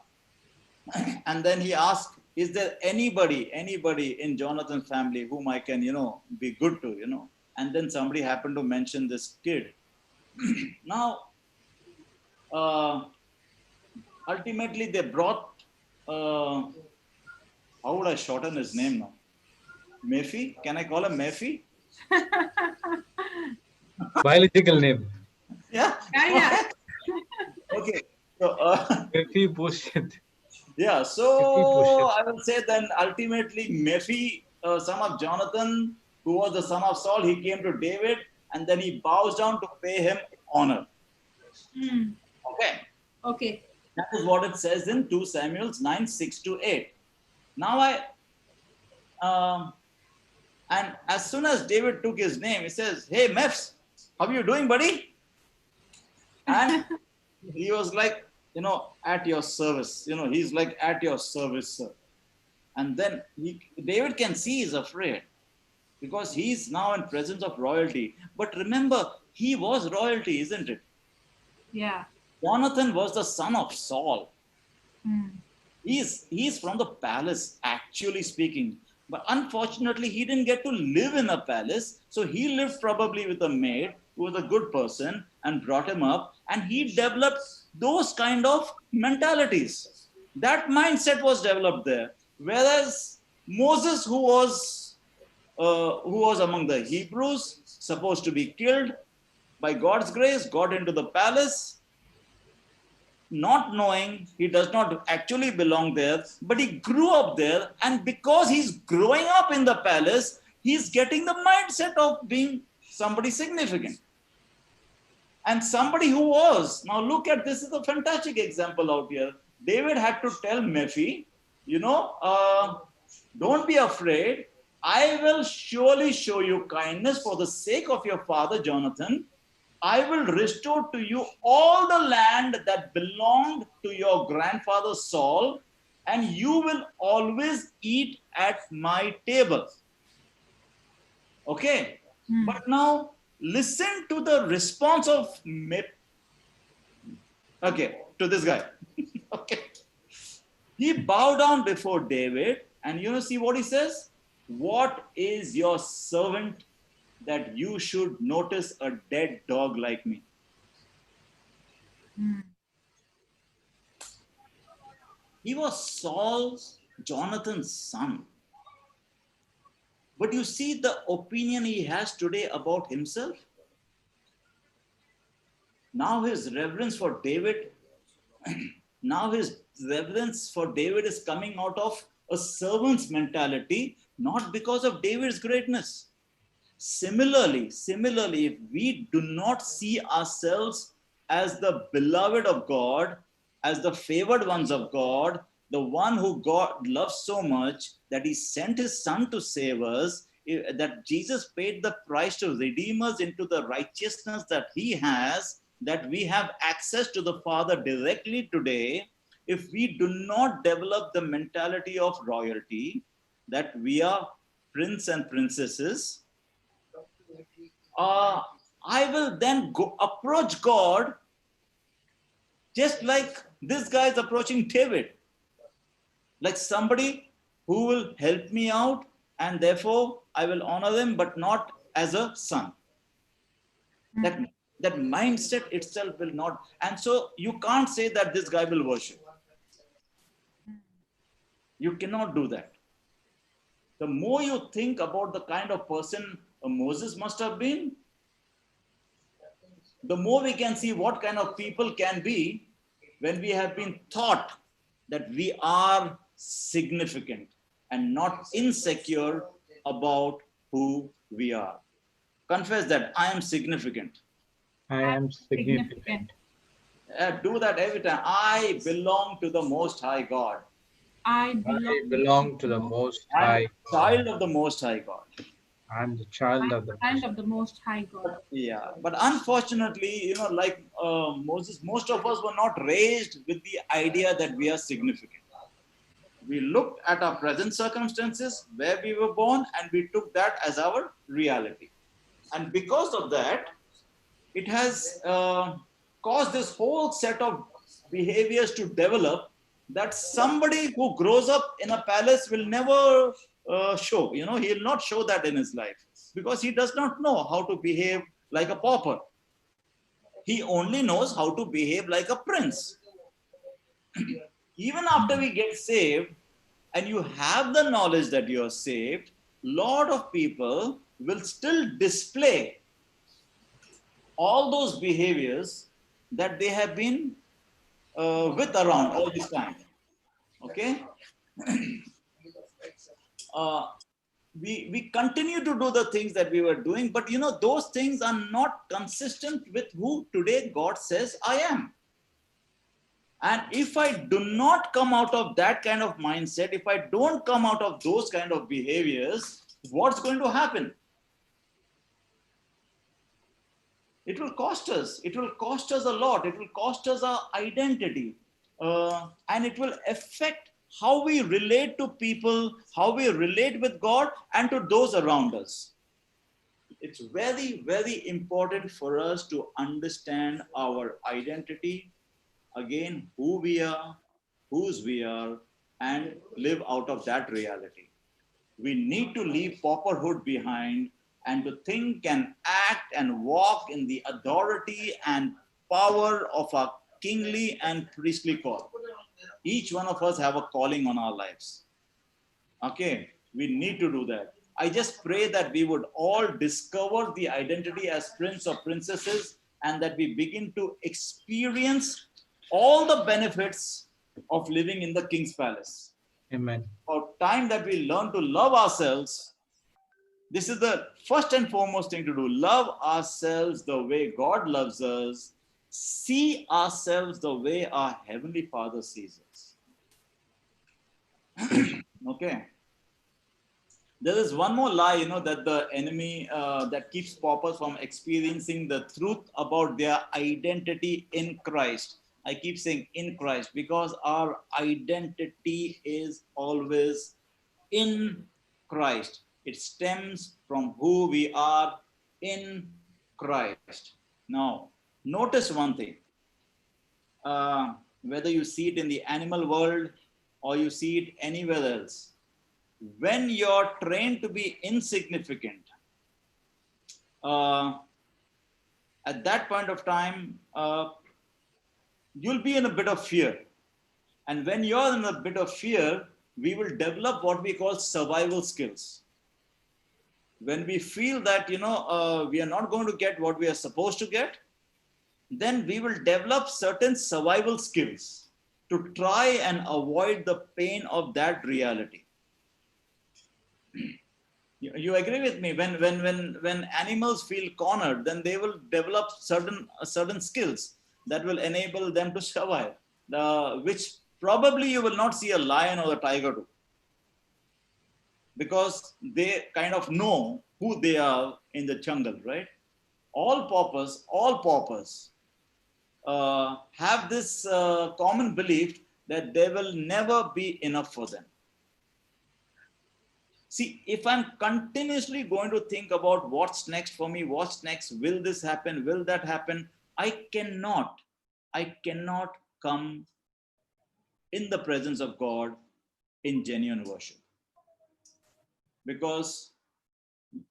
and then he asked, is there anybody in Jonathan's family whom I can, be good to, and then somebody happened to mention this kid. Now, ultimately they brought, how would I shorten his name now? Mephi? Can I call him Mephi? Biological name. Yeah. Yeah. Okay. So, Mephibosheth. yeah. So I will say then ultimately Mephi, son of Jonathan, who was the son of Saul, he came to David and then he bows down to pay him honor. Okay. Okay. That is what it says in 2 Samuel 9, 6-8. Now and as soon as David took his name, he says, hey, Mephs, how are you doing, buddy? And he was like, at your service. He's like, at your service, sir. And then David can see he's afraid because he's now in presence of royalty. But remember, he was royalty, isn't it? Yeah. Jonathan was the son of Saul. He's from the palace, actually speaking. But unfortunately, he didn't get to live in a palace. So he lived probably with a maid who was a good person and brought him up. And he developed those kind of mentalities. That mindset was developed there. Whereas Moses, who was among the Hebrews, supposed to be killed, by God's grace, got into the palace, not knowing he does not actually belong there, but he grew up there, and because he's growing up in the palace, he's getting the mindset of being somebody significant. And somebody who was, now look at this, is a fantastic example out here. David had to tell Mephi, don't be afraid. I will surely show you kindness for the sake of your father Jonathan. I will restore to you all the land that belonged to your grandfather Saul, and you will always eat at my table. Okay. But now listen to the response of to this guy. Okay. He bowed down before David, and see what he says? What is your servant that you should notice a dead dog like me? He was Jonathan's son. But you see the opinion he has today about himself? Now his reverence for David is coming out of a servant's mentality, not because of David's greatness. Similarly, if we do not see ourselves as the beloved of God, as the favored ones of God, the one who God loves so much that he sent his son to save us, that Jesus paid the price to redeem us into the righteousness that he has, that we have access to the Father directly today. If we do not develop the mentality of royalty, that we are prince and princesses, I will then go approach God just like this guy is approaching David, like somebody who will help me out, and therefore I will honor them, but not as a son. That mindset itself will not, and so you can't say that this guy will worship. You cannot do that. The more you think about the kind of person Moses must have been, the more we can see what kind of people can be when we have been taught that we are significant and not insecure about who we are. Confess that I am significant. I am significant. Do that every time. I belong to the Most High God. I belong to the Most I'm High a child of the Most High God. I'm the child of the Most High God. Yeah, but unfortunately, like Moses, most of us were not raised with the idea that we are significant. We looked at our present circumstances, where we were born, and we took that as our reality. And because of that, it has caused this whole set of behaviors to develop that somebody who grows up in a palace will never show. He will not show that in his life because he does not know how to behave like a pauper. He only knows how to behave like a prince. Even after we get saved and you have the knowledge that you are saved, lot of people will still display all those behaviors that they have been with around all this time. Okay? We continue to do the things that we were doing, but those things are not consistent with who today God says I am. And if I do not come out of that kind of mindset, if I don't come out of those kind of behaviors, what's going to happen? It will cost us. It will cost us a lot. It will cost us our identity. And it will affect how we relate to people, how we relate with God and to those around us. It's very, very important for us to understand our identity, again, who we are, whose we are, and live out of that reality. We need to leave pauperhood behind and to think and act and walk in the authority and power of our kingly and priestly call. Each one of us have a calling on our lives. Okay, we need to do that. I just pray that we would all discover the identity as prince or princesses and that we begin to experience all the benefits of living in the king's palace. Amen. About time that we learn to love ourselves. This is the first and foremost thing to do. Love ourselves the way God loves us. See ourselves the way our Heavenly Father sees us. Okay. There is one more lie, that the enemy that keeps paupers from experiencing the truth about their identity in Christ. I keep saying in Christ because our identity is always in Christ. It stems from who we are in Christ. Now, notice one thing. Whether you see it in the animal world or you see it anywhere else, when you're trained to be insignificant, at that point of time, you'll be in a bit of fear. And when you're in a bit of fear, we will develop what we call survival skills. When we feel that, we are not going to get what we are supposed to get, then we will develop certain survival skills to try and avoid the pain of that reality. You agree with me? When animals feel cornered, then they will develop certain skills that will enable them to survive, which probably you will not see a lion or a tiger do. because they kind of know who they are in the jungle, right? All paupers have this common belief that there will never be enough for them. See, if I'm continuously going to think about what's next for me, what's next, will this happen, will that happen, I cannot come in the presence of God in genuine worship. Because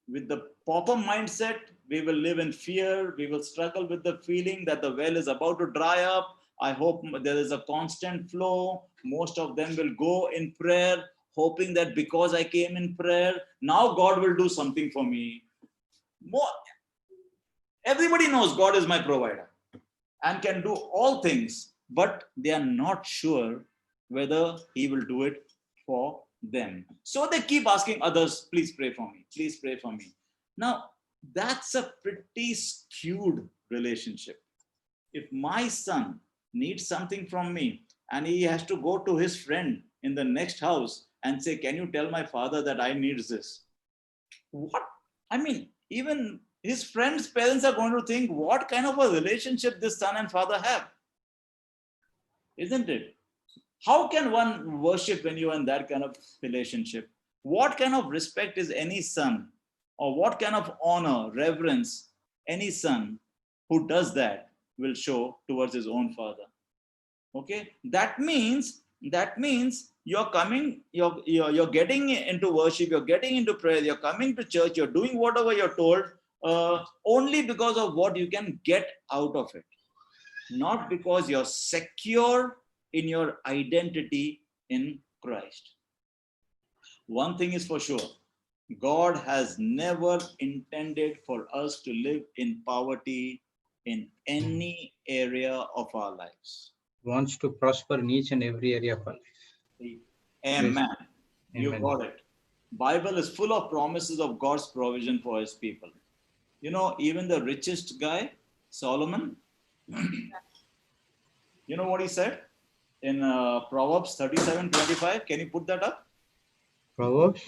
with the pauper mindset, we will live in fear, we will struggle with the feeling that the well is about to dry up. I hope there is a constant flow. Most of them will go in prayer, hoping that because I came in prayer, now God will do something for me. Everybody knows God is my provider and can do all things, but they are not sure whether he will do it for them. So they keep asking others, please pray for me, please pray for me. Now, that's a pretty skewed relationship. If my son needs something from me and he has to go to his friend in the next house and say, can you tell my father that I need this? What? I mean, even his friend's parents are going to think, what kind of a relationship this son and father have? Isn't it? How can one worship when you are in that kind of relationship? What kind of respect is any son, or what kind of honor, reverence any son who does that will show towards his own father? Okay, that means you're coming, you're getting into worship, you're getting into prayer, you're coming to church, you're doing whatever you're told only because of what you can get out of it, not because you're secure in your identity in Christ. One thing is for sure, God has never intended for us to live in poverty in any area of our lives. Wants to prosper in each and every area of our life. Amen. Yes. You Amen. got it. Bible is full of promises of God's provision for his people. You know, even the richest guy, Solomon, you know what he said in Proverbs 37:25? Can you put that up? Proverbs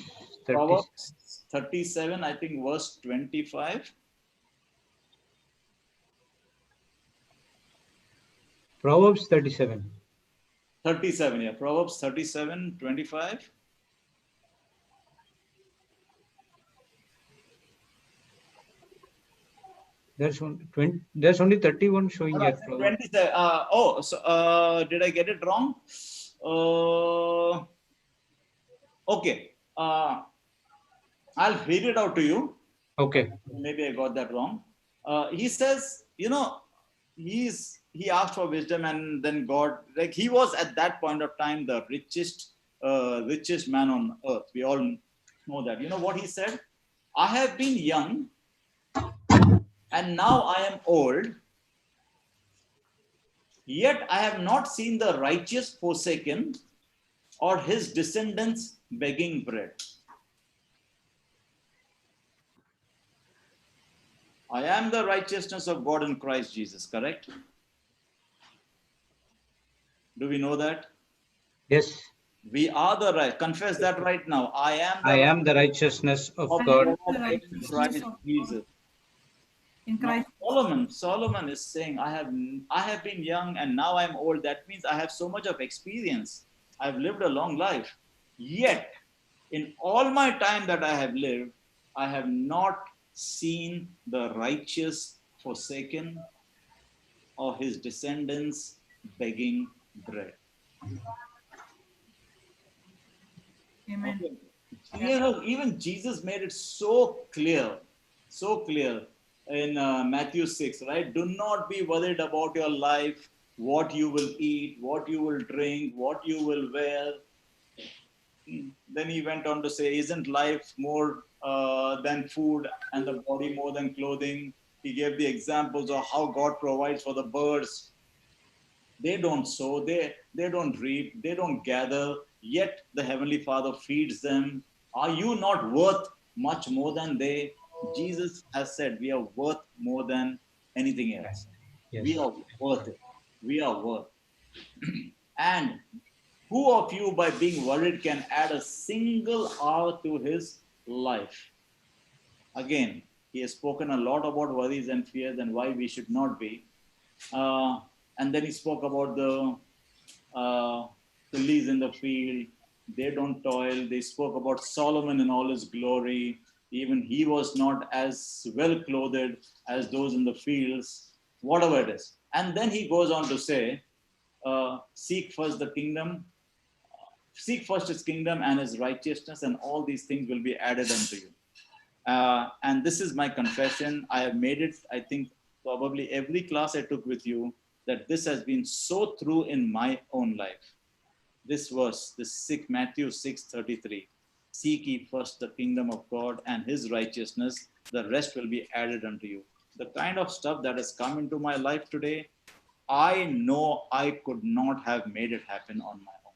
37, I think, verse 25. Proverbs 37. 37, yeah. Proverbs 37:25. There's only 31 showing here. 27. Did I get it wrong? Okay. I'll read it out to you. Okay. Maybe I got that wrong. He says, you know, he asked for wisdom, and then God, like, he was at that point of time the richest man on earth. We all know that. You know what he said? I have been young and now I am old, yet I have not seen the righteous forsaken or his descendants begging bread. I am the righteousness of God in Christ Jesus, correct? Do we know that? Yes. We are the right. Confess that right now. I am the righteousness of God in Christ Jesus. In Christ. Solomon is saying, I have been young and now I'm old. That means I have so much of experience. I've lived a long life. Yet, in all my time that I have lived, I have not seen the righteous forsaken or his descendants begging bread. Amen. Okay. You know, even Jesus made it so clear in Matthew 6, right? Do not be worried about your life, what you will eat, what you will drink, what you will wear. Then he went on to say, isn't life more than food and the body more than clothing? He gave the examples of how God provides for the birds. They don't sow, they don't reap, they don't gather, yet the Heavenly Father feeds them. Are you not worth much more than they? Jesus has said we are worth more than anything else. Yes. We are worth it. We are worth. And Who of you, by being worried, can add a single hour to his life? Again, he has spoken a lot about worries and fears and why we should not be. And then he spoke about the lilies in the field. They don't toil. They spoke about Solomon in all his glory. Even he was not as well clothed as those in the fields, whatever it is. And then he goes on to say, seek first the kingdom, seek first his kingdom and his righteousness, and all these things will be added unto you. And this is my confession. I have made it, I think, probably every class I took with you, that this has been so true in my own life. This verse, Matthew 6:33, seek ye first the kingdom of God and his righteousness, the rest will be added unto you. The kind of stuff that has come into my life today, I know I could not have made it happen on my own.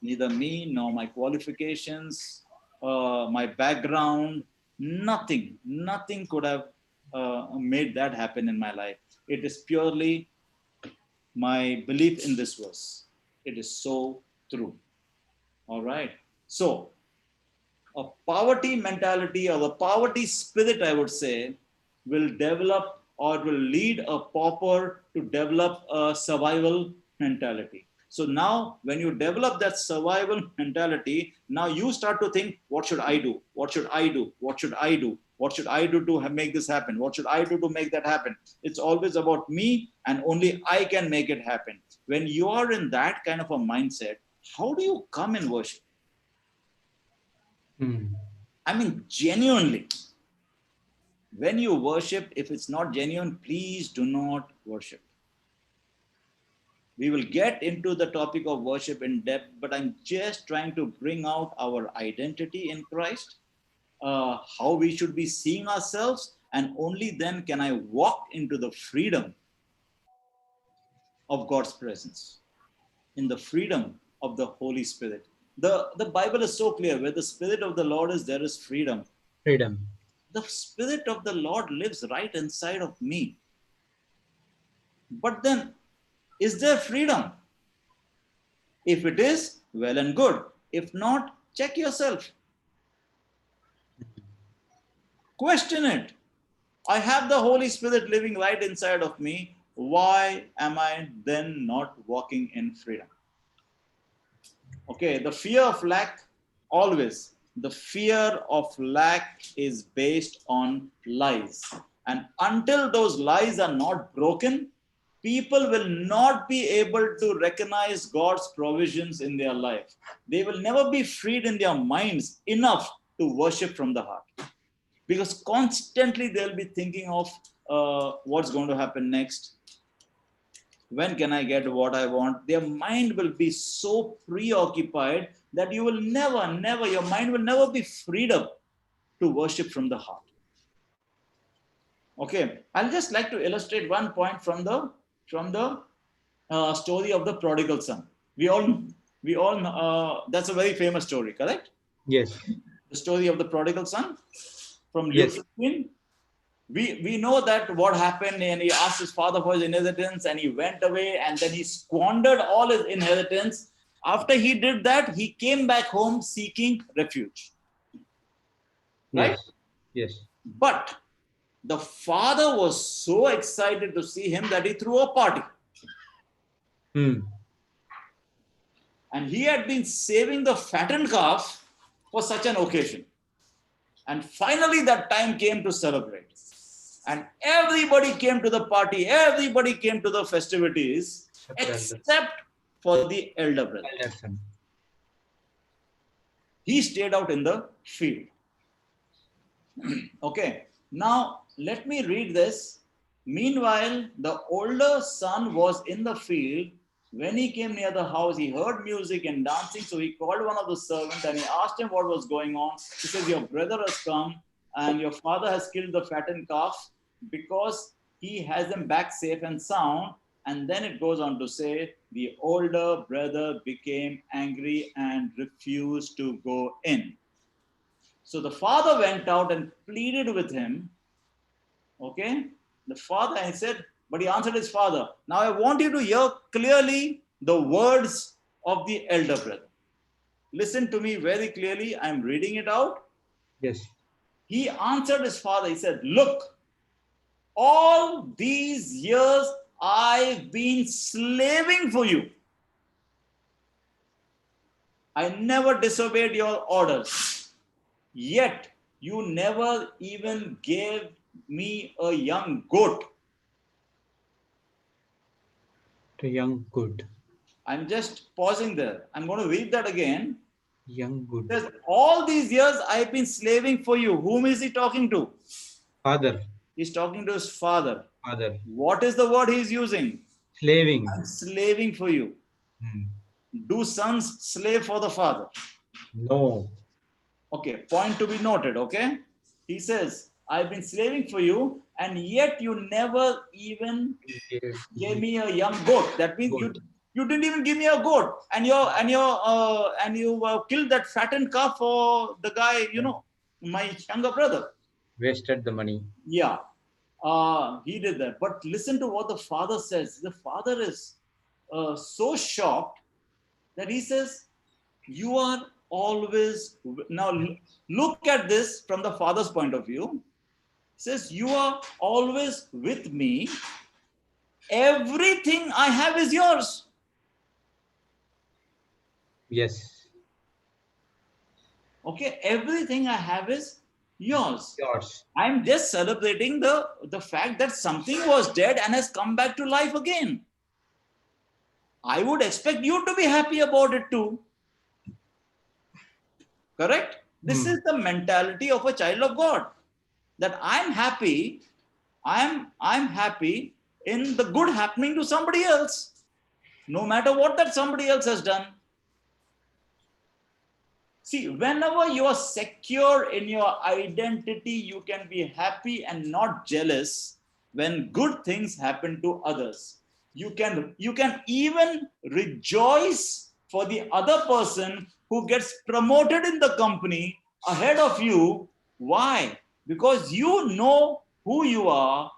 Neither me nor my qualifications, my background, nothing could have made that happen in my life. It is purely my belief in this verse. It is so true. All right. So, a poverty mentality or a poverty spirit, I would say, will develop or will lead a pauper to develop a survival mentality. So now, when you develop that survival mentality, now you start to think, what should I do? What should I do? What should I do? What should I do to make this happen? What should I do to make that happen? It's always about me and only I can make it happen. When you are in that kind of a mindset, how do you come and worship? I mean, genuinely. When you worship, if it's not genuine, please do not worship. We will get into the topic of worship in depth, but I'm just trying to bring out our identity in Christ, how we should be seeing ourselves, and only then can I walk into the freedom of God's presence, in the freedom of the Holy Spirit. The Bible is so clear, where the Spirit of the Lord is, there is freedom. Freedom. The Spirit of the Lord lives right inside of me. But then, is there freedom? If it is, well and good. If not, check yourself. Question it. I have the Holy Spirit living right inside of me. Why am I then not walking in freedom? Okay, the fear of lack, always. The fear of lack is based on lies. And until those lies are not broken, people will not be able to recognize God's provisions in their life. They will never be freed in their minds enough to worship from the heart. Because constantly they'll be thinking of what's going to happen next. When can I get what I want? Their mind will be so preoccupied that you will never, your mind will never be freed up to worship from the heart. Okay, I'll just like to illustrate one point from the story of the prodigal son. We all that's a very famous story, correct? Yes. The story of the prodigal son from Luke Yes. 15. We know that what happened, and he asked his father for his inheritance and he went away and then he squandered all his inheritance. After he did that, he came back home seeking refuge. Right? Yes. Yes. But the father was so excited to see him that he threw a party. And he had been saving the fattened calf for such an occasion. And finally that time came to celebrate. And everybody came to the party, everybody came to the festivities, except for the elder brother. He stayed out in the field. Okay, now let me read this. Meanwhile, the older son was in the field. When he came near the house, he heard music and dancing. So he called one of the servants and he asked him what was going on. He says, your brother has come and your father has killed the fattened calf because he has them back safe and sound. And then it goes on to say, the older brother became angry and refused to go in. So the father went out and pleaded with him. Okay, the father, and he said, but he answered his father. Now I want you to hear clearly the words of the elder brother. Listen to me very clearly. I'm reading it out. Yes. He answered his father. He said, look, all these years I've been slaving for you. I never disobeyed your orders. Yet you never even gave me a young goat. To young good. I'm just pausing there. I'm going to read that again. Young good. It says, all these years I've been slaving for you. Whom is he talking to? Father. He's talking to his father. Father. What is the word he's using? Slaving. I'm slaving for you. Do sons slave for the father? No. Okay, point to be noted, okay? He says, I've been slaving for you, and yet you never even gave me a young goat. That means you didn't even give me a goat, and you killed that fattened calf for the guy, my younger brother. Wasted the money. Yeah, he did that. But listen to what the father says. The father is so shocked that he says, you are always, now look at this from the father's point of view. He says, you are always with me. Everything I have is yours. Yes. Okay, everything I have is yours. Yours. I'm just celebrating the fact that something was dead and has come back to life again. I would expect you to be happy about it too. Correct? This is the mentality of a child of God. That I'm happy in the good happening to somebody else, no matter what that somebody else has done. See, whenever you are secure in your identity, you can be happy and not jealous when good things happen to others. You can even rejoice for the other person who gets promoted in the company ahead of you. Why? Because you know who you are,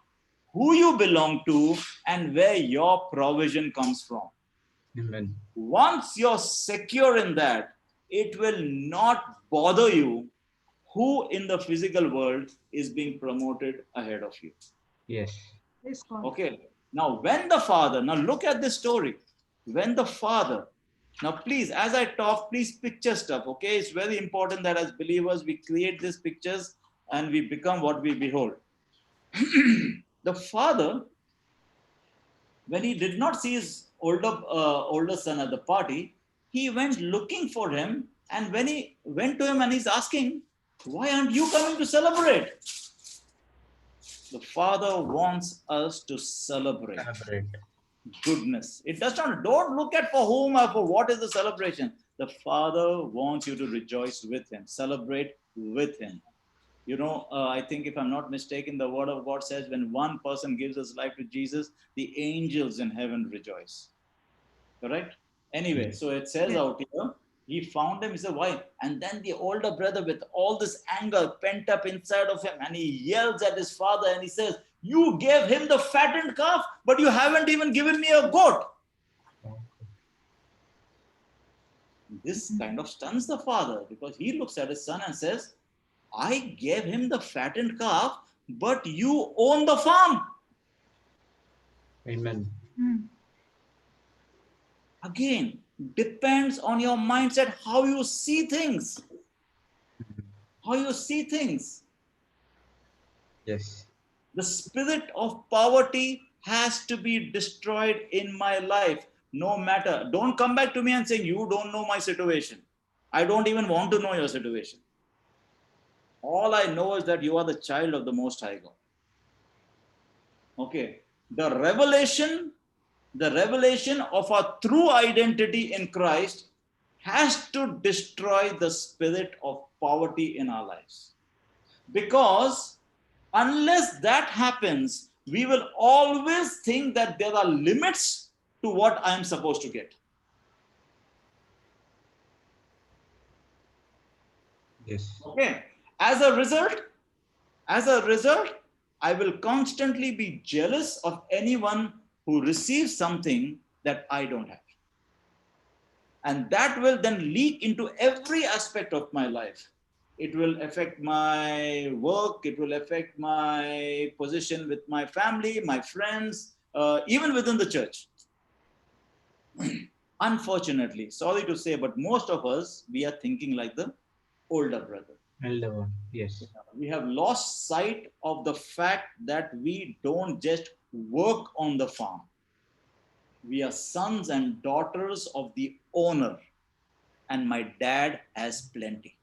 who you belong to, and where your provision comes from. Amen. Once you're secure in that, it will not bother you who in the physical world is being promoted ahead of you. Yes. Praise God. Okay. Now, now look at this story. When the father, now please, as I talk, please picture stuff, okay? It's very important that as believers, we create these pictures and we become what we behold. The father, when he did not see his older son at the party, he went looking for him. And when he went to him and he's asking, why aren't you coming to celebrate? The father wants us to celebrate. Goodness. It does not, don't look at for whom or for what is the celebration. The father wants you to rejoice with him, celebrate with him. I think if I'm not mistaken, the word of God says when one person gives his life to Jesus, the angels in heaven rejoice. Correct? Anyway, so it says out here, he found him, he said, why? And then the older brother with all this anger pent up inside of him, and he yells at his father and he says, you gave him the fattened calf, but you haven't even given me a goat. This kind of stuns the father because he looks at his son and says, I gave him the fattened calf, but you own the farm. Amen. Again, depends on your mindset, how you see things. How you see things. Yes. The spirit of poverty has to be destroyed in my life. No matter. Don't come back to me and say, you don't know my situation. I don't even want to know your situation. All I know is that you are the child of the Most High God. Okay. The revelation of our true identity in Christ has to destroy the spirit of poverty in our lives. Because unless that happens, we will always think that there are limits to what I am supposed to get. Yes. Okay. As a result, I will constantly be jealous of anyone who receives something that I don't have. And that will then leak into every aspect of my life. It will affect my work, it will affect my position with my family, my friends, even within the church. Unfortunately, sorry to say, but most of us, we are thinking like the older brother. Elder one. Yes. We have lost sight of the fact that we don't just work on the farm. We are sons and daughters of the owner, and my dad has plenty.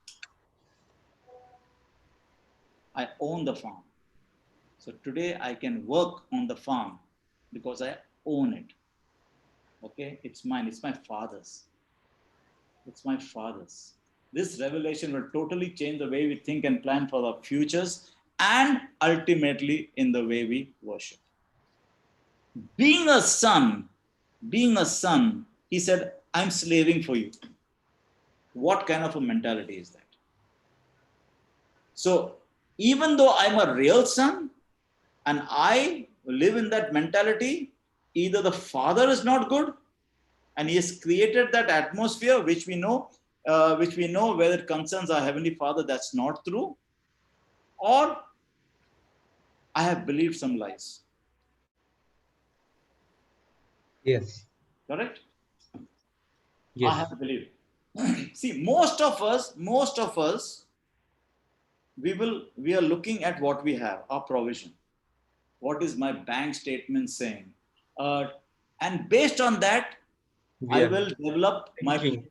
I own the farm. So today I can work on the farm because I own it. Okay, it's mine, it's my father's. It's my father's. This revelation will totally change the way we think and plan for our futures, and ultimately in the way we worship. Being a son, he said, I'm slaving for you. What kind of a mentality is that? So even though I'm a real son and I live in that mentality, either the father is not good and he has created that atmosphere which we know whether it concerns our heavenly father, that's not true, or I have believed some lies. Yes. Correct? Yes. I have believed. See, most of us, we are looking at what we have, our provision. What is my bank statement saying? And based on that, We I are will develop thinking.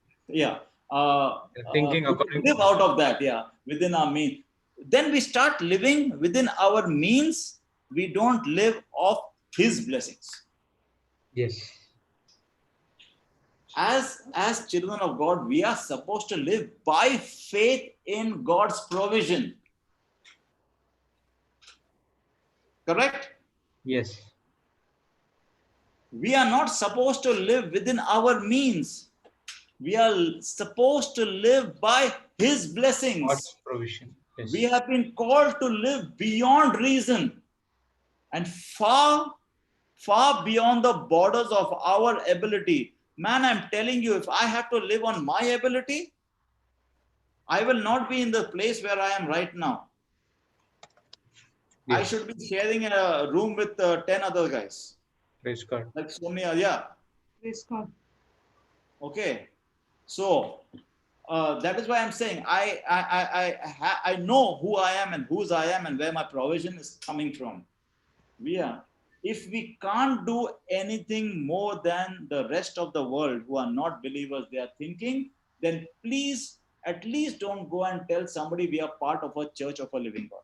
Thinking according live to out of that, within our means. Then we start living within our means. We don't live off his blessings. yes. As children of God, we are supposed to live by faith in God's provision. Correct? Yes. We are not supposed to live within our means. We are supposed to live by his blessings. God's provision. Yes. We have been called to live beyond reason and far beyond the borders of our ability. Man, I'm telling you, if I have to live on my ability, I will not be in the place where I am right now. Yes. I should be sharing a room with 10 other guys. Praise God. Like so many, yeah. Praise God. Okay. So that is why I'm saying I know who I am and whose I am and where my provision is coming from. If we can't do anything more than the rest of the world who are not believers, they are thinking, then please at least don't go and tell somebody we are part of a church of a living God.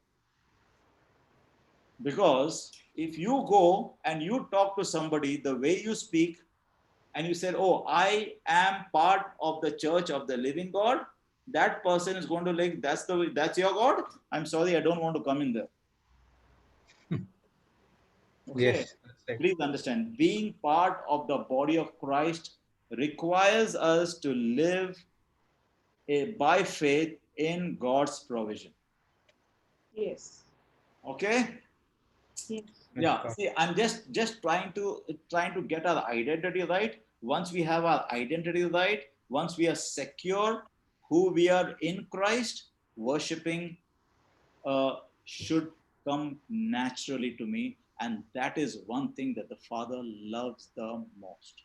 Because if you go and you talk to somebody the way you speak, and you said, oh, I am part of the church of the living God, that person is going to like, that's your God? I'm sorry, I don't want to come in there. Okay. Yes. Right. Please understand, being part of the body of Christ requires us to live by faith in God's provision. Yes. Okay? Yes. Yeah, see, I'm just trying to get our identity right. Once we have our identity right, once we are secure who we are in Christ, worshiping should come naturally to me. And that is one thing that the Father loves the most.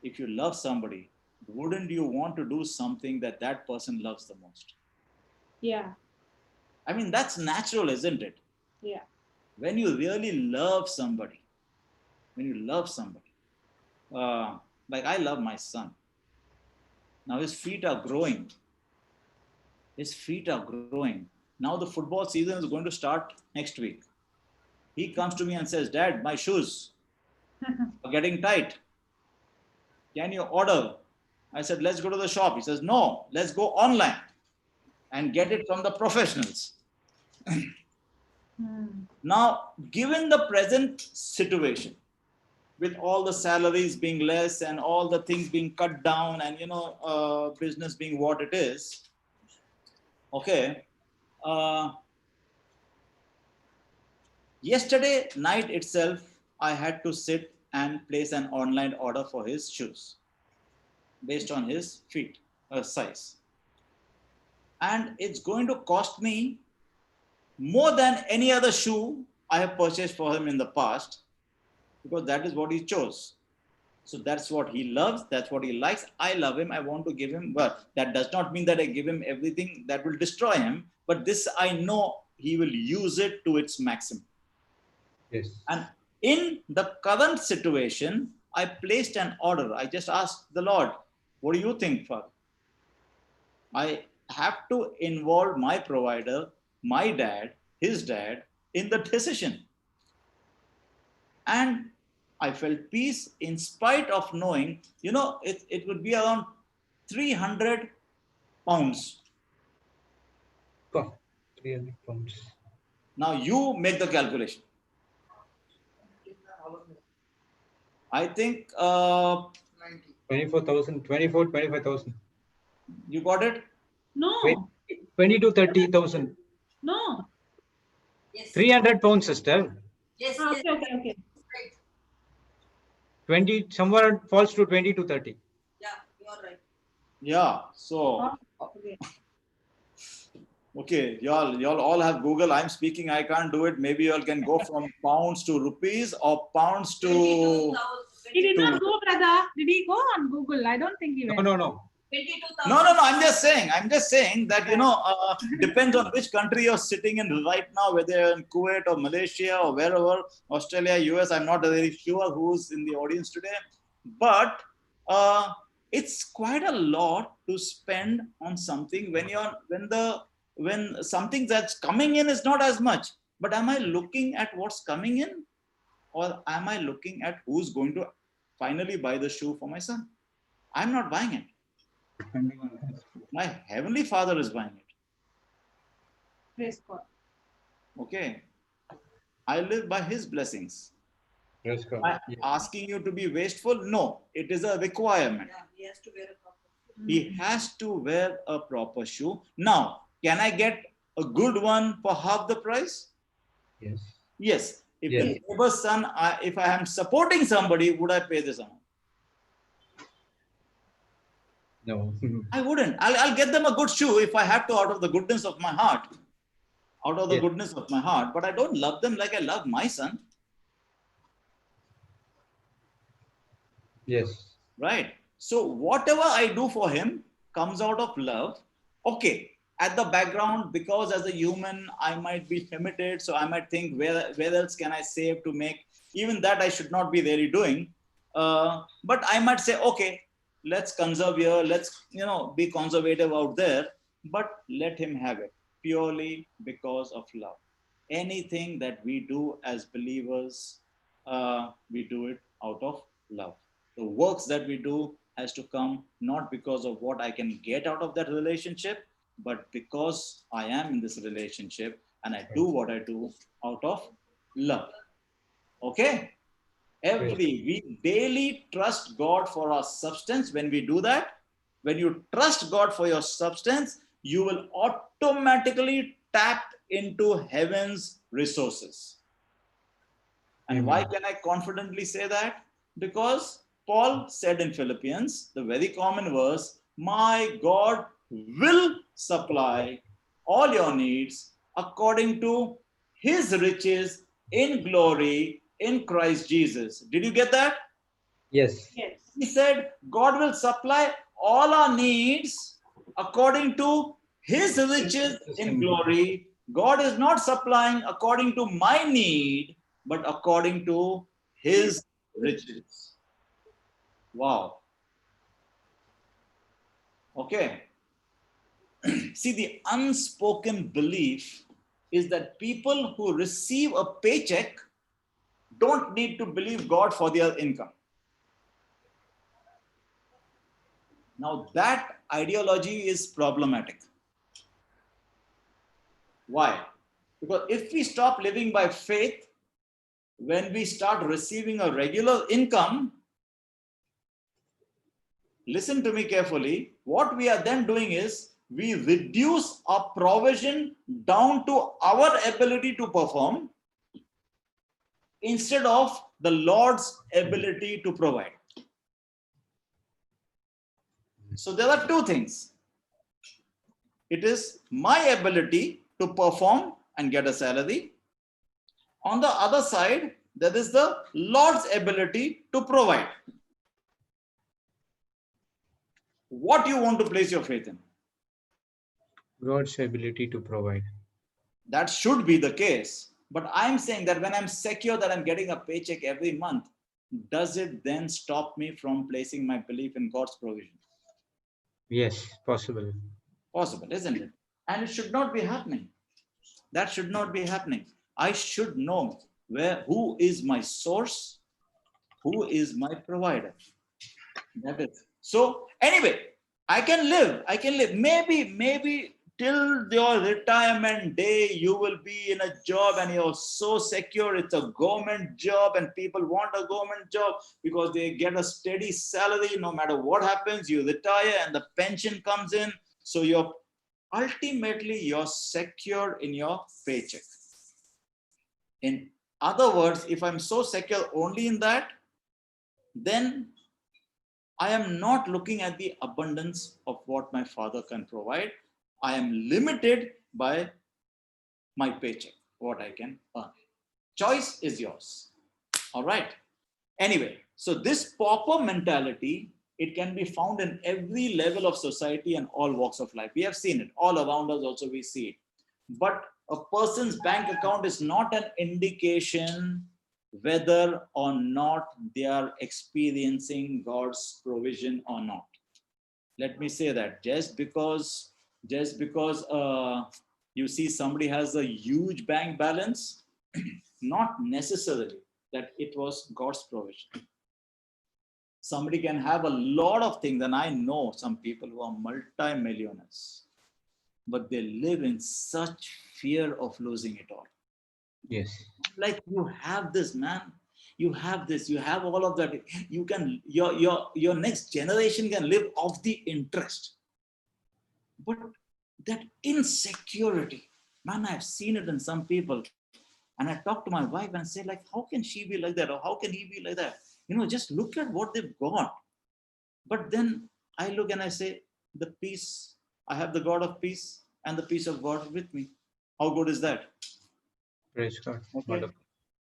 If you love somebody, wouldn't you want to do something that that person loves the most? Yeah. I mean, that's natural, isn't it? Yeah. When you really love somebody, like I love my son. Now his feet are growing. Now the football season is going to start next week. He comes to me and says, Dad, my shoes are getting tight. Can you order? I said, let's go to the shop. He says, no, let's go online and get it from the professionals. Now, given the present situation, with all the salaries being less and all the things being cut down and, business being what it is, okay, yesterday night itself, I had to sit and place an online order for his shoes. based on his feet size. And it's going to cost me more than any other shoe I have purchased for him in the past, because that is what he chose. So that's what he loves, that's what he likes. I love him, I want to give him, but that does not mean that I give him everything that will destroy him, but this I know he will use it to its maximum. Yes. And in the current situation, I placed an order. I just asked the Lord, what do you think, Father? I have to involve my provider, my dad, his dad, in the decision. And I felt peace in spite of knowing, it would be around 300 pounds. Oh, 300 pounds. Now you make the calculation. I think 24,000, 25,000. you got it? No. 20 to 30,000. No. Yes. 300 pounds, sister. Yes. Okay, okay, okay. 20, somewhere falls to 20 to 30. Yeah, you are right. Yeah. So, Okay. okay, y'all all have Google. I'm speaking, I can't do it. Maybe y'all can go from pounds to rupees or pounds to... 22,000. He did not go, brother. Did he go on Google? I don't think he went. No. 22,000. No, I'm just saying that, depends on which country you're sitting in right now, whether you're in Kuwait or Malaysia or wherever, Australia, US, I'm not very sure who's in the audience today, but it's quite a lot to spend on something when something that's coming in is not as much. But am I looking at what's coming in, or am I looking at who's going to finally buy the shoe for my son? I'm not buying it. My Heavenly Father is buying it. Praise God. Okay. I live by His blessings. Yes, God. Am I asking you to be wasteful? No, it is a requirement. Yeah, he has to wear a proper shoe. He has to wear a proper shoe. Now, can I get a good one for half the price? Yes. Yes. If Yes. the neighbor's son, if I am supporting somebody, would I pay this amount? No. I wouldn't. I'll get them a good shoe if I have to, out of the goodness of my heart. Out of the Yes. goodness of my heart. But I don't love them like I love my son. Yes. Right? So whatever I do for him comes out of love. Okay. At the background, because as a human, I might be limited. So I might think, where else can I save to make? Even that I should not be really doing. But I might say, okay, let's conserve here. Let's, be conservative out there. But let him have it purely because of love. Anything that we do as believers, we do it out of love. The works that we do has to come not because of what I can get out of that relationship, but because I am in this relationship and I do what I do out of love. Okay? We daily trust God for our substance. When we do that, when you trust God for your substance, you will automatically tap into heaven's resources. And why can I confidently say that? Because Paul said in Philippians, the very common verse, my God will supply all your needs according to his riches in glory in Christ Jesus. Did you get that? Yes. Yes. He said, God will supply all our needs according to his riches in glory. God is not supplying according to my need, but according to his riches. Wow. Okay. See, the unspoken belief is that people who receive a paycheck don't need to believe God for their income. Now, that ideology is problematic. Why? Because if we stop living by faith, when we start receiving a regular income, listen to me carefully, what we are then doing is we reduce our provision down to our ability to perform instead of the Lord's ability to provide. So there are two things. It is my ability to perform and get a salary. On the other side, there is the Lord's ability to provide. What you want to place your faith in? God's ability to provide. That should be the case. But I'm saying that when I'm secure that I'm getting a paycheck every month, does it then stop me from placing my belief in God's provision? Yes, possible. Possible, isn't it? And it should not be happening. That should not be happening. I should know who is my source, who is my provider. That is. So anyway, I can live. Maybe till your retirement day, you will be in a job and you're so secure. It's a government job and people want a government job because they get a steady salary. No matter what happens, you retire and the pension comes in. So ultimately you're secure in your paycheck. In other words, if I'm so secure only in that, then I am not looking at the abundance of what my Father can provide. I am limited by my paycheck, what I can earn. Choice is yours. All right. Anyway, so this pauper mentality, it can be found in every level of society and all walks of life. We have seen it all around us. Also, we see it. But a person's bank account is not an indication whether or not they are experiencing God's provision or not. Let me say that just because you see somebody has a huge bank balance, not necessarily that it was God's provision. Somebody can have a lot of things, and I know some people who are multi-millionaires, but they live in such fear of losing it all. Yes. Like, you have this, man. You have this. You have all of that. You can your next generation can live off the interest. But that insecurity, man, I've seen it in some people. And I talk to my wife and say, like, how can she be like that? Or how can he be like that? Just look at what they've got. But then I look and I say, the peace, I have the God of peace and the peace of God with me. How good is that? Praise God. Okay. Wonderful.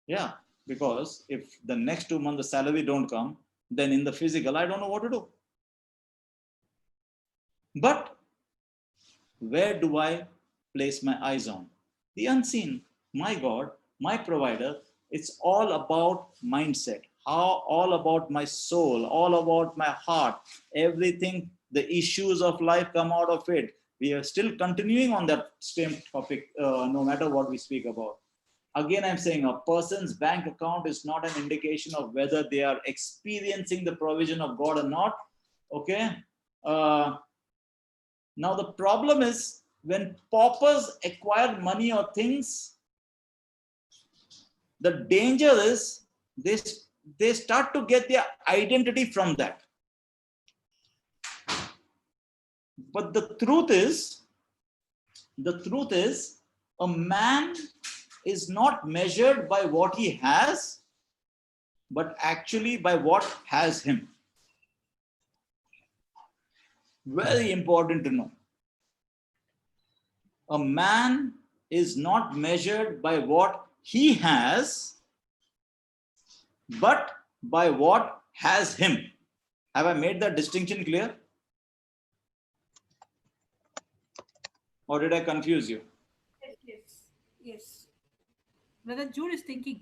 Yeah, because if the next 2 months the salary don't come, then in the physical, I don't know what to do. But where do I place my eyes on? The unseen, my God, my provider. It's all about mindset, all about my soul, all about my heart. Everything, the issues of life come out of it. We are still continuing on that same topic, no matter what we speak about. Again, I'm saying a person's bank account is not an indication of whether they are experiencing the provision of God or not. Okay. Now the problem is when paupers acquire money or things, the danger is they start to get their identity from that. But the truth is, a man is not measured by what he has, but actually by what has him. Very important to know. A man is not measured by what he has, but by what has him. Have I made that distinction clear? Or did I confuse you? Yes. Brother Jude is thinking.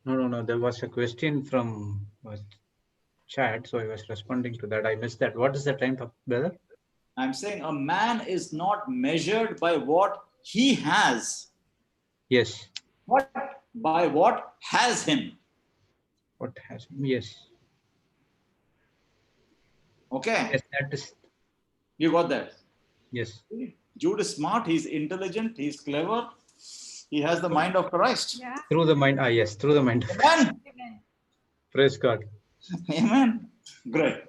No. There was a question from chat, so I was responding to that. I missed that. What is the time, brother? I'm saying a man is not measured by what he has. Yes. But by what has him. What has him? Yes. Okay. Yes, that is. You got that? Yes. Jude is smart. He's intelligent. He's clever. He has the mind of Christ. Yeah. Through the mind. Yes, through the mind. Amen. Praise God. Amen. Great.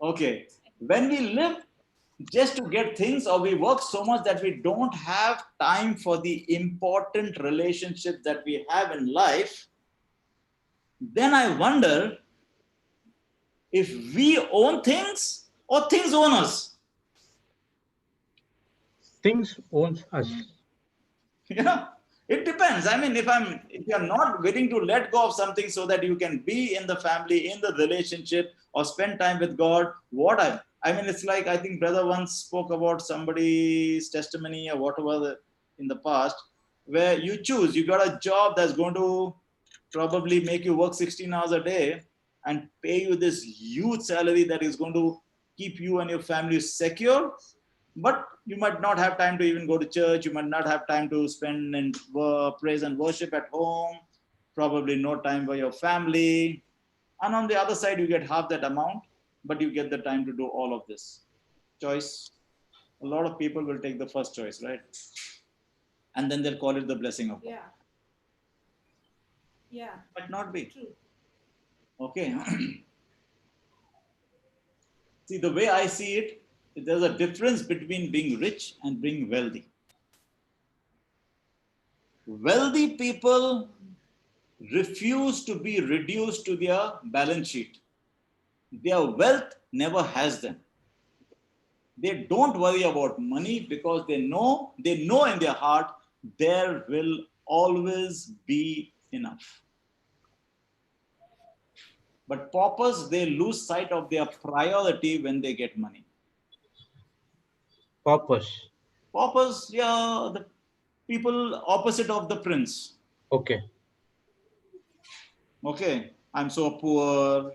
Okay. When we live just to get things, or we work so much that we don't have time for the important relationships that we have in life, then I wonder if we own things or things own us. Things owns us. Yeah, it depends. I mean, if you're not willing to let go of something so that you can be in the family, in the relationship, or spend time with God, I mean, it's like, I think brother once spoke about somebody's testimony or whatever in the past, where you got a job that's going to probably make you work 16 hours a day and pay you this huge salary that is going to keep you and your family secure. But you might not have time to even go to church. You might not have time to spend and praise and worship at home. Probably no time for your family. And on the other side, you get half that amount, but you get the time to do all of this. Choice. A lot of people will take the first choice, right? And then they'll call it the blessing of God. Yeah. Yeah. Might not be. True. Okay. See, the way I see it, there's a difference between being rich and being wealthy. Wealthy people refuse to be reduced to their balance sheet. Their wealth never has them. They don't worry about money because they know in their heart there will always be enough. But paupers, they lose sight of their priority when they get money. Paupers. Paupers, yeah, the people opposite of the prince. Okay. Okay, I'm so poor.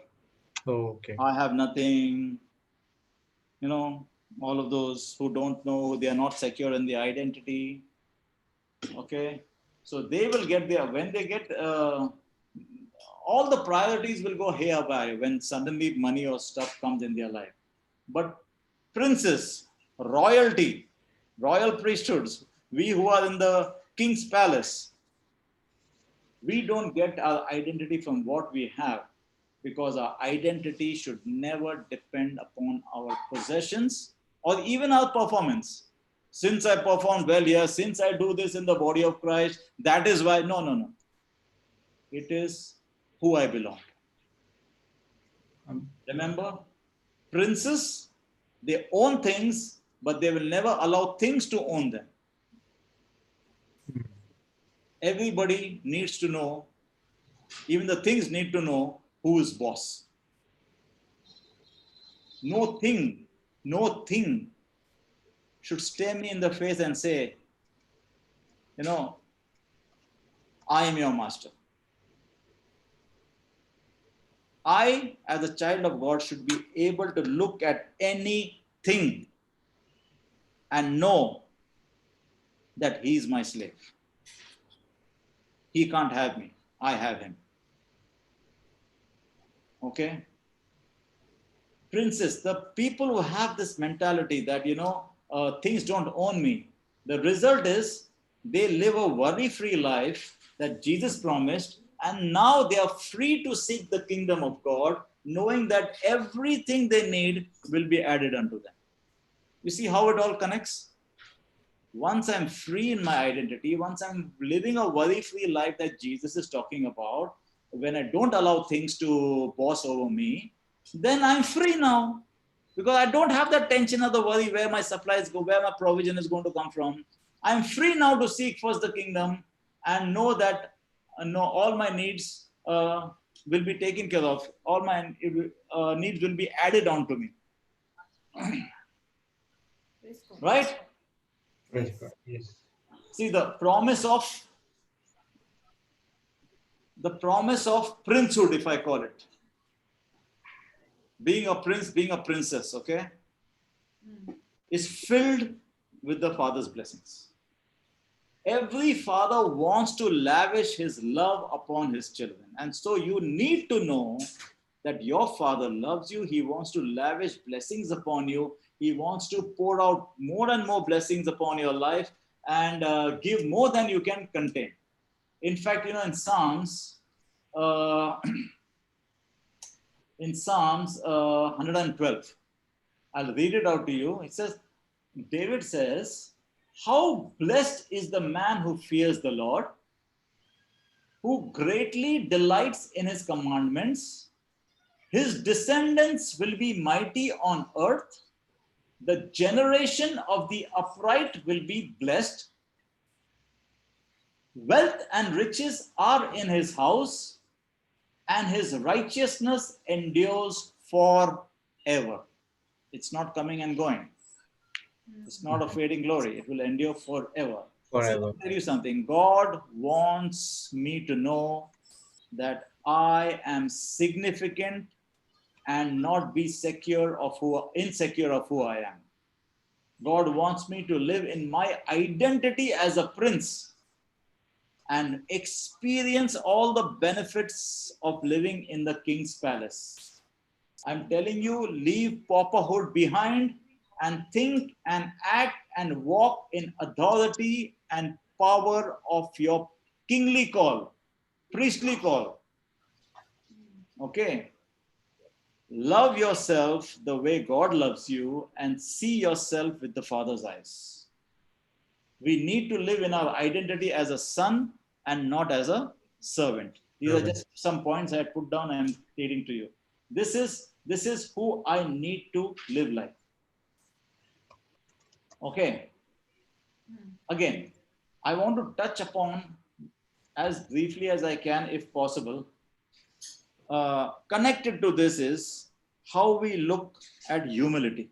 Okay. I have nothing. You know, all of those who don't know, they are not secure in their identity. Okay, so they will get there when they get all the priorities will go haywire when suddenly money or stuff comes in their life. But princes, royalty, royal priesthoods, we who are in the king's palace, we don't get our identity from what we have, because our identity should never depend upon our possessions or even our performance. Since I performed well here, since I do this in the body of Christ, that is why. No. It is who I belong. Remember, princes, they own things, but they will never allow things to own them. Everybody needs to know, even the things need to know who is boss. No thing should stare me in the face and say, you know, I am your master. I, as a child of God, should be able to look at anything and know that he is my slave. He can't have me. I have him. Okay? Princes, the people who have this mentality that, things don't own me, the result is they live a worry-free life that Jesus promised, and now they are free to seek the kingdom of God, knowing that everything they need will be added unto them. You see how it all connects? Once I'm free in my identity, once I'm living a worry-free life that Jesus is talking about, when I don't allow things to boss over me, then I'm free now. Because I don't have that tension or the worry where my supplies go, where my provision is going to come from. I'm free now to seek first the kingdom and know that all my needs will be taken care of. All my needs will be added on to me. Right? Yes. See, the promise of princehood, if I call it. Being a prince, being a princess, okay, is filled with the Father's blessings. Every father wants to lavish his love upon his children. And so you need to know that your Father loves you. He wants to lavish blessings upon you. He wants to pour out more and more blessings upon your life and give more than you can contain. In fact, in Psalms, in Psalms 112, I'll read it out to you. It says, David says, how blessed is the man who fears the Lord, who greatly delights in his commandments. His descendants will be mighty on earth. The generation of the upright will be blessed. Wealth and riches are in his house, and his righteousness endures forever. It's not coming and going. It's not a fading glory. It will endure forever. See, Forever. I'll tell you something. God wants me to know that I am significant and not be insecure of who I am. God wants me to live in my identity as a prince and experience all the benefits of living in the king's palace. I'm telling you, leave pauperhood behind and think and act and walk in authority and power of your kingly call, priestly call. Okay? Love yourself the way God loves you and see yourself with the Father's eyes. We need to live in our identity as a son and not as a servant. These are just some points I put down and I'm stating to you. This is who I need to live like. Okay. Again, I want to touch upon as briefly as I can, if possible. Connected to this is how we look at humility.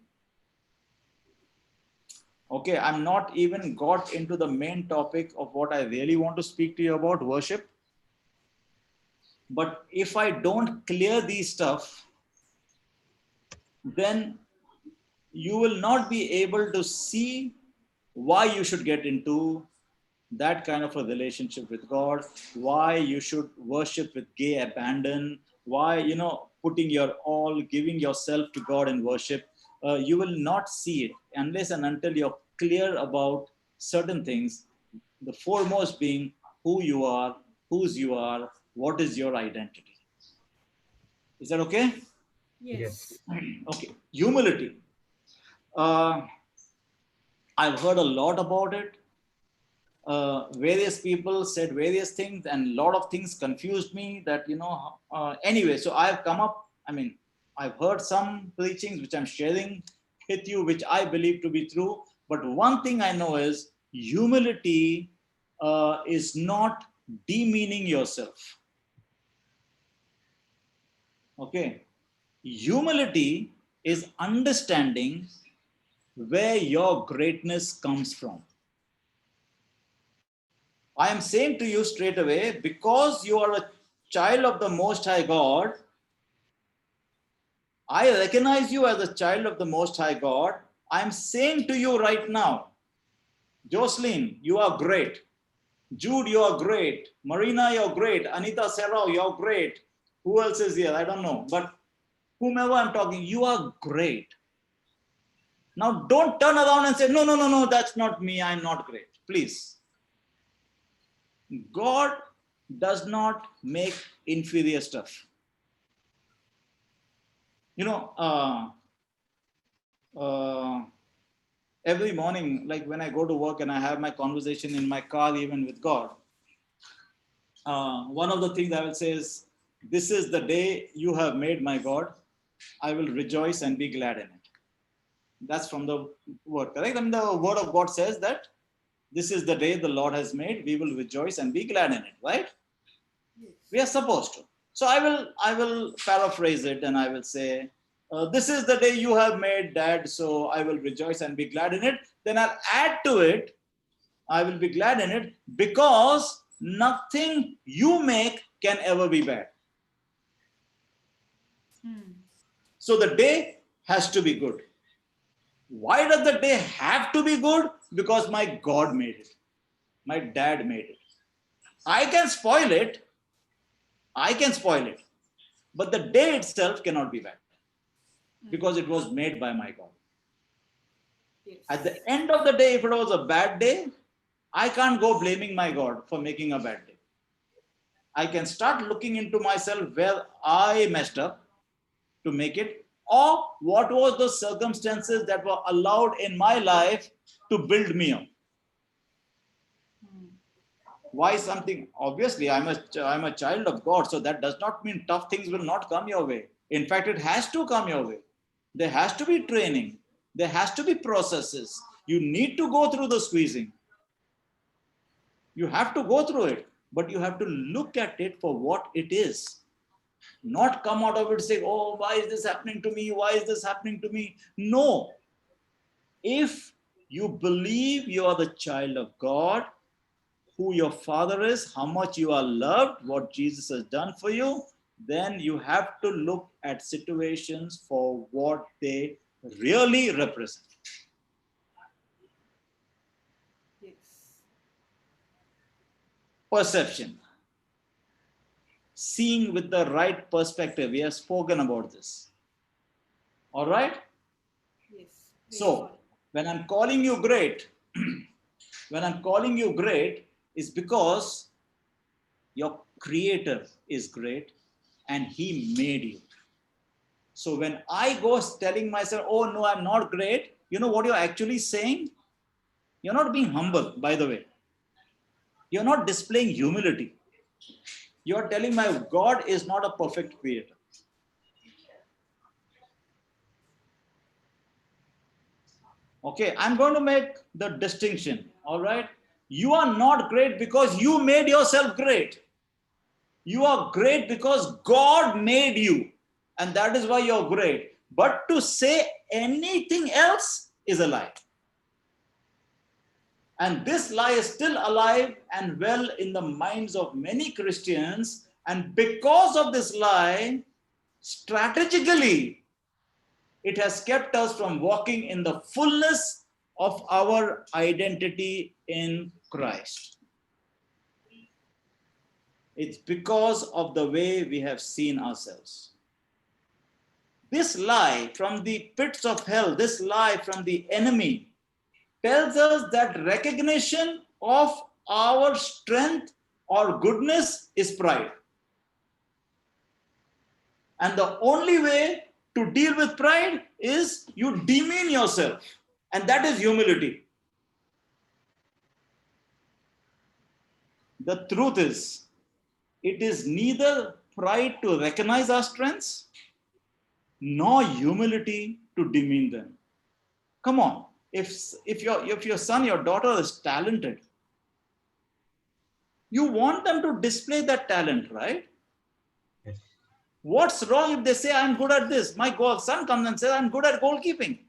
Okay, I'm not even got into the main topic of what I really want to speak to you about, worship. But if I don't clear these stuff, then you will not be able to see why you should get into that kind of a relationship with God, why you should worship with gay abandon, why, putting your all, giving yourself to God in worship. You will not see it unless and until you're clear about certain things, the foremost being who you are, whose you are, what is your identity. Is that okay? Yes. Okay, humility. I've heard a lot about it. Various people said various things and a lot of things confused me that, anyway, so I've come up, I've heard some preachings which I'm sharing with you, which I believe to be true. But one thing I know is humility is not demeaning yourself. Okay. Humility is understanding where your greatness comes from. I am saying to you straight away, because you are a child of the Most High God, I recognize you as a child of the Most High God. I am saying to you right now, Jocelyn, you are great. Jude, you are great. Marina, you're great. Anita Serrao, you're great. Who else is here? I don't know. But whomever I'm talking, you are great. Now, don't turn around and say, no, that's not me. I'm not great. Please. God does not make inferior stuff. Every morning, like when I go to work and I have my conversation in my car, even with God, one of the things I will say is, this is the day you have made, my God. I will rejoice and be glad in it. That's from the word, correct? And the word of God says that this is the day the Lord has made. We will rejoice and be glad in it, right? Yes. We are supposed to. So I will paraphrase it and I will say, this is the day you have made, Dad, so I will rejoice and be glad in it. Then I'll add to it, I will be glad in it because nothing you make can ever be bad. So the day has to be good. Why does the day have to be good? Because my God made it. My dad made it. I can spoil it. But the day itself cannot be bad. Because it was made by my God. Yes. At the end of the day, if it was a bad day, I can't go blaming my God for making a bad day. I can start looking into myself where I messed up to make it, or what was the circumstances that were allowed in my life to build me up. Why something? Obviously, I'm a child of God, so that does not mean tough things will not come your way. In fact, it has to come your way. There has to be training. There has to be processes. You need to go through the squeezing. You have to go through it, but you have to look at it for what it is. Not come out of it saying, oh, why is this happening to me? Why is this happening to me? No. If you believe you are the child of God, who your Father is, how much you are loved, what Jesus has done for you, then you have to look at situations for what they really represent. Yes. Perception. Seeing with the right perspective. We have spoken about this. All right? Yes. So, when I'm calling you great, is because your Creator is great and He made you. So when I go telling myself, oh no, I'm not great, you know what you're actually saying? You're not being humble, by the way. You're not displaying humility. You're telling my God is not a perfect creator. Okay, I'm going to make the distinction, all right? You are not great because you made yourself great. You are great because God made you, and that is why you're great. But to say anything else is a lie. And this lie is still alive and well in the minds of many Christians. And because of this lie, strategically, it has kept us from walking in the fullness of our identity in Christ. It's because of the way we have seen ourselves. This lie from the pits of hell, this lie from the enemy, tells us that recognition of our strength or goodness is pride. And the only way to deal with pride is you demean yourself. And that is humility. The truth is, it is neither pride to recognize our strengths, nor humility to demean them. Come on, if your son, your daughter is talented, you want them to display that talent, right? Yes. What's wrong if they say, I'm good at this? My son comes and says, I'm good at goalkeeping.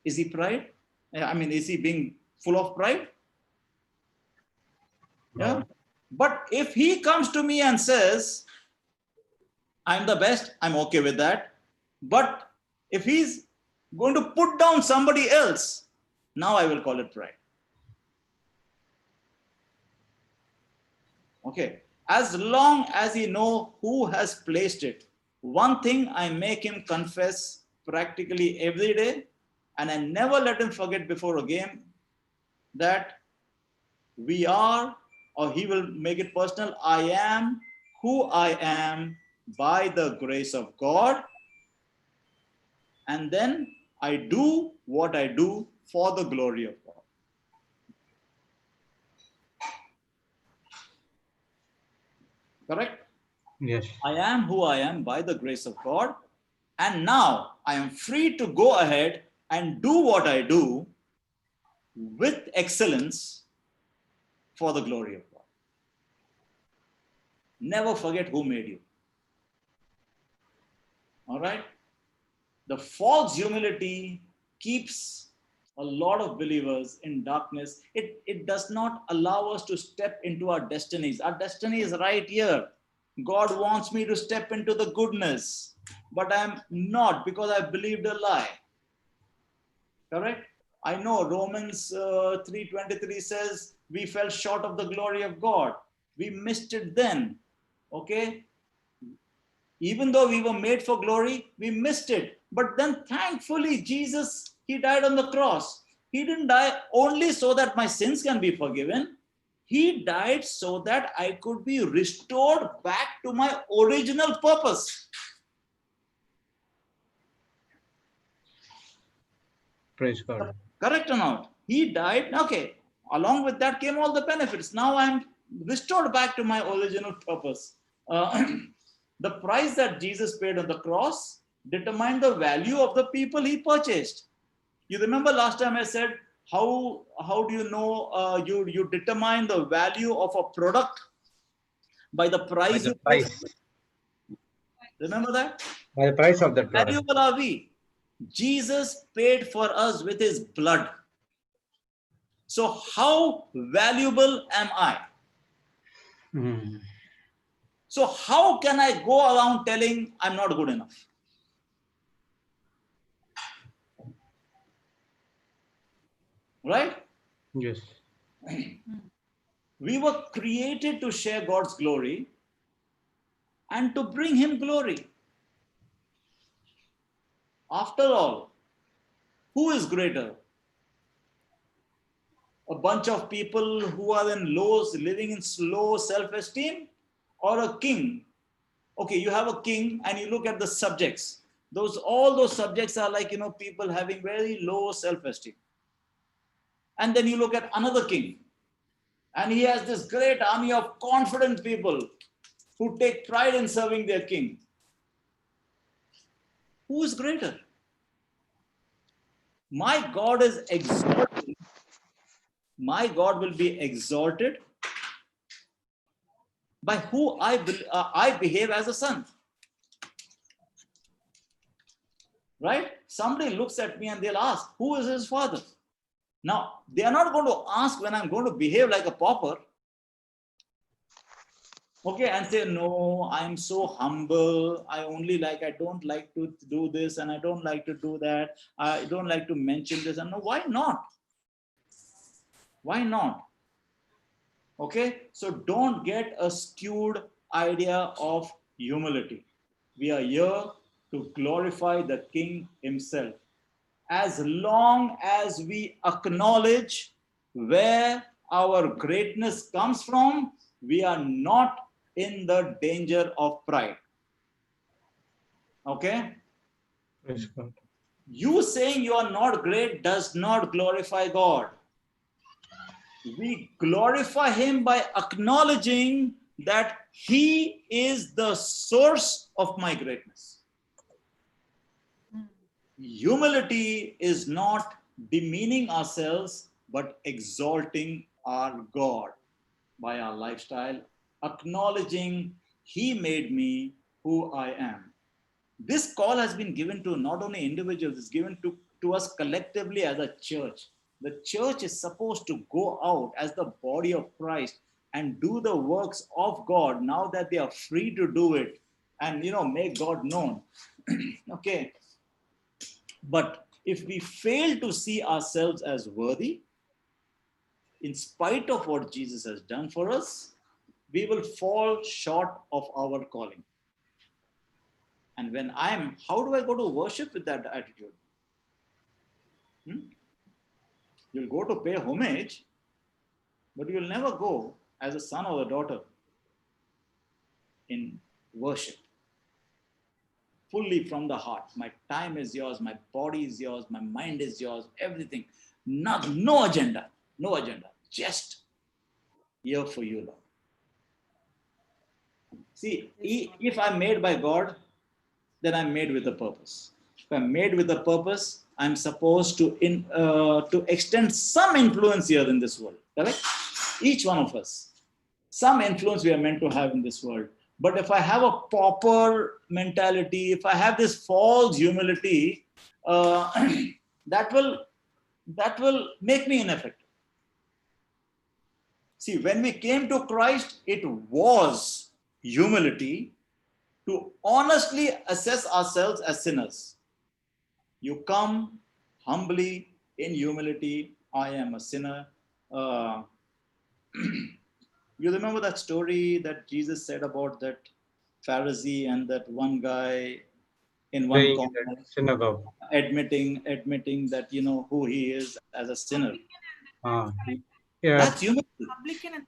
Is he pride? I mean, is he being full of pride? Yeah. But if he comes to me and says, I'm the best, I'm okay with that. But if he's going to put down somebody else, now I will call it pride. Okay. As long as he knows who has placed it, one thing I make him confess practically every day, and I never let him forget before a game, that we are, or he will make it personal, I am who I am by the grace of God. And then I do what I do for the glory of God. Correct? Yes. I am who I am by the grace of God. And now I am free to go ahead and do what I do with excellence for the glory of God. Never forget who made you. All right? The false humility keeps a lot of believers in darkness. It does not allow us to step into our destinies. Our destiny is right here. God wants me to step into the goodness, but I'm not, because I believed a lie. Correct? I know Romans 3:23 says we fell short of the glory of God. We missed it then. Okay? Even though we were made for glory, we missed it. But then thankfully, Jesus, he died on the cross. He didn't die only so that my sins can be forgiven. He died so that I could be restored back to my original purpose. Praise God. Correct or not? He died. Okay. Along with that came all the benefits. Now I'm restored back to my original purpose. The price that Jesus paid on the cross determined the value of the people he purchased. You remember last time I said, how do you know you determine the value of a product by the By price the you pay? price. Remember that? By the price of that product. Valuable are we? Jesus paid for us with his blood. So how valuable am I? Mm. So how can I go around telling I'm not good enough? Right? Yes. We were created to share God's glory and to bring him glory. After all, who is greater? A bunch of people who are living in low self-esteem, or a king? Okay, you have a king and you look at the subjects. All those subjects are like, people having very low self-esteem. And then you look at another king, and he has this great army of confident people who take pride in serving their king. Who is greater? My God is exalted. My God will be exalted by who I behave as a son. Right? Somebody looks at me and they'll ask, who is his father? Now, they are not going to ask when I'm going to behave like a pauper. Okay, and say, no, I'm so humble. I don't like to do this and I don't like to do that. I don't like to mention this. And no, why not? Why not? Okay, so don't get a skewed idea of humility. We are here to glorify the King himself. As long as we acknowledge where our greatness comes from, we are not in the danger of pride. Okay? Praise God. You saying you are not great does not glorify God. We glorify him by acknowledging that he is the source of my greatness. Humility is not demeaning ourselves, but exalting our God by our lifestyle, acknowledging he made me who I am. This call has been given to not only individuals, it's given to us collectively as a church. The church is supposed to go out as the body of Christ and do the works of God now that they are free to do it and, make God known. Okay. But if we fail to see ourselves as worthy, in spite of what Jesus has done for us, we will fall short of our calling. And how do I go to worship with that attitude? You'll go to pay homage, but you'll never go as a son or a daughter in worship. Fully from the heart. My time is yours, my body is yours, my mind is yours, everything. No agenda, just here for you, Lord. See, if I'm made by God, then I'm made with a purpose. If I'm made with a purpose, I'm supposed to extend some influence here in this world, correct? Each one of us. Some influence we are meant to have in this world. But if I have a pauper mentality, if I have this false humility, that will make me ineffective. See, when we came to Christ, it was humility to honestly assess ourselves as sinners. You come humbly in humility. I am a sinner. You remember that story that Jesus said about that Pharisee and that one guy in one Praying in corner, the synagogue. admitting that who he is as a sinner. Yeah, That's humility. Publican and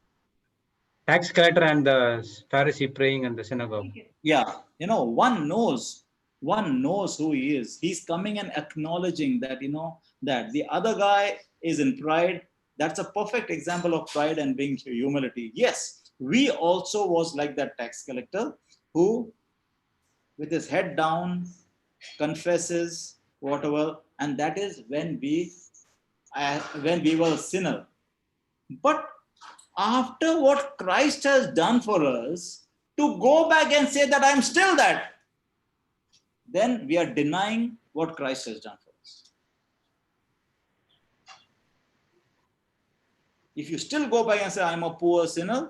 tax collector and the Pharisee praying in the synagogue. Yeah, one knows who he is. He's coming and acknowledging that that the other guy is in pride. That's a perfect example of pride and being humility. Yes, we also was like that tax collector who with his head down, confesses whatever, and that is when we were a sinner. But after what Christ has done for us, to go back and say that I'm still that, then we are denying what Christ has done for us. If you still go back and say I'm a poor sinner,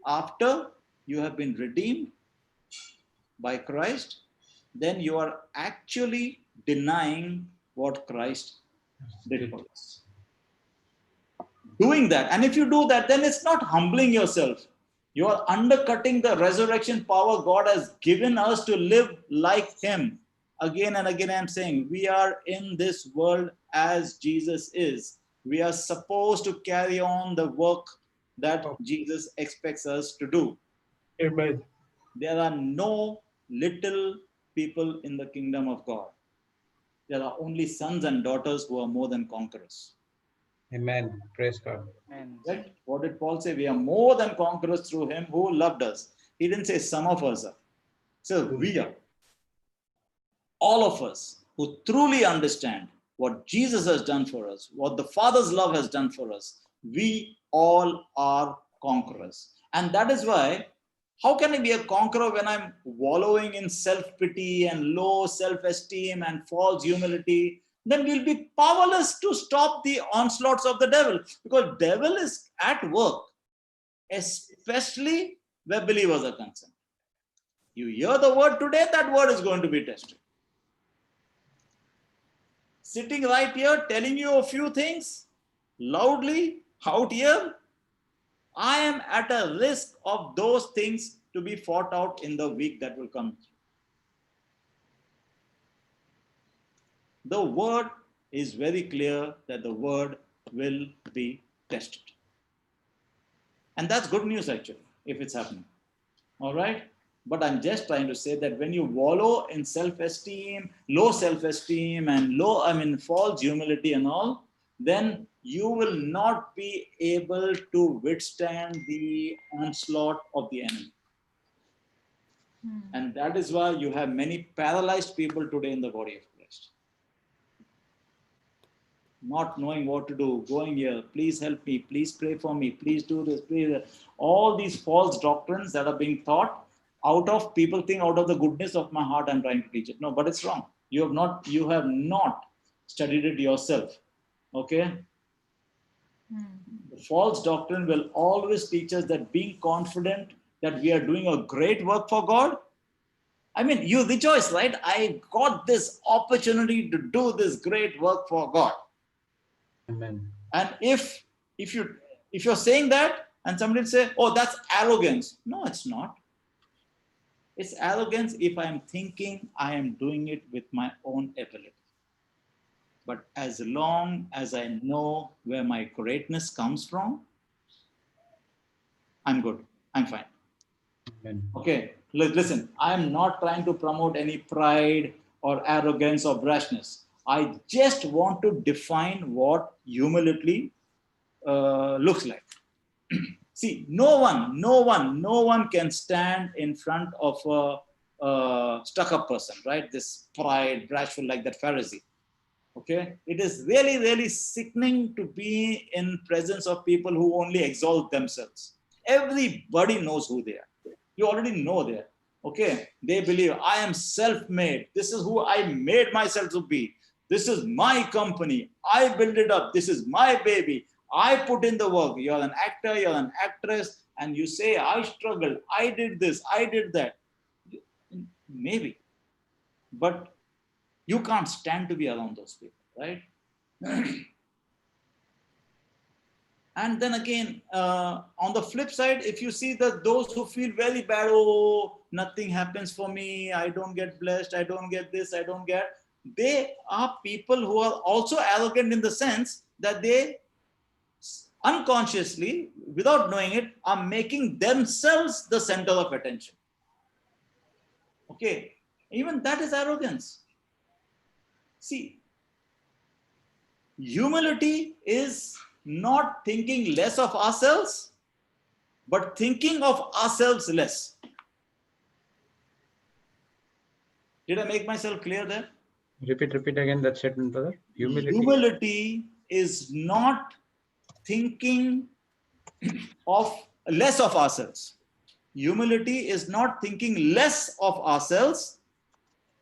after you have been redeemed by Christ, then you are actually denying what Christ did for us. Doing that, and if you do that, then it's not humbling yourself. You are undercutting the resurrection power God has given us to live like Him. Again and again, I'm saying we are in this world as Jesus is. We are supposed to carry on the work that Jesus expects us to do. Amen. There are no little people in the kingdom of God. There are only sons and daughters who are more than conquerors. Amen. Praise God. Amen. Right? What did Paul say? We are more than conquerors through Him who loved us. He didn't say some of us are. So we are. All of us who truly understand what Jesus has done for us, what the Father's love has done for us, we all are conquerors. And that is why, how can I be a conqueror when I'm wallowing in self-pity and low self-esteem and false humility? Then we'll be powerless to stop the onslaughts of the devil, because devil is at work, especially where believers are concerned. You hear the word today, that word is going to be tested. Sitting right here, telling you a few things loudly out here, I am at a risk of those things to be fought out in the week that will come. The word is very clear that the word will be tested. And that's good news actually, if it's happening. All right? But I'm just trying to say that when you wallow in self-esteem, low self-esteem and false humility and all, then you will not be able to withstand the onslaught of the enemy. And that is why you have many paralyzed people today in the body of Christ. Not knowing what to do, going here, please help me, please pray for me, please do this, please that. All these false doctrines that are being taught out of, people think out of the goodness of my heart I'm trying to teach it. No, but it's wrong. You have not studied it yourself. Okay? The false doctrine will always teach us that being confident that we are doing a great work for God. I mean, you rejoice, right? I got this opportunity to do this great work for God. Amen. And if you're saying that and somebody will say, oh, that's arrogance. No, it's not. It's arrogance if I'm thinking I am doing it with my own ability. But as long as I know where my greatness comes from, I'm good. I'm fine. Amen. Okay, listen, I'm not trying to promote any pride or arrogance or brashness. I just want to define what humility looks like. See, no one can stand in front of a stuck-up person, right? This pride, bashful, like that Pharisee. Okay, it is really, really sickening to be in presence of people who only exalt themselves. Everybody knows who they are. You already know they are. Okay, they believe I am self-made. This is who I made myself to be. This is my company. I built it up. This is my baby. I put in the work. You're an actor, you're an actress, and you say, I struggled. I did this, I did that. Maybe. But you can't stand to be around those people, right? And then again, on the flip side, if you see that those who feel very bad, oh, nothing happens for me, I don't get blessed, I don't get this, I don't get, they are people who are also arrogant in the sense that they unconsciously, without knowing it, are making themselves the center of attention. Okay, even that is arrogance. See, humility is not thinking less of ourselves, but thinking of ourselves less. Did I make myself clear there? Repeat again that statement, brother. Humility is not thinking of less of ourselves. Humility is not thinking less of ourselves.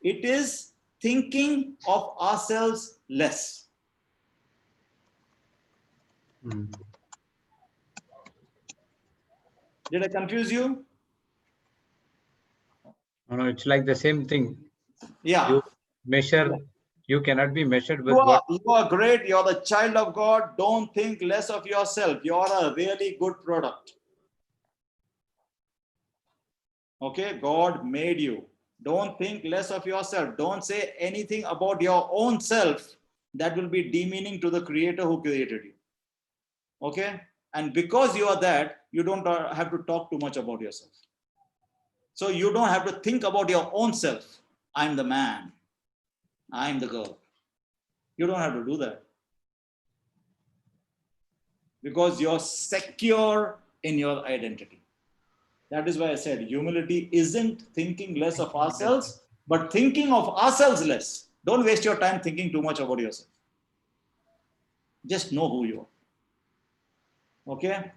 It is thinking of ourselves less. Hmm. Did I confuse you? No, it's like the same thing. Yeah. You measure, you cannot be measured with what. You are great. You're the child of God. Don't think less of yourself. You're a really good product. Okay, God made you. Don't think less of yourself. Don't say anything about your own self that will be demeaning to the Creator who created you. Okay, and because you are that, you don't have to talk too much about yourself. So you don't have to think about your own self. I'm the man. I'm the girl. You don't have to do that. Because you're secure in your identity. That is why I said humility isn't thinking less of ourselves, but thinking of ourselves less. Don't waste your time thinking too much about yourself. Just know who you are. Okay?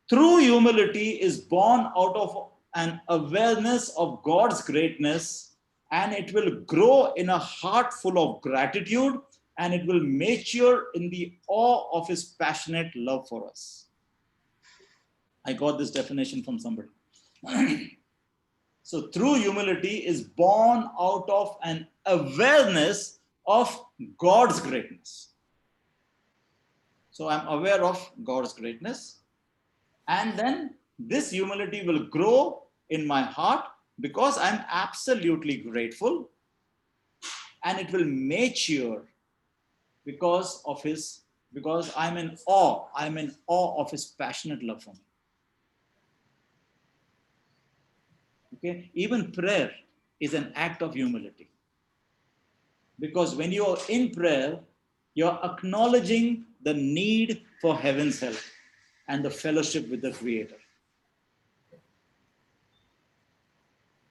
True humility is born out of an awareness of God's greatness, and it will grow in a heart full of gratitude, and it will mature in the awe of His passionate love for us. I got this definition from somebody. So true humility is born out of an awareness of God's greatness. So I'm aware of God's greatness, and then this humility will grow in my heart because I'm absolutely grateful, and it will mature because I'm in awe of His passionate love for me. Okay, even prayer is an act of humility, because when you are in prayer, you're acknowledging the need for heaven's help and the fellowship with the Creator.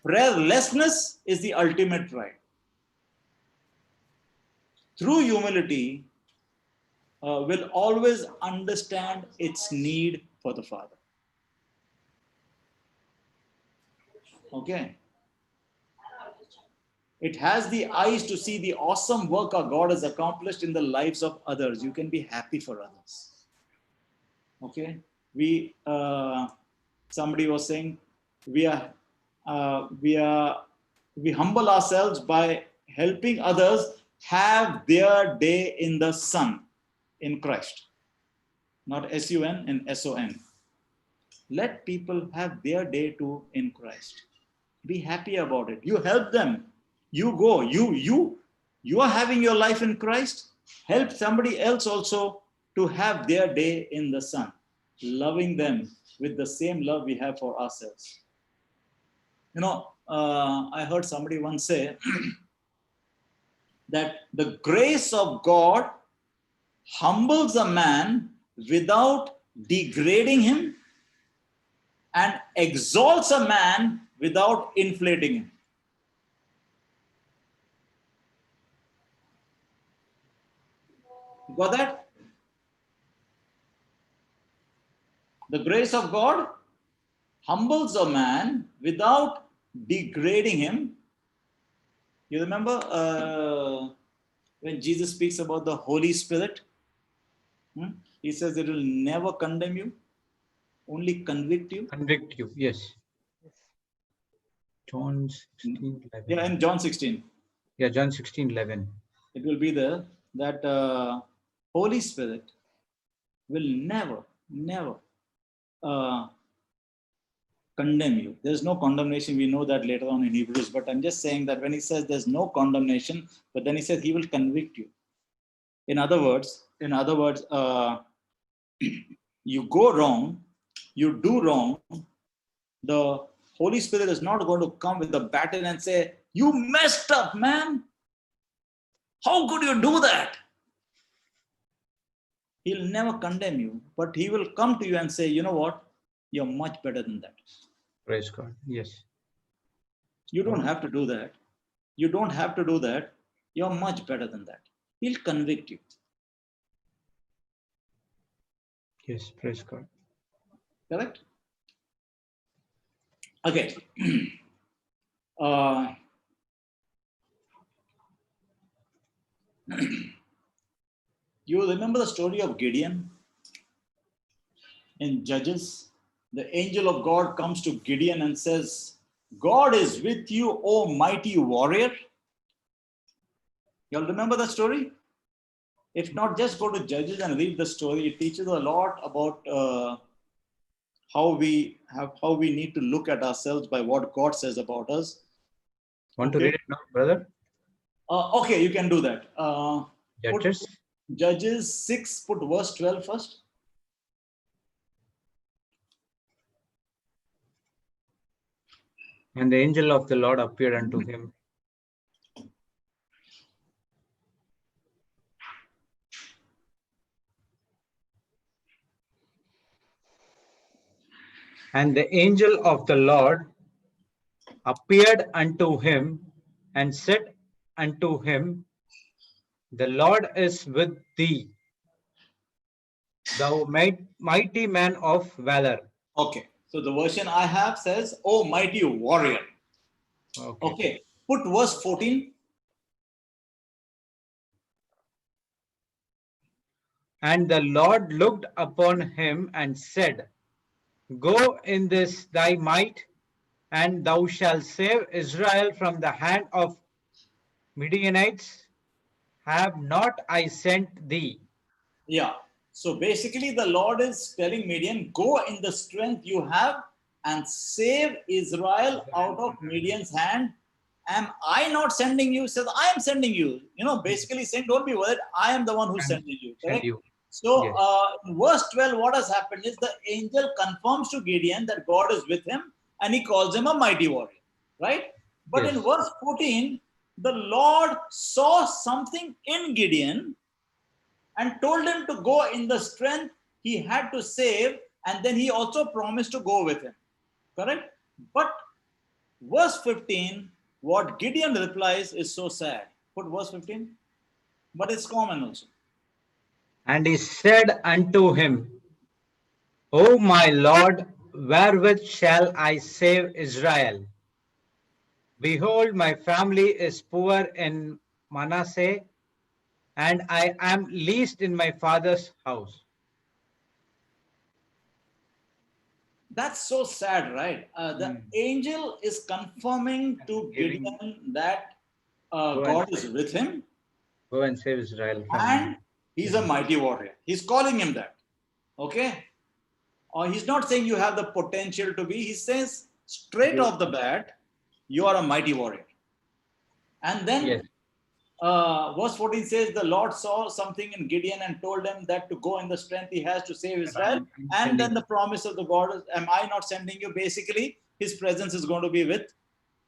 Prayerlessness is the ultimate pride. True humility will always understand its need for the Father. Okay. It has the eyes to see the awesome work our God has accomplished in the lives of others. You can be happy for others. Okay. Somebody was saying, we humble ourselves by helping others have their day in the sun, in Christ. Not S-U-N, in S-O-N. Let people have their day too in Christ. Be happy about it. You help them. You go. You are having your life in Christ. Help somebody else also to have their day in the sun, loving them with the same love we have for ourselves. You know, I heard somebody once say that the grace of God humbles a man without degrading him, and exalts a man without inflating him. Got that? The grace of God humbles a man without degrading him. You remember when Jesus speaks about the Holy Spirit? He says it will never condemn you, only convict you. Convict you, yes. John 16, 11. Yeah, in John 16. Yeah, John 16, 11. It will be there that Holy Spirit will never condemn you. There's no condemnation. We know that later on in Hebrews, but I'm just saying that when he says there's no condemnation, but then he says he will convict you. In other words, you go wrong, you do wrong, the Holy Spirit is not going to come with a baton and say, you messed up, man. How could you do that? He'll never condemn you, but he will come to you and say, you know what? You're much better than that. Praise God. Yes. You don't have to do that. You don't have to do that. You're much better than that. He'll convict you. Yes, praise God. Correct? Okay. uh, you remember the story of Gideon in Judges? The angel of God comes to Gideon and says, God is with you, O mighty warrior. Y'all remember the story? If not, just go to Judges and read the story. It teaches a lot about how we need to look at ourselves by what God says about us. Want to read it now, brother? Okay, you can do that. Judges. Judges 6, put verse 12 first. And the angel of the Lord appeared unto him. And the angel of the Lord appeared unto him and said unto him, the Lord is with thee, thou mighty man of valor. Okay, so the version I have says, "Oh mighty warrior." Okay, put verse 14. And the Lord looked upon him and said, go in this thy might, and thou shalt save Israel from the hand of Midianites. Have not I sent thee? Yeah. So basically, the Lord is telling Midian, go in the strength you have and save Israel out of Midian's hand. Am I not sending you? He says, I am sending you. Basically saying, don't be worried. I am the one who's sending you. Correct? So Yes. In verse 12, what has happened is the angel confirms to Gideon that God is with him and he calls him a mighty warrior. Right? But Yes. in verse 14, the Lord saw something in Gideon and told him to go in the strength he had to save, and then he also promised to go with him. Correct? But verse 15, what Gideon replies is so sad. Put verse 15. But it's common also. And he said unto him, O my Lord, wherewith shall I save Israel? Behold, my family is poor in Manasseh, and I am least in my father's house. That's so sad, right? The angel is confirming to Gideon that God is with him. Go and save Israel. And he's a mighty warrior. He's calling him that. Okay? Or he's not saying you have the potential to be. He says straight off the bat, you are a mighty warrior. And then verse 14 says, the Lord saw something in Gideon and told him that to go in the strength he has to save Israel. And then the promise of the God is, am I not sending you? Basically, his presence is going to be with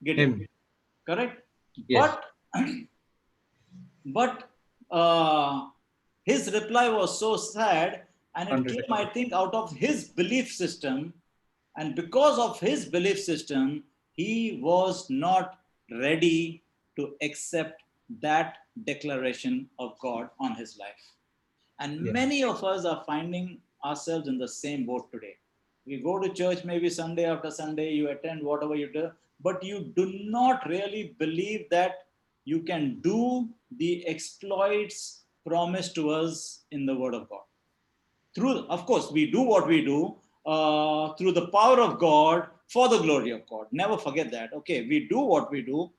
Gideon. Correct? Yes. But his reply was so sad, and it came, I think, out of his belief system. And because of his belief system, he was not ready to accept that declaration of God on his life. And many of us are finding ourselves in the same boat today. We go to church maybe Sunday after Sunday, you attend whatever you do, but you do not really believe that you can do the exploits promised to us in the Word of God. Of course, we do what we do through the power of God for the glory of God. Never forget that. Okay, we do what we do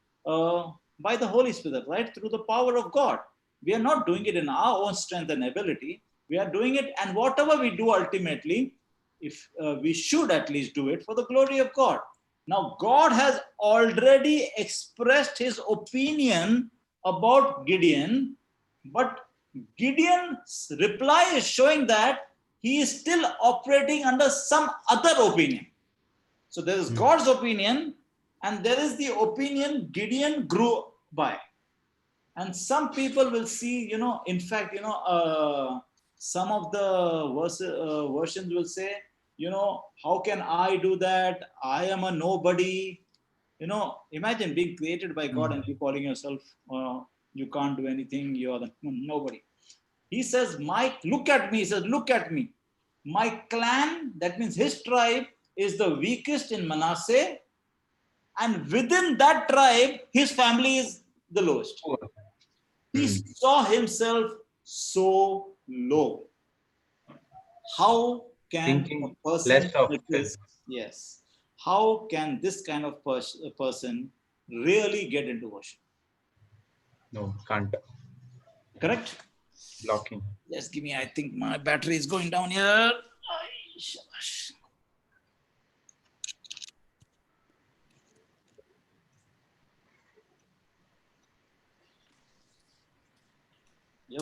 by the Holy Spirit, right? Through the power of God. We are not doing it in our own strength and ability. We are doing it, and whatever we do ultimately, if we should at least do it for the glory of God. Now, God has already expressed his opinion about Gideon, but Gideon's reply is showing that he is still operating under some other opinion. So there is God's opinion, and there is the opinion Gideon grew by. And some people will see, in fact, some of the versions will say, how can I do that? I am a nobody. Imagine being created by God and you calling yourself, you can't do anything, you are the nobody. He says, Mike, look at me. He says, look at me. My clan, that means his tribe, is the weakest in Manasseh. And within that tribe, his family is the lowest. He saw himself so low. How can Thinking a person less of like this, yes, how can this kind of person really get into worship? No, can't. Correct? Blocking. Just give me, I think my battery is going down here. ये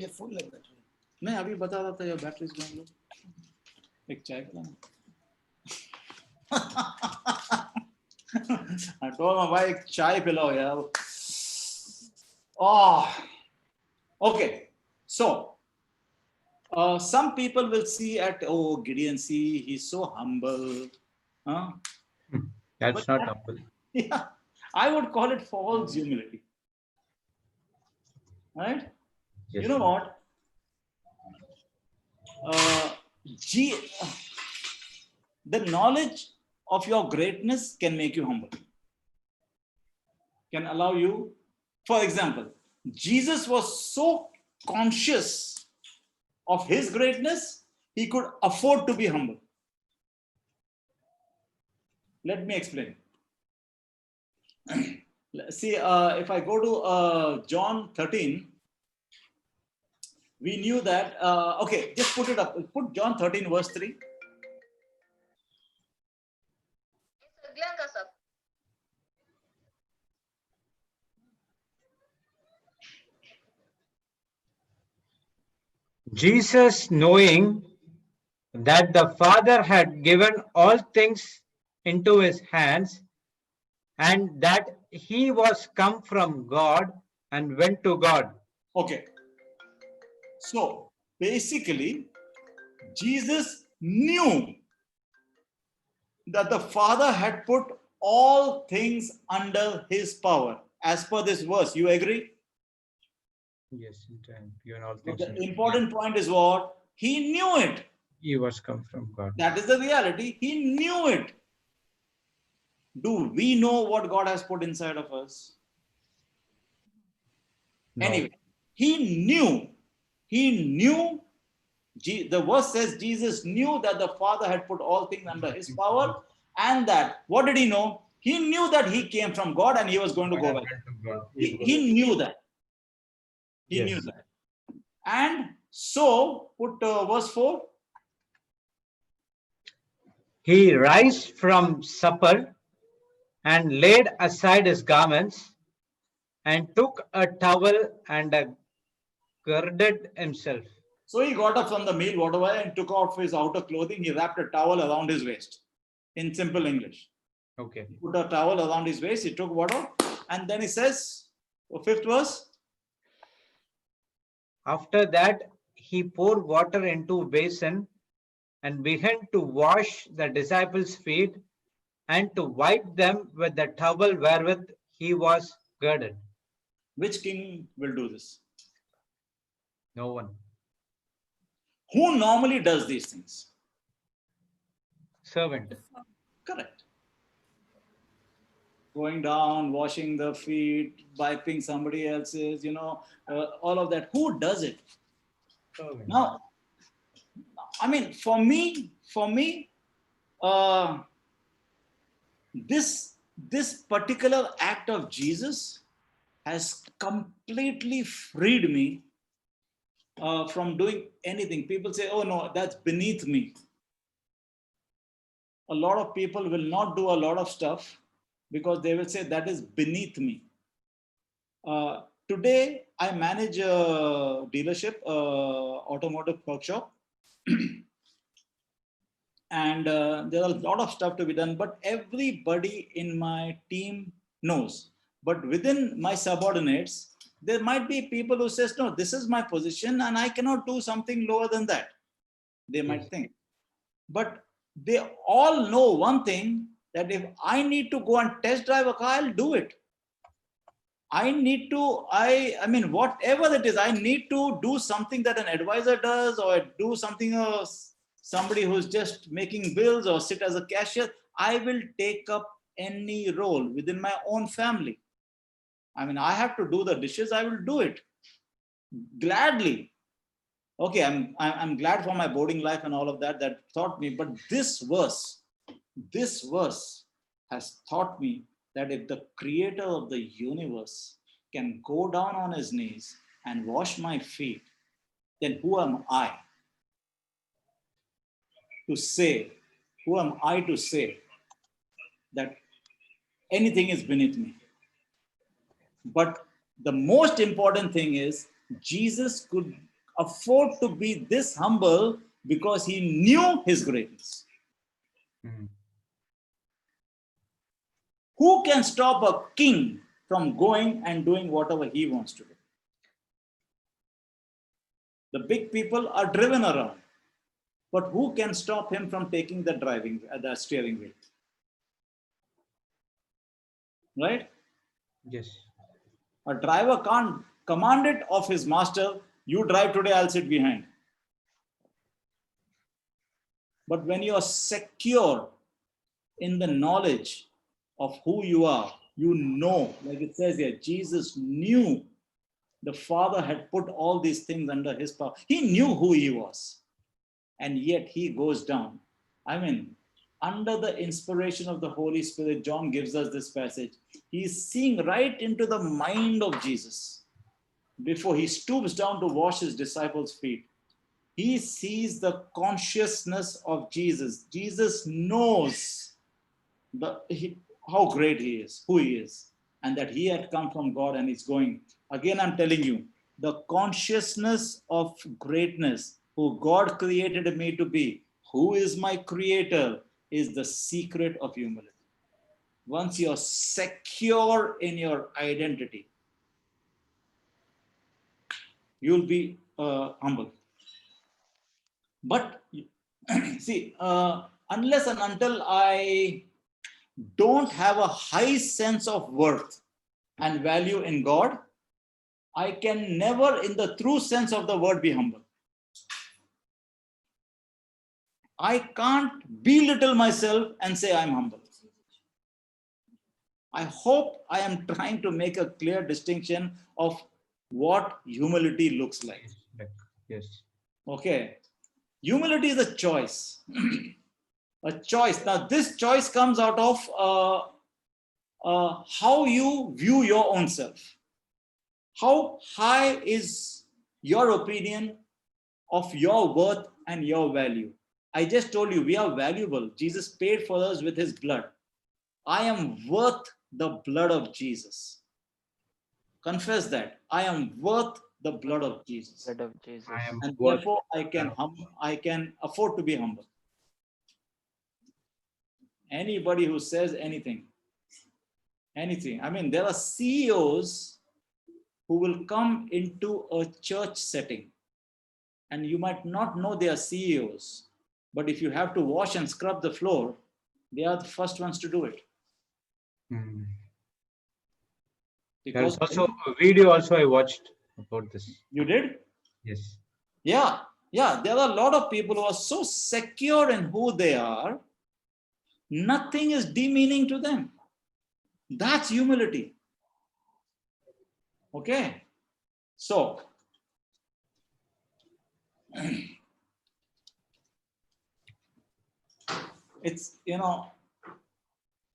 full है battery नहीं अभी बता रहा था ये battery is going लो एक चाय पिलाना I told my wife एक चाय पिलाओ यार okay so some people will see at Gideon, see he's so humble, That's not humble. Yeah, I would call it false humility, right? Yes. You know what? The knowledge of your greatness can make you humble, can allow you. For example, Jesus was so conscious of his greatness, he could afford to be humble. Let me explain. See, if I go to John 13, we knew that, okay, just put it up. Put John 13 verse 3. Jesus, knowing that the Father had given all things into his hands, and that he was come from God and went to God. Okay. So basically, Jesus knew that the Father had put all things under his power. As per this verse, you agree? Yes, given all things. The important point is what? He knew it. He was come from God. That is the reality. He knew it. Do we know what God has put inside of us? No. Anyway, he knew. The verse says Jesus knew that the Father had put all things under his power, and that, what did he know? He knew that he came from God and he was going to go back. He knew that. He knew that. And so, put verse 4. He rose from supper and laid aside his garments and took a towel and girded himself. So he got up from the meal, whatever, and took off his outer clothing. He wrapped a towel around his waist. In simple English. Okay. He put a towel around his waist. He took water. And then he says, 5th verse. After that, he poured water into a basin and began to wash the disciples' feet and to wipe them with the towel wherewith he was girded. Which king will do this? No one. Who normally does these things? Servant. Correct. Going down, washing the feet, wiping somebody else's, all of that. Who does it? Servant. Now, I mean, for me, this particular act of Jesus has completely freed me from doing anything. People say, oh no, that's beneath me. A lot of people will not do a lot of stuff because they will say that is beneath me. Today, I manage a dealership, automotive workshop. And there are a lot of stuff to be done, but everybody in my team knows. But within my subordinates, there might be people who says, no, this is my position and I cannot do something lower than that. They might think. But they all know one thing, that if I need to go and test drive a car, I'll do it. I need to, I mean, whatever it is, I need to do something that an advisor does, or do something else, somebody who's just making bills or sit as a cashier. I will take up any role within my own family. I mean, I have to do the dishes, I will do it gladly. Okay, I'm glad for my boarding life and all of that taught me, but this verse has taught me that if the creator of the universe can go down on his knees and wash my feet, then who am I to say that anything is beneath me? But the most important thing is Jesus could afford to be this humble because he knew his greatness. Who can stop a king from going and doing whatever he wants to do? The big people are driven around, but who can stop him from taking the steering wheel? Right? Yes. A driver can't command it of his master, you drive today, I'll sit behind. But when you are secure in the knowledge of who you are, you know, like it says here, Jesus knew the Father had put all these things under his power. He knew who he was. And yet he goes down. I mean, under the inspiration of the Holy Spirit, John gives us this passage. He's seeing right into the mind of Jesus. Before he stoops down to wash his disciples' feet, he sees the consciousness of Jesus. Jesus knows how great he is, who he is, and that he had come from God and he's going. Again, I'm telling you, the consciousness of greatness, who God created me to be, who is my creator, is the secret of humility. Once you're secure in your identity, you'll be humble. But see, unless and until I don't have a high sense of worth and value in God, I can never, in the true sense of the word, be humble. I can't belittle myself and say I'm humble. I hope I am trying to make a clear distinction of what humility looks like. Yes. Okay. Humility is a choice. A choice. Now, this choice comes out of how you view your own self. How high is your opinion of your worth and your value? I just told you we are valuable. Jesus paid for us with his blood. I am worth the blood of Jesus. Confess that. I am worth the blood of Jesus. Blood of Jesus. And therefore I can afford to be humble. Anybody who says anything. I mean, there are CEOs who will come into a church setting and you might not know they are CEOs, but if you have to wash and scrub the floor, they are the first ones to do it. There's also a video also I watched about this. You did? Yes. Yeah. There are a lot of people who are so secure in who they are, nothing is demeaning to them. That's humility. Okay. So, it's,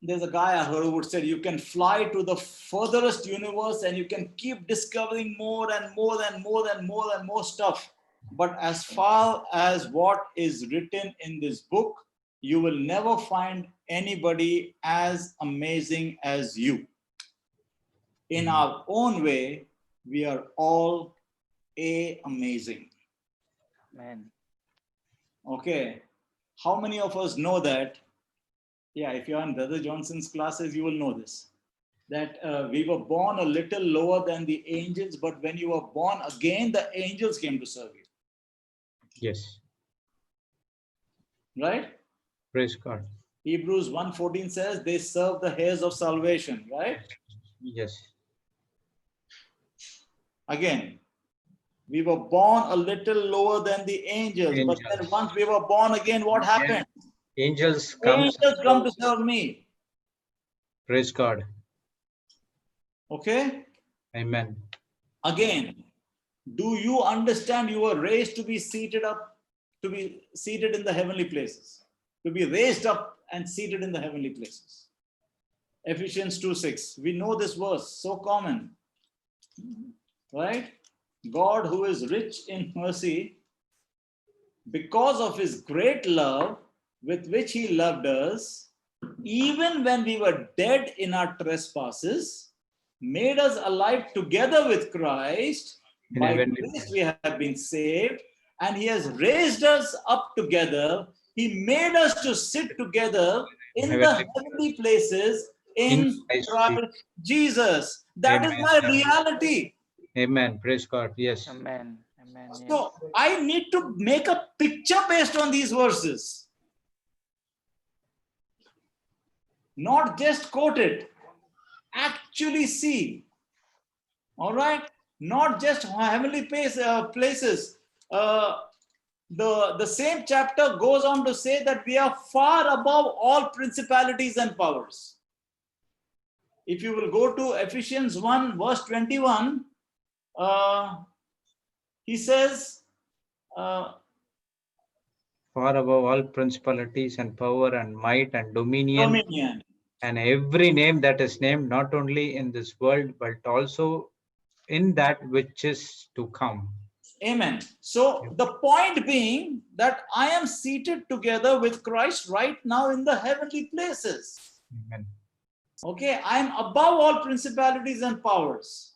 there's a guy I heard who would say you can fly to the furthest universe and you can keep discovering more and more and more and more and more stuff. But as far as what is written in this book, you will never find anybody as amazing as you. In our own way, we are all amazing. Amen. Okay. How many of us know that? Yeah, if you're in Brother Johnson's classes, you will know this. That we were born a little lower than the angels, but when you were born again, the angels came to serve you. Yes. Right? Praise God. Hebrews 1:14 says they serve the heirs of salvation, right? Yes. Again, we were born a little lower than the angels, but then Angels. once we were born again, what happened? Angels come. Angels come to serve me. Praise God. Okay? Amen. Again, do you understand you were raised to be seated in the heavenly places? To be raised up and seated in the heavenly places. Ephesians 2:6. We know this verse, so common. Right? God, who is rich in mercy, because of his great love with which he loved us, even when we were dead in our trespasses, made us alive together with Christ. In By heavenly grace we have been saved, and he has raised us up together. He made us to sit together in the Heavenly heavenly places in Christ Christ Jesus. That is Amen. my reality. Amen. Praise God. Yes. Amen. Amen. Yes. So I need to make a picture based on these verses. Not just quote it, actually see. All right? Not just heavenly places. The same chapter goes on to say that we are far above all principalities and powers. If you will go to Ephesians 1 verse 21, he says, Far above all principalities and power and might and dominion, and every name that is named, not only in this world, but also in that which is to come. Amen. So the point being that I am seated together with Christ right now in the heavenly places. Amen. Okay, I am above all principalities and powers.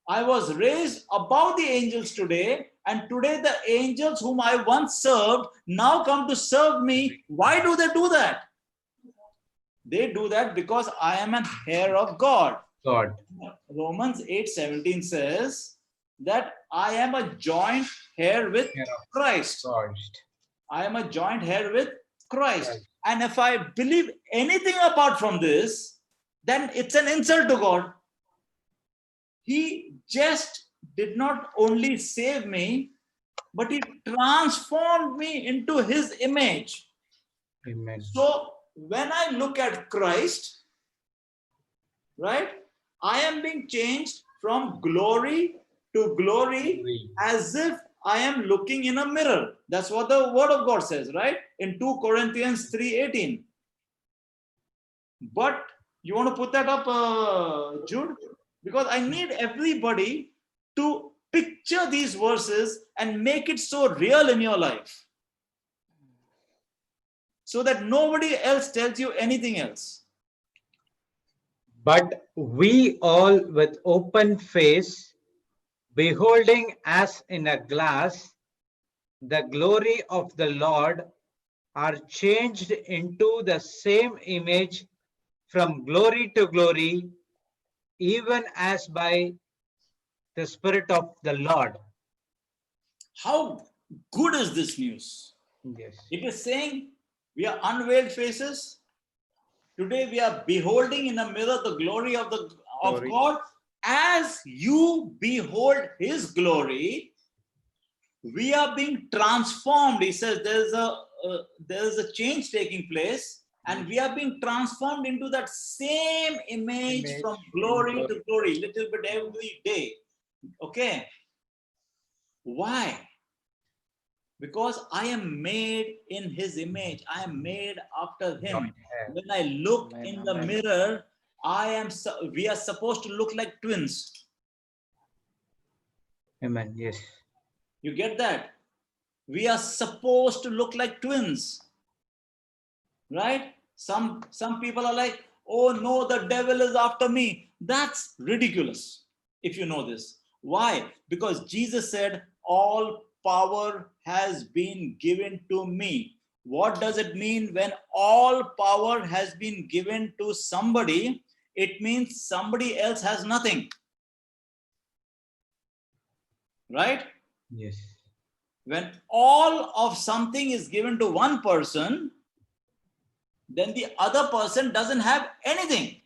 I was raised above the angels today, and today the angels whom I once served now come to serve me. Why do they do that? They do that because I am an heir of God. God. Romans 8:17 says that I am a joint heir with Christ. I am a joint heir with Christ. Right. And if I believe anything apart from this, then it's an insult to God. He just did not only save me, but he transformed me into his image. Amen. So when I look at Christ, right, I am being changed from glory to glory as if I am looking in a mirror. That's what the word of God says, right? In 2 Corinthians 3:18. But you want to put that up, Jude? Because I need everybody to picture these verses and make it so real in your life, so that nobody else tells you anything else. But we all with open face, beholding as in a glass the glory of the Lord, are changed into the same image from glory to glory, even as by the Spirit of the Lord. How good is this news? Yes. It is saying we are unveiled faces. Today we are beholding in a mirror the glory of God. As you behold his glory, we are being transformed. He says there is a change taking place, and we are being transformed into that same image from glory to glory, little bit every day. Okay. Why? Because I am made in his image. I am made after him. When I look in the mirror, we are supposed to look like twins. Amen. Yes. You get that? We are supposed to look like twins. Right? Some people are like, oh no, the devil is after me. That's ridiculous if you know this. Why? Because Jesus said, all power has been given to me. What does it mean when all power has been given to somebody? It means somebody else has nothing. Right? Yes. When all of something is given to one person, then the other person doesn't have anything.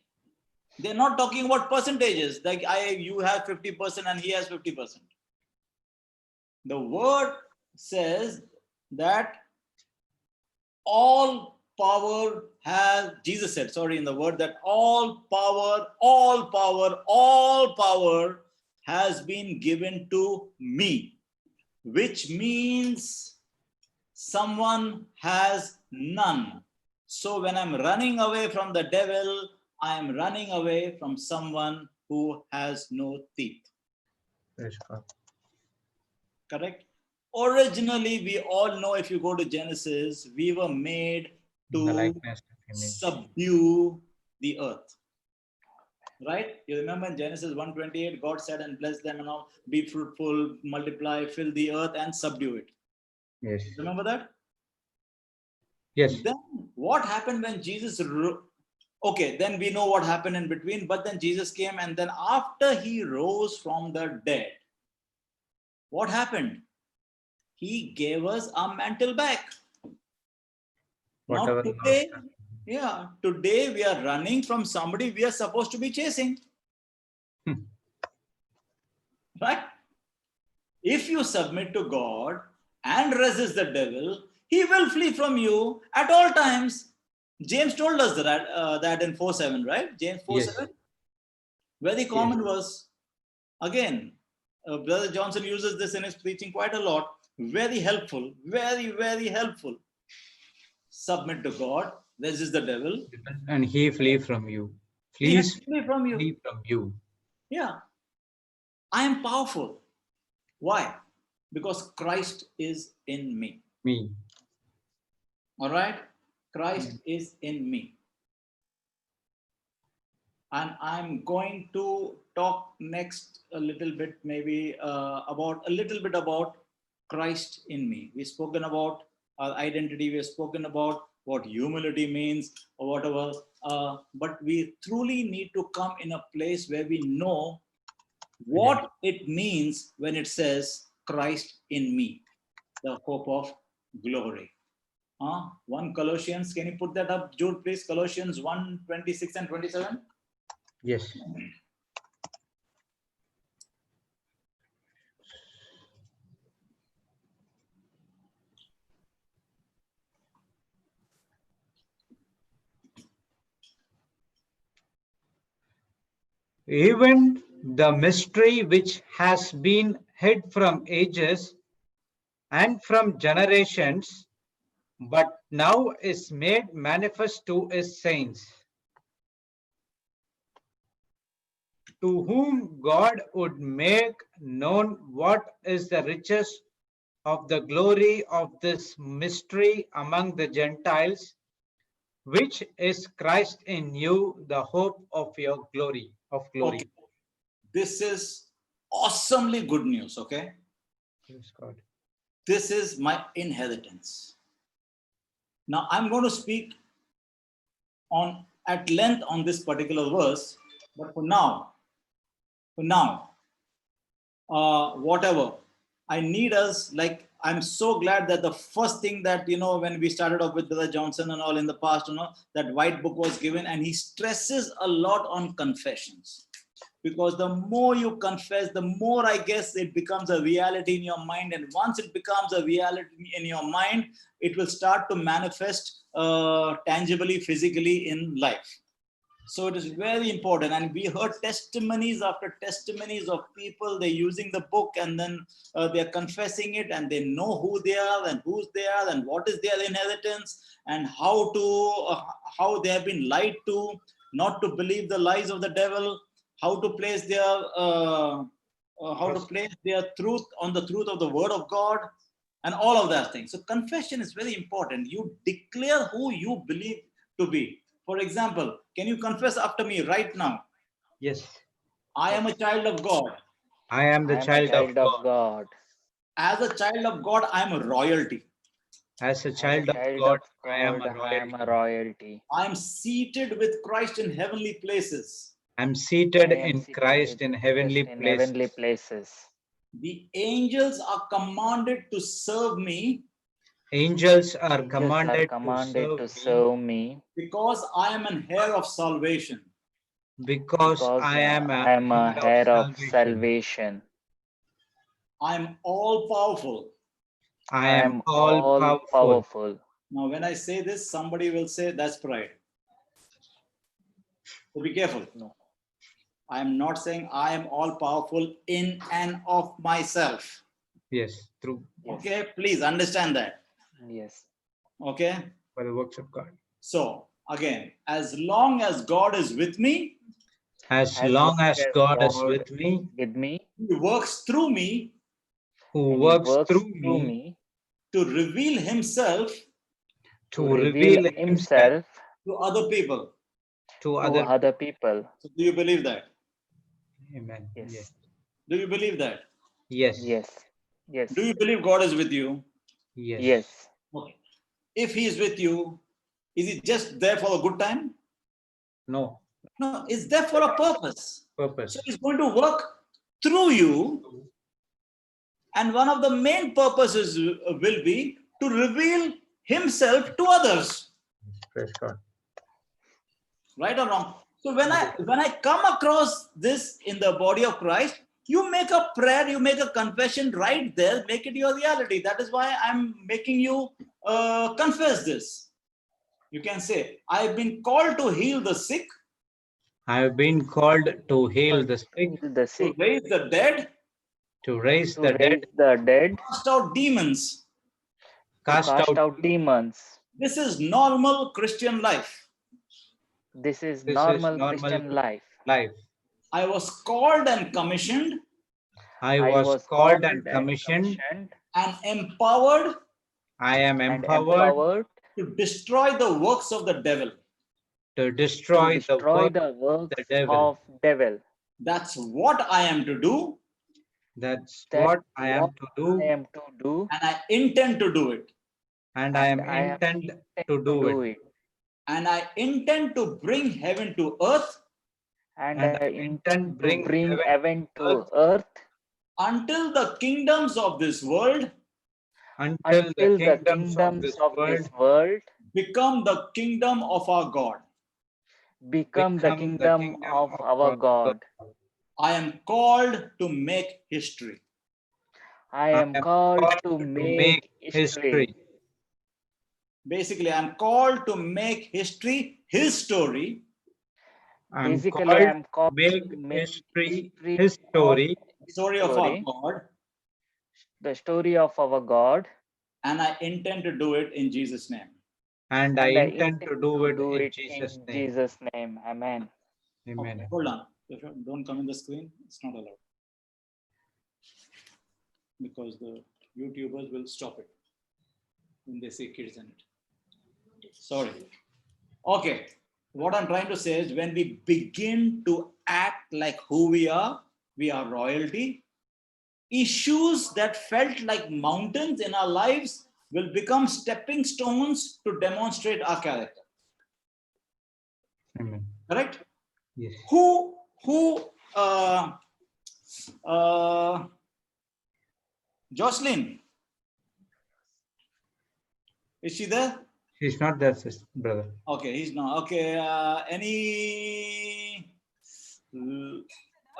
They're not talking about percentages, like you have 50% and he has 50%. The word says that all power has, Jesus said, sorry, in the word, that all power has been given to me, which means someone has none. So when I'm running away from the devil, I am running away from someone who has no teeth. Praise God. Correct? Originally, we all know, if you go to Genesis, we were made The to likeness of image. subdue the earth. Right? You remember in Genesis 1:28, God said, and bless them and all, be fruitful, multiply, fill the earth and subdue it. Yes. Remember that? Yes. Then what happened when Jesus, okay, then we know what happened in between, but then Jesus came, and then after he rose from the dead, what happened? He gave us our mantle back. Whatever Now today, today we are running from somebody we are supposed to be chasing. Right? If you submit to God and resist the devil, he will flee from you at all times. James told us that in 4:7, right? James 4:7. Very common verse. Again, Brother Johnson uses this in his preaching quite a lot. Very helpful. Very, very helpful. Submit to God, resist the devil, and he flee from you. he will Flees flee from you. flee from you. Yeah. I am powerful. Why? Because Christ is in me. Me. All right? Christ is in me. And I'm going to talk next a little bit, maybe about Christ in me. We've spoken about our identity. We've spoken about what humility means or whatever. But we truly need to come in a place where we know what it means when it says Christ in me, the hope of glory. 1 Colossians, can you put that up, Jude, please? Colossians 1:26 and 27. Yes. Even the mystery which has been hid from ages and from generations, but now is made manifest to his saints, to whom God would make known what is the riches of the glory of this mystery among the Gentiles, which is Christ in you, the hope of your glory. Okay. This is awesomely good news, okay? Praise God. This is my inheritance. Now, I'm going to speak at length on this particular verse, but for now, whatever, I need us, like, I'm so glad that the first thing that, when we started off with Brother Johnson and all in the past, that white book was given, and he stresses a lot on confessions. Because the more you confess, the more, I guess, it becomes a reality in your mind. And once it becomes a reality in your mind, it will start to manifest tangibly, physically in life. So it is very important. And we heard testimonies after testimonies of people, they're using the book, and then they're confessing it, and they know who they are and whose they are and what is their inheritance, and how they have been lied to, not to believe the lies of the devil, how to place their truth on the truth of the word of God, and all of that thing. So confession is very important. You declare who you believe to be. For example, can you confess after me right now? Yes. I am a child of God. I am the child of God. As a child of God, I am a royalty. As a child of God, I am a royalty. I am seated with Christ in heavenly places. I'm seated in Christ in heavenly places. The angels are commanded to serve me. Angels are Angels are commanded to commanded to serve me serve me because I am an heir of salvation. because because I am I a am a heir of heir of salvation. salvation. I am all powerful. I I am am all all powerful. powerful. Now, when I say this, somebody will say that's pride. So be careful. No. I am not saying I am all powerful in and of myself. Yes, true. Yes. Okay, please understand that. Yes. Okay, By the works of God. so again, as long as God is with me, As As long as God is God with me, with me, He works through me who and He works works through through me me to reveal Himself to reveal reveal himself Himself to other people. to to other. other people. So, do you believe that? Amen. Yes. Yes. Do you believe that? Yes. Yes. Yes. Do you believe God is with you? Yes. Yes. Okay. If He is with you, is He just there for a good time? No No, it's there for a purpose. purpose. So He's going to work through you, and one of the main purposes will be to reveal Himself to others. Praise God. Right or wrong? So when I come across this in the body of Christ, you make a prayer, you make a confession right there, make it your reality. That is why I'm making you confess this. You can say, I've been called to heal the sick, I have been called to heal the sick, Heal the to sick, raise the dead, to raise to the raise dead, the dead, cast out demons. to cast cast out. out demons. This is normal Christian life. This is This is normal normal Christian life. life. I was called and commissioned I I was was called called and commissioned. and empowered I am and empowered empowered to destroy the works of the devil. to to destroy the destroy work the of works the devil. of devil. That's what I am to do, That's That's what I am what to I do, am to do, and I intend to do it. and I am and I am intent intent to do do it. it. And I intend to bring heaven to earth And And I I intend intend to bring bring heaven heaven to earth to earth until the kingdoms of this world until the until the kingdoms of kingdoms this of world this world become the kingdom of our God. become the become the kingdom kingdom of of our our God. God. I am called to make history. I I am am called called to to make make history. history. Basically, I'm called to make history His story, I'm Basically, called I'm to called make to make history history his of story, the story of our story, God, the story of our God, and I intend to do it in Jesus' name. and I and I intend to intend do to it do in it Jesus' in name. Jesus' name. Amen. Amen. Okay, hold on. Don't come in the screen. It's not allowed. Because the YouTubers will stop it when they see kids in it. Sorry. Okay. What I'm trying to say is when we begin to act like who we are royalty. Issues that felt like mountains in our lives will become stepping stones to demonstrate our character. Amen. Correct? Yes. Who Jocelyn, is she there? She's not there, brother. Okay, he's not. Okay,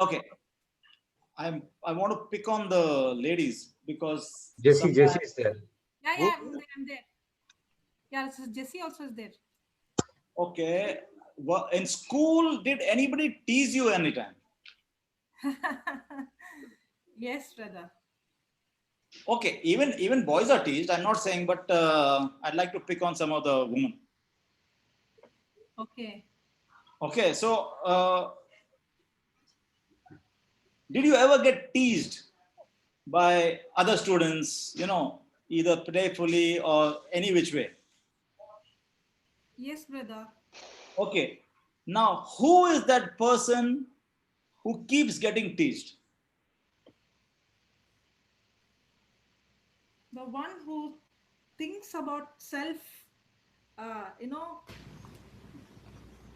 okay. I want to pick on the ladies because Jesse sometimes is there. Yeah, I'm there. Yeah, so Jesse also is there. okay. Well, in school, did anybody tease you anytime? Yes, brother. Okay, even boys are teased. I'm not saying, but I'd like to pick on some of the women. Okay. Okay, so did you ever get teased by other students? You know, either playfully or any which way. Yes, brother. Okay, now who is that person who keeps getting teased? The one who thinks about self, you know,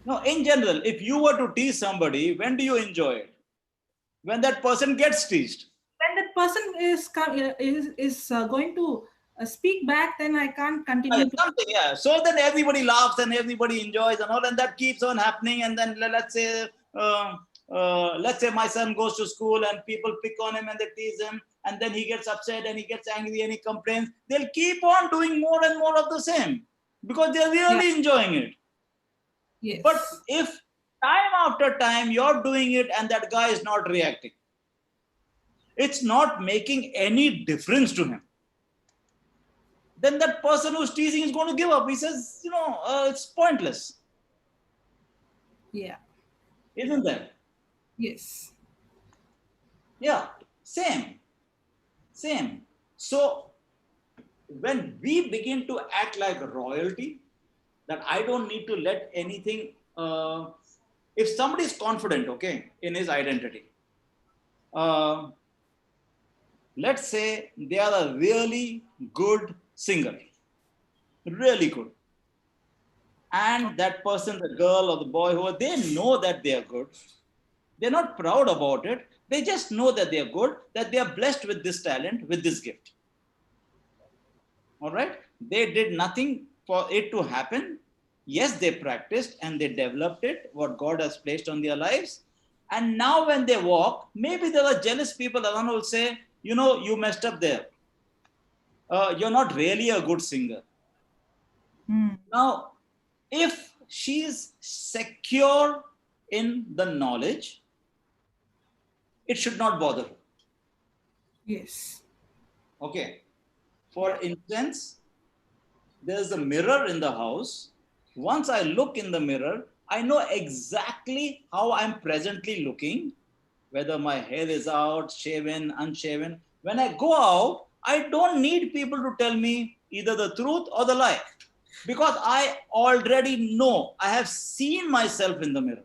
No, in general, if you were to tease somebody, when do you enjoy it? When that person gets teased. when that person is going to speak back, then I can't continue. Yeah, something, yeah. So then everybody laughs and everybody enjoys and all, and that keeps on happening. And then let's say my son goes to school and people pick on him and they tease him, and then he gets upset and he gets angry and he complains. They'll keep on doing more and more of the same because they're really enjoying it. Yes. But if time after time you're doing it and that guy is not reacting, it's not making any difference to him, then that person who's teasing is going to give up. He says, it's pointless. Yeah. Isn't that? Yes. Yeah, same. So when we begin to act like royalty, that I don't need to let anything, if somebody is confident, okay, in his identity, let's say they are a really good singer, really good. And that person, the girl or the boy, they know that they are good. They're not proud about it. They just know that they are good, that they are blessed with this talent, with this gift. All right? They did nothing for it to happen. Yes, they practiced and they developed it, what God has placed on their lives. And now when they walk, maybe there are jealous people around who will say, you messed up there. You're not really a good singer. Now, if she is secure in the knowledge, it should not bother her. Yes. Okay. For instance, there's a mirror in the house. Once I look in the mirror, I know exactly how I'm presently looking, whether my hair is out, shaven, unshaven. When I go out, I don't need people to tell me either the truth or the lie, because I already know. I have seen myself in the mirror.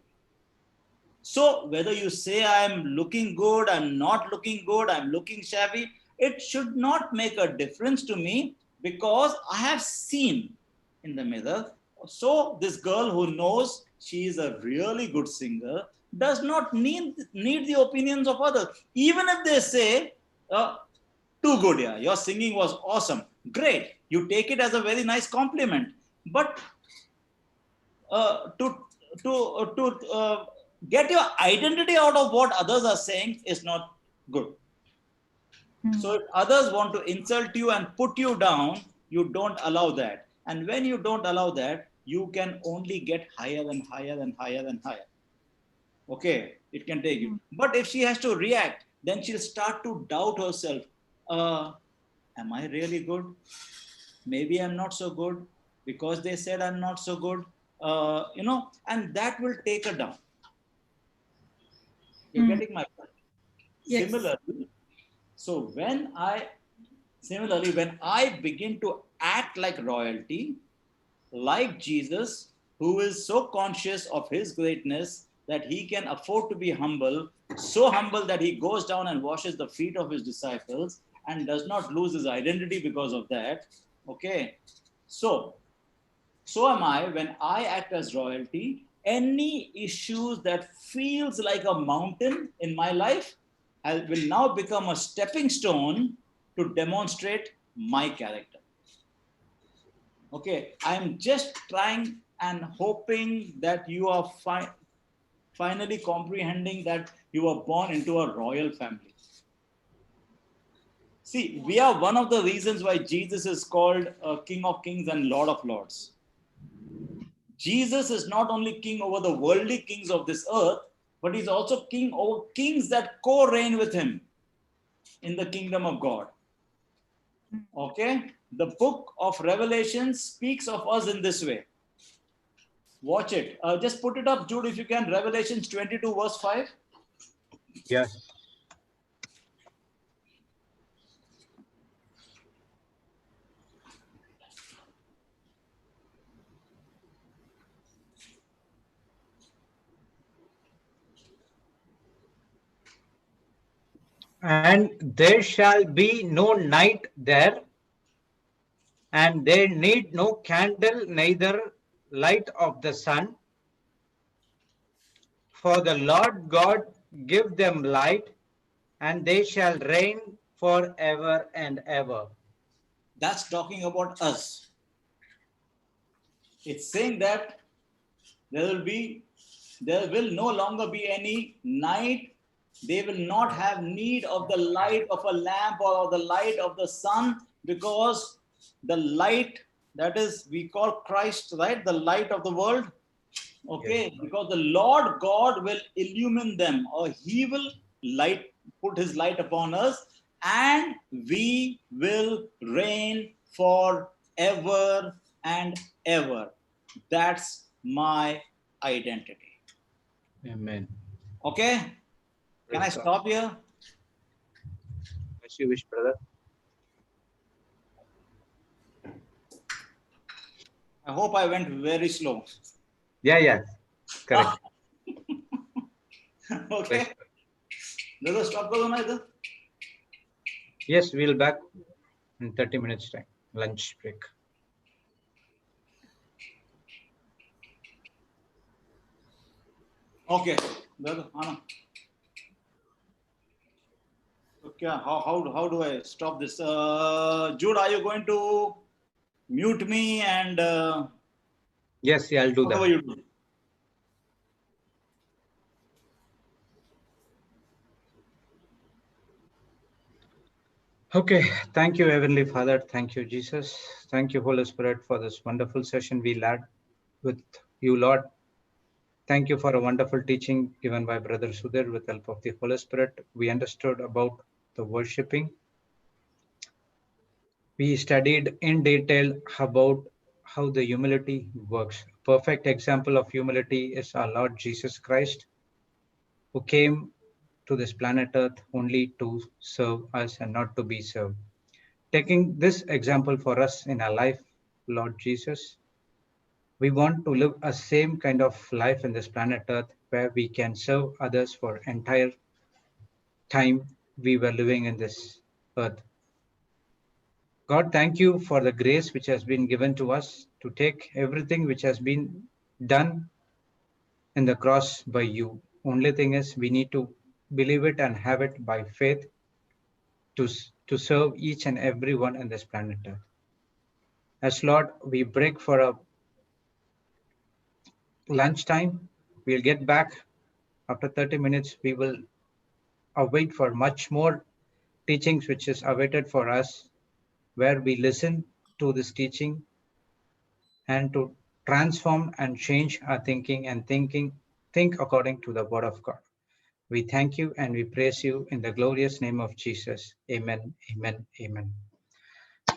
So whether you say I'm looking good, I'm not looking good, I'm looking shabby, it should not make a difference to me, because I have seen in the mirror. So this girl who knows she is a really good singer does not need the opinions of others. Even if they say, too good, yeah, your singing was awesome, great, you take it as a very nice compliment. But to get your identity out of what others are saying is not good. So if others want to insult you and put you down, you don't allow that. And when you don't allow that, you can only get higher and higher and higher and higher. Okay, it can take you. But if she has to react, then she'll start to doubt herself. Am I really good? Maybe I'm not so good because they said I'm not so good. And that will take her down. You're getting my point? Yes. Similarly, when I begin to act like royalty, like Jesus, who is so conscious of his greatness that he can afford to be humble, so humble that he goes down and washes the feet of his disciples and does not lose his identity because of that. Okay. So am I. When I act as royalty, any issues that feels like a mountain in my life will now become a stepping stone to demonstrate my character. Okay, I'm just trying and hoping that you are finally comprehending that you were born into a royal family. See, we are one of the reasons why Jesus is called King of Kings and Lord of Lords. Jesus is not only king over the worldly kings of this earth, but he's also king over kings that co-reign with him in the kingdom of God. Okay? The book of Revelation speaks of us in this way. Watch it. Just put it up, Jude, if you can. Revelations 22, verse 5. Yes. And there shall be no night there, and they need no candle, neither light of the sun. For the Lord God give them light, and they shall reign forever and ever. That's talking about us. It's saying that there will no longer be any night. They will not have need of the light of a lamp or of the light of the sun, because the light, that is, we call Christ, right? The light of the world. Okay, Yes. because the Lord God will illumine them, or He will put His light upon us, and we will reign forever and ever. That's my identity. Amen. Okay, can I Praise God. stop here? As you wish, brother. I hope I went very slow. Yeah. Correct. Okay, brother, stop karo na idhar. Yes, we'll back in 30 minutes time. Lunch break. Okay, brother, Anna. Okay, how do I stop this? Jude, are you going to mute me and Yes, I'll do whatever that. you do? Okay. Thank you, Heavenly Father. Thank you, Jesus. Thank you, Holy Spirit, for this wonderful session we had with you, Lord. Thank you for a wonderful teaching given by Brother Sudhir with help of the Holy Spirit. We understood about the worshipping. We studied in detail about how the humility works. Perfect example of humility is our Lord Jesus Christ, who came to this planet Earth only to serve us and not to be served. Taking this example for us in our life, Lord Jesus, we want to live a same kind of life in this planet Earth where we can serve others for entire time we were living in this earth. God, thank you for the grace which has been given to us to take everything which has been done in the cross by you. Only thing is we need to believe it and have it by faith to serve each and every one in this planet Earth. As Lord, we break for a lunchtime. We'll get back after 30 minutes. We will await for much more teachings which is awaited for us, where we listen to this teaching and to transform and change our thinking and think according to the word of God. We thank you and we praise you in the glorious name of Jesus. Amen, amen, amen.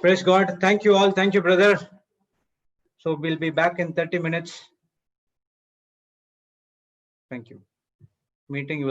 Praise God. Thank you all. Thank you, brother. So we'll be back in 30 minutes. Thank you. Meeting will